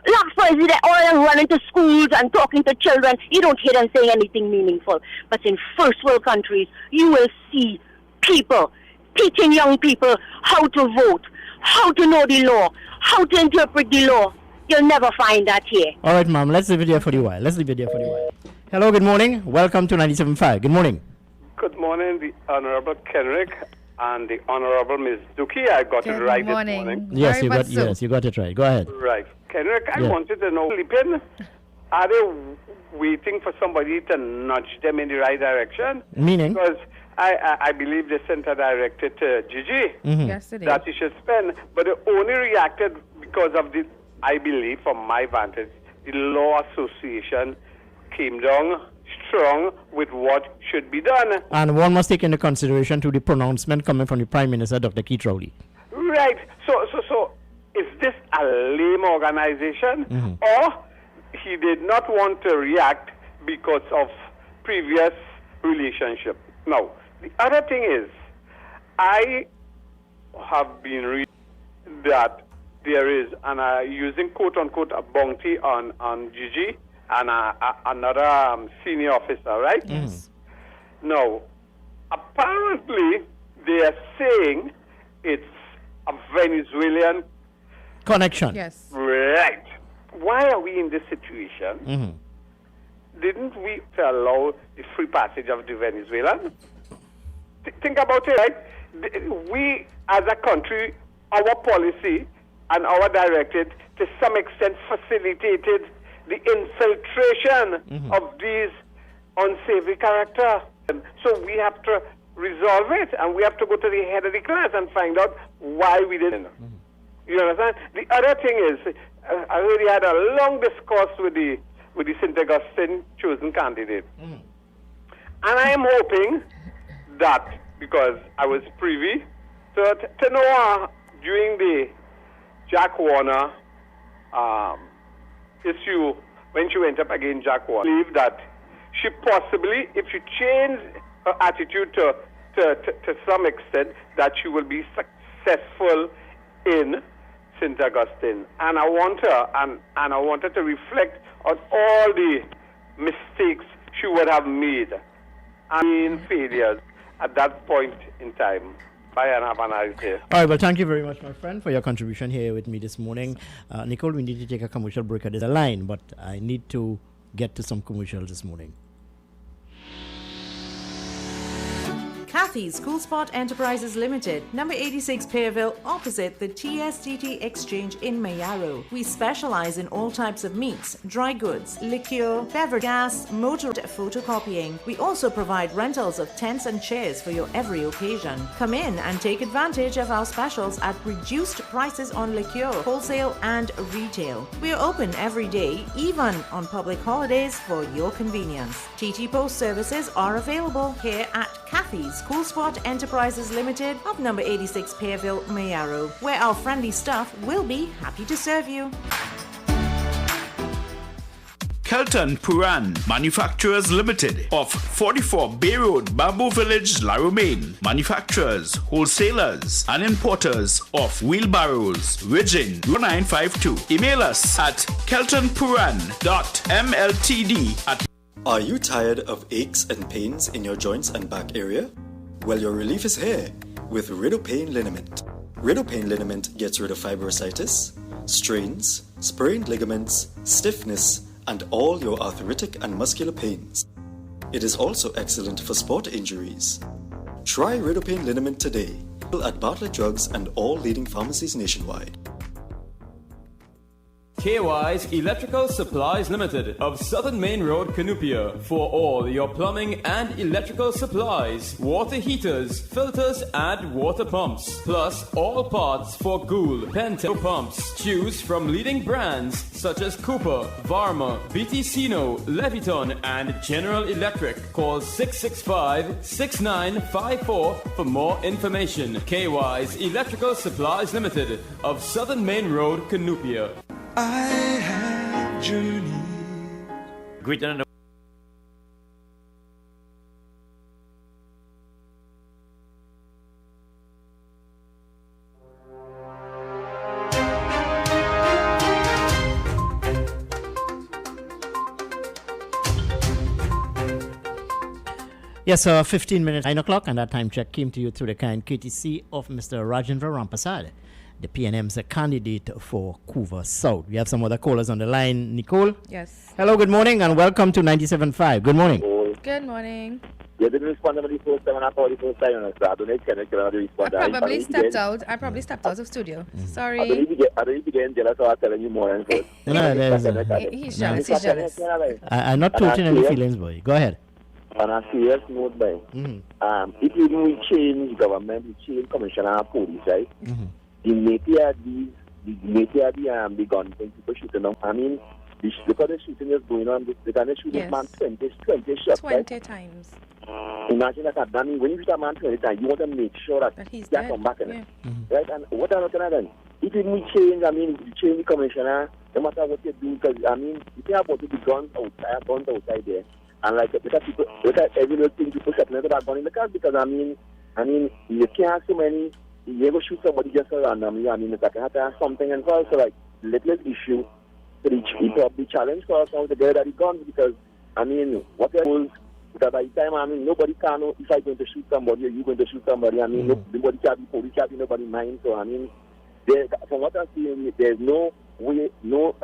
Last president, all them running to schools and talking to children. You don't hear them saying anything meaningful. But in first world countries, you will see people teaching young people how to vote, how to know the law, how to interpret the law. You'll never find that here. All right, ma'am. Let's leave it here for a while. Hello, good morning. Welcome to 97.5. Good morning. Good morning, the Honorable Kenrick and the Honorable Ms. Duki. I got it right this morning. Yes, you got it right. Go ahead. Right. Kenrick, I wanted to know, sleeping, are they waiting for somebody to nudge them in the right direction? Meaning? Because I believe they sent a directive to Gigi Yesterday. that he should spend, but they only reacted because of the, I believe, from my vantage, the Law Association came down strong with what should be done. And one must take into consideration to the pronouncement coming from the Prime Minister, Dr. Keith Rowley. Right. So is this a lame organization, or he did not want to react because of previous relationship? Now, the other thing is, I have been reading that there is, and using quote-unquote, a bounty on Gigi and another senior officer, right? Yes. Now, apparently, they are saying it's a Venezuelan connection. Yes. Right. Why are we in this situation? Didn't we allow the free passage of the Venezuelans? Think about it, right? We, as a country, our policy and our directive, to some extent, facilitated the infiltration of these unsavory characters. So we have to resolve it, and we have to go to the head of the class and find out why we didn't. You understand? The other thing is, I already had a long discourse with the St. Augustine chosen candidate. And I am hoping that, because I was privy to know during the Jack Warner issue, when she went up against Jack Warner, I believe that she possibly, if she changed her attitude to some extent, that she will be successful in St. Augustine. And I want her, and I want her to reflect on all the mistakes she would have made and failures at that point in time. Bye and have a nice day. All right, well, thank you very much, my friend, for your contribution here with me this morning. Nicole, we need to take a commercial break. There's a line, but I need to get to some commercials this morning. Kathy's Cool Spot Enterprises Limited, number 86 Pearville, opposite the TSTT Exchange in Mayaro. We specialize in all types of meats, dry goods, liquor, beverage, gas, motor photocopying. We also provide rentals of tents and chairs for your every occasion. Come in and take advantage of our specials at reduced prices on liquor, wholesale and retail. We are open every day, even on public holidays, for your convenience. TT Post services are available here at Kathy's Cool Spot Enterprises Limited of number 86 Pearville, Mayaro, where our friendly staff will be happy to serve you. Kelton Puran Manufacturers Limited of 44 Bay Road, Bamboo Village, La Romaine. Manufacturers, wholesalers, and importers of wheelbarrows. Virgin 0952. Email us at keltonpuran.mltd@. Are you tired of aches and pains in your joints and back area? Well, your relief is here with Ridopain Liniment. Ridopain liniment gets rid of fibrositis, strains, sprained ligaments, stiffness, and all your arthritic and muscular pains. It is also excellent for sport injuries. Try Ridopain liniment today at Bartlett Drugs and all leading pharmacies nationwide. KY's Electrical Supplies Limited of Southern Main Road, Canupia, for all your plumbing and electrical supplies, water heaters, filters, and water pumps, plus all parts for Gould, Pento pumps. Choose from leading brands such as Cooper, Varma, BTCino, Leviton, and General Electric. Call 665-6954 for more information. KY's Electrical Supplies Limited of Southern Main Road, Canupia. I have journeyed. Greeting. Yes, 15 minutes, 9 o'clock, and that time check came to you through the kind courtesy of Mr. Rajendra Rampasad, the PNM's candidate for Couva South. We have some other callers on the line. Nicole? Yes. Hello, good morning, and welcome to 97.5. Good morning. Good morning. You didn't respond to me the first time, and I called the first time, so I don't know respond. I probably stepped out. I probably stepped out of studio. Sorry. I don't even getting jealous, so I'm telling you more. He's jealous. He's jealous. I'm not touching any feelings, boy. Go ahead. On a serious note, boy, if you do change government, we change commissioner and police, right? The nature of the gun thing, people shooting them. I mean, because the shooting is going on, they can shoot a man 20 shots, 20 times. Imagine that. I mean, when you shoot a man 20 times, you want to make sure that he's dead. Come back in it. Right? And what I'm looking at then, if you change, I mean, you change the commissioner, no matter what you do, because, I mean, you think about the guns outside there. And like, because people, every little thing people settle into that gun in the car, because, I mean, you can't have so many. You ever shoot somebody just randomly? I mean, it's like you have to have something involved. So, like, little issue. So the challenge for us now to get at the guns, because, I mean, what the rules? Because by the time, I mean, nobody can know if I'm going to shoot somebody or you're going to shoot somebody. I mean, nobody can be police, can be nobody mind. So, I mean, from what I'm seeing, there's no way, no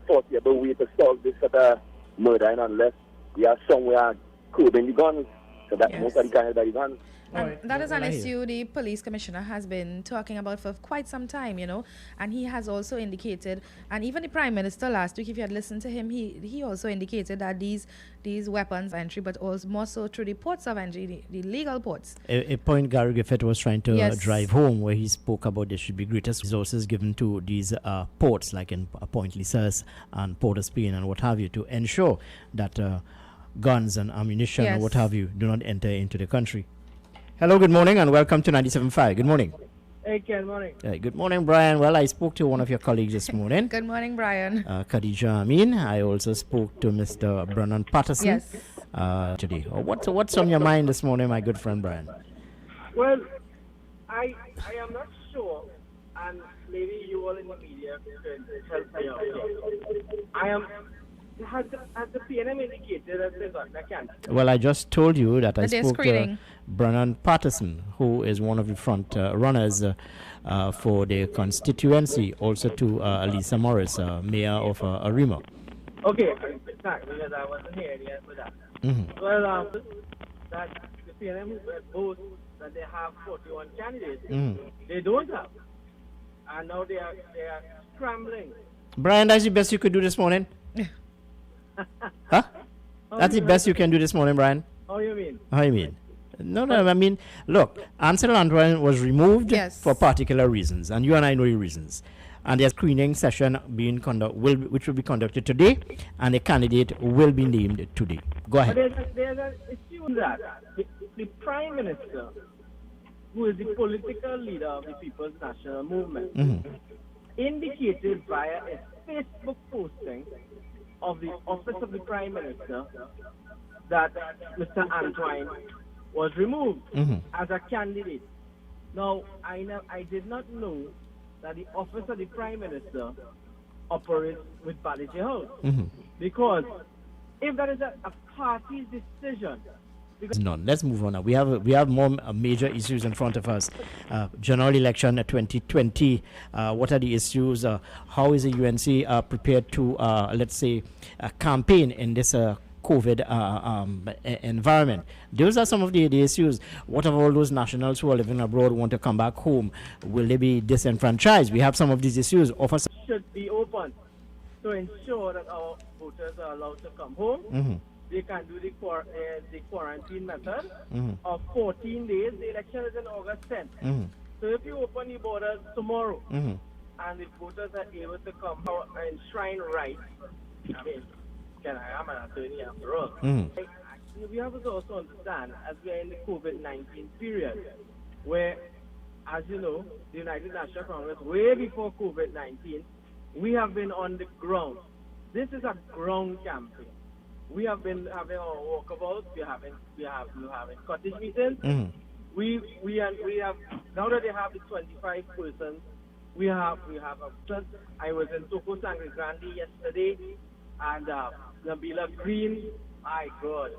foreseeable way to solve this sort of murder, unless we are somewhere curbing the guns. So that's most of the kind of the guns. That is an issue the police commissioner has been talking about for quite some time, you know, and he has also indicated, and even the Prime Minister last week, if you had listened to him, he also indicated that these weapons entry, but also more so through the ports of entry, the legal ports. A point Gary Gifford was trying to drive home, where he spoke about there should be greatest resources given to these ports, like in Point Lisas and Port of Spain and what have you, to ensure that guns and ammunition or what have you do not enter into the country. Hello, good morning, and welcome to 97.5. Good morning. Hey, good morning. Good morning, Brian. Well, I spoke to one of your colleagues this morning. Good morning, Brian. Khadija Amin. I also spoke to Mr. Brennan Patterson today. What's on your mind this morning, my good friend Brian? Well, I am not sure, and maybe you all in the media can help me out. Has the PNM indicated that they got a candidate? Well, I just told you that I spoke to Brennan Patterson, who is one of the front runners for the constituency, also to Lisa Morris, mayor of Arima. Okay, thanks, because I wasn't here yet for that. Well, that the PNM boasts that they have 41 candidates. They don't have. And now they are scrambling. Brian, that's the best you could do this morning? Huh? That's the best you can do this morning, Brian? How you mean? How you mean? No, I mean, look, Ansel Antoine was removed for particular reasons, and you and I know the reasons. And there's a screening session being which will be conducted today, and a candidate will be named today. Go ahead. But there's an issue that the Prime Minister, who is the political leader of the People's National Movement, indicated via a Facebook posting of the office of the Prime Minister that Mr. Antoine was removed as a candidate. Now, I did not know that the office of the Prime Minister operates with Balaji House. Because if that is a party's decision None. Let's move on now. We have more major issues in front of us. General election 2020. What are the issues? How is the UNC prepared to, let's say, campaign in this COVID environment? Those are some of the issues. What of all those nationals who are living abroad want to come back home? Will they be disenfranchised? We have some of these issues. Should be open to ensure that our voters are allowed to come home. They can do the quarantine method of 14 days. The election is in August 10th. So if you open the borders tomorrow and the voters are able to come out and enshrine rights, I mean, I'm an attorney after all. We have to also understand, as we are in the COVID-19 period, where, as you know, the United National Congress, way before COVID-19, we have been on the ground. This is a ground campaign. We have been having our walkabouts. We have cottage meetings. We have now that they have the 25 persons. We have I was in Toko Sangre Grande yesterday, and Nabila Green. My God,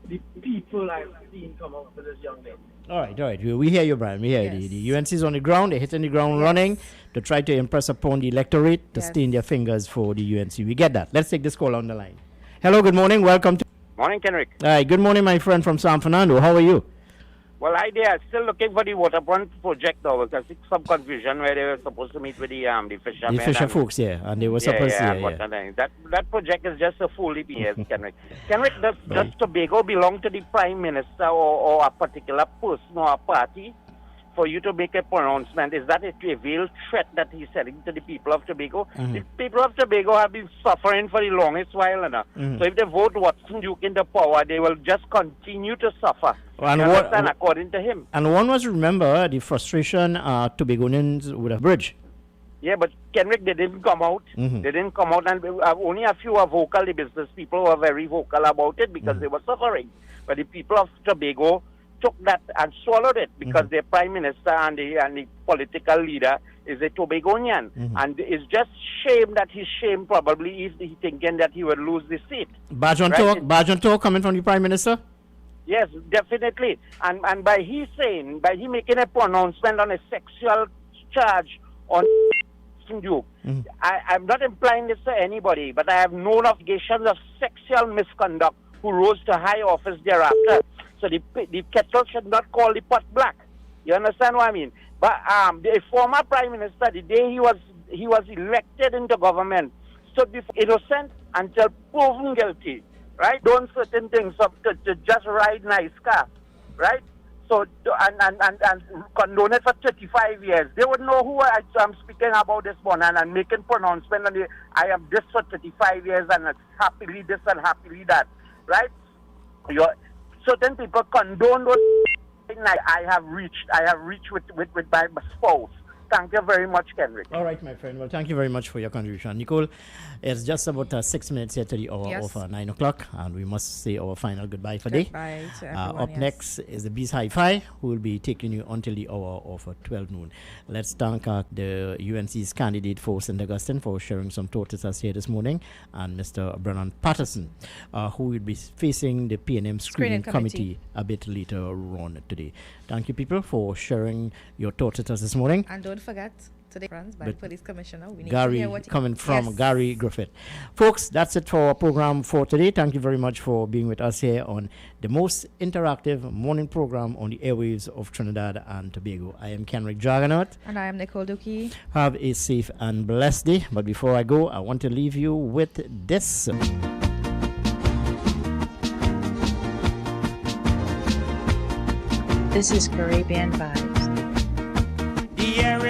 the people I've seen come out for this young lady. All right. We hear you, Brian. We hear you. The UNC is on the ground. They're hitting the ground running to try to impress upon the electorate to stain their fingers for the UNC. We get that. Let's take this call on the line. Hello, good morning. Welcome to... Morning, Kenrick. Hi, good morning, my friend from San Fernando. How are you? Well, they are still looking for the waterfront project now, because it's some confusion where they were supposed to meet with the fishermen. The fisher folks, and they were supposed to... That project is just a fully BS, Kenrick. Kenrick, does Tobago belong to the Prime Minister or a particular person or a party? For you to make a pronouncement, is that a veiled threat that he's selling to the people of Tobago? The people of Tobago have been suffering for the longest while now. So if they vote Watson Duke into power, they will just continue to suffer. According to him. And one must remember the frustration Tobagonians would have bridged. Yeah, but Kenrick, they didn't come out. They didn't come out, and only a few are vocal. The business people were very vocal about it because they were suffering. But the people of Tobago took that and swallowed it because their prime minister and the political leader is a Tobagonian. And it's just shame that he's shamed probably if he's thinking that he would lose the seat. Badge on talk coming from the prime minister? Yes, definitely. And by he making a pronouncement on a sexual charge on Duke, I'm not implying this to anybody, but I have known allegations of sexual misconduct who rose to high office thereafter. So the kettle should not call the pot black. You understand what I mean? But the former prime minister, the day he was elected into government, stood before innocent until proven guilty, right? Doing certain things to just ride nice car, right? So and condone it for 35 years. They would know who I'm speaking about this morning and making pronouncement. And I am this for 35 years and happily this and happily that, right? Certain people condone those things I have reached with my spouse. Thank you very much, Kenrick. All right, my friend. Well, thank you very much for your contribution. Nicole, it's just about 6 minutes here to the hour of 9 o'clock, and we must say our final goodbye for the day. Goodbye to everyone, Up next is the Bees Hi-Fi, who will be taking you until the hour of 12 noon. Let's thank the UNC's candidate for St. Augustine for sharing some thoughts with us here this morning, and Mr. Brennan Patterson, who will be facing the PNM Screening Committee a bit later on today. Thank you, people, for sharing your thoughts with us this morning. And don't forget, today runs by Police Commissioner. We need Gary, to hear what coming from Gary Griffith. Folks, that's it for our program for today. Thank you very much for being with us here on the most interactive morning program on the airwaves of Trinidad and Tobago. I am Kenrick Juggernaut. And I am Nicole Dookie. Have a safe and blessed day. But before I go, I want to leave you with this. This is Caribbean Vibes. The air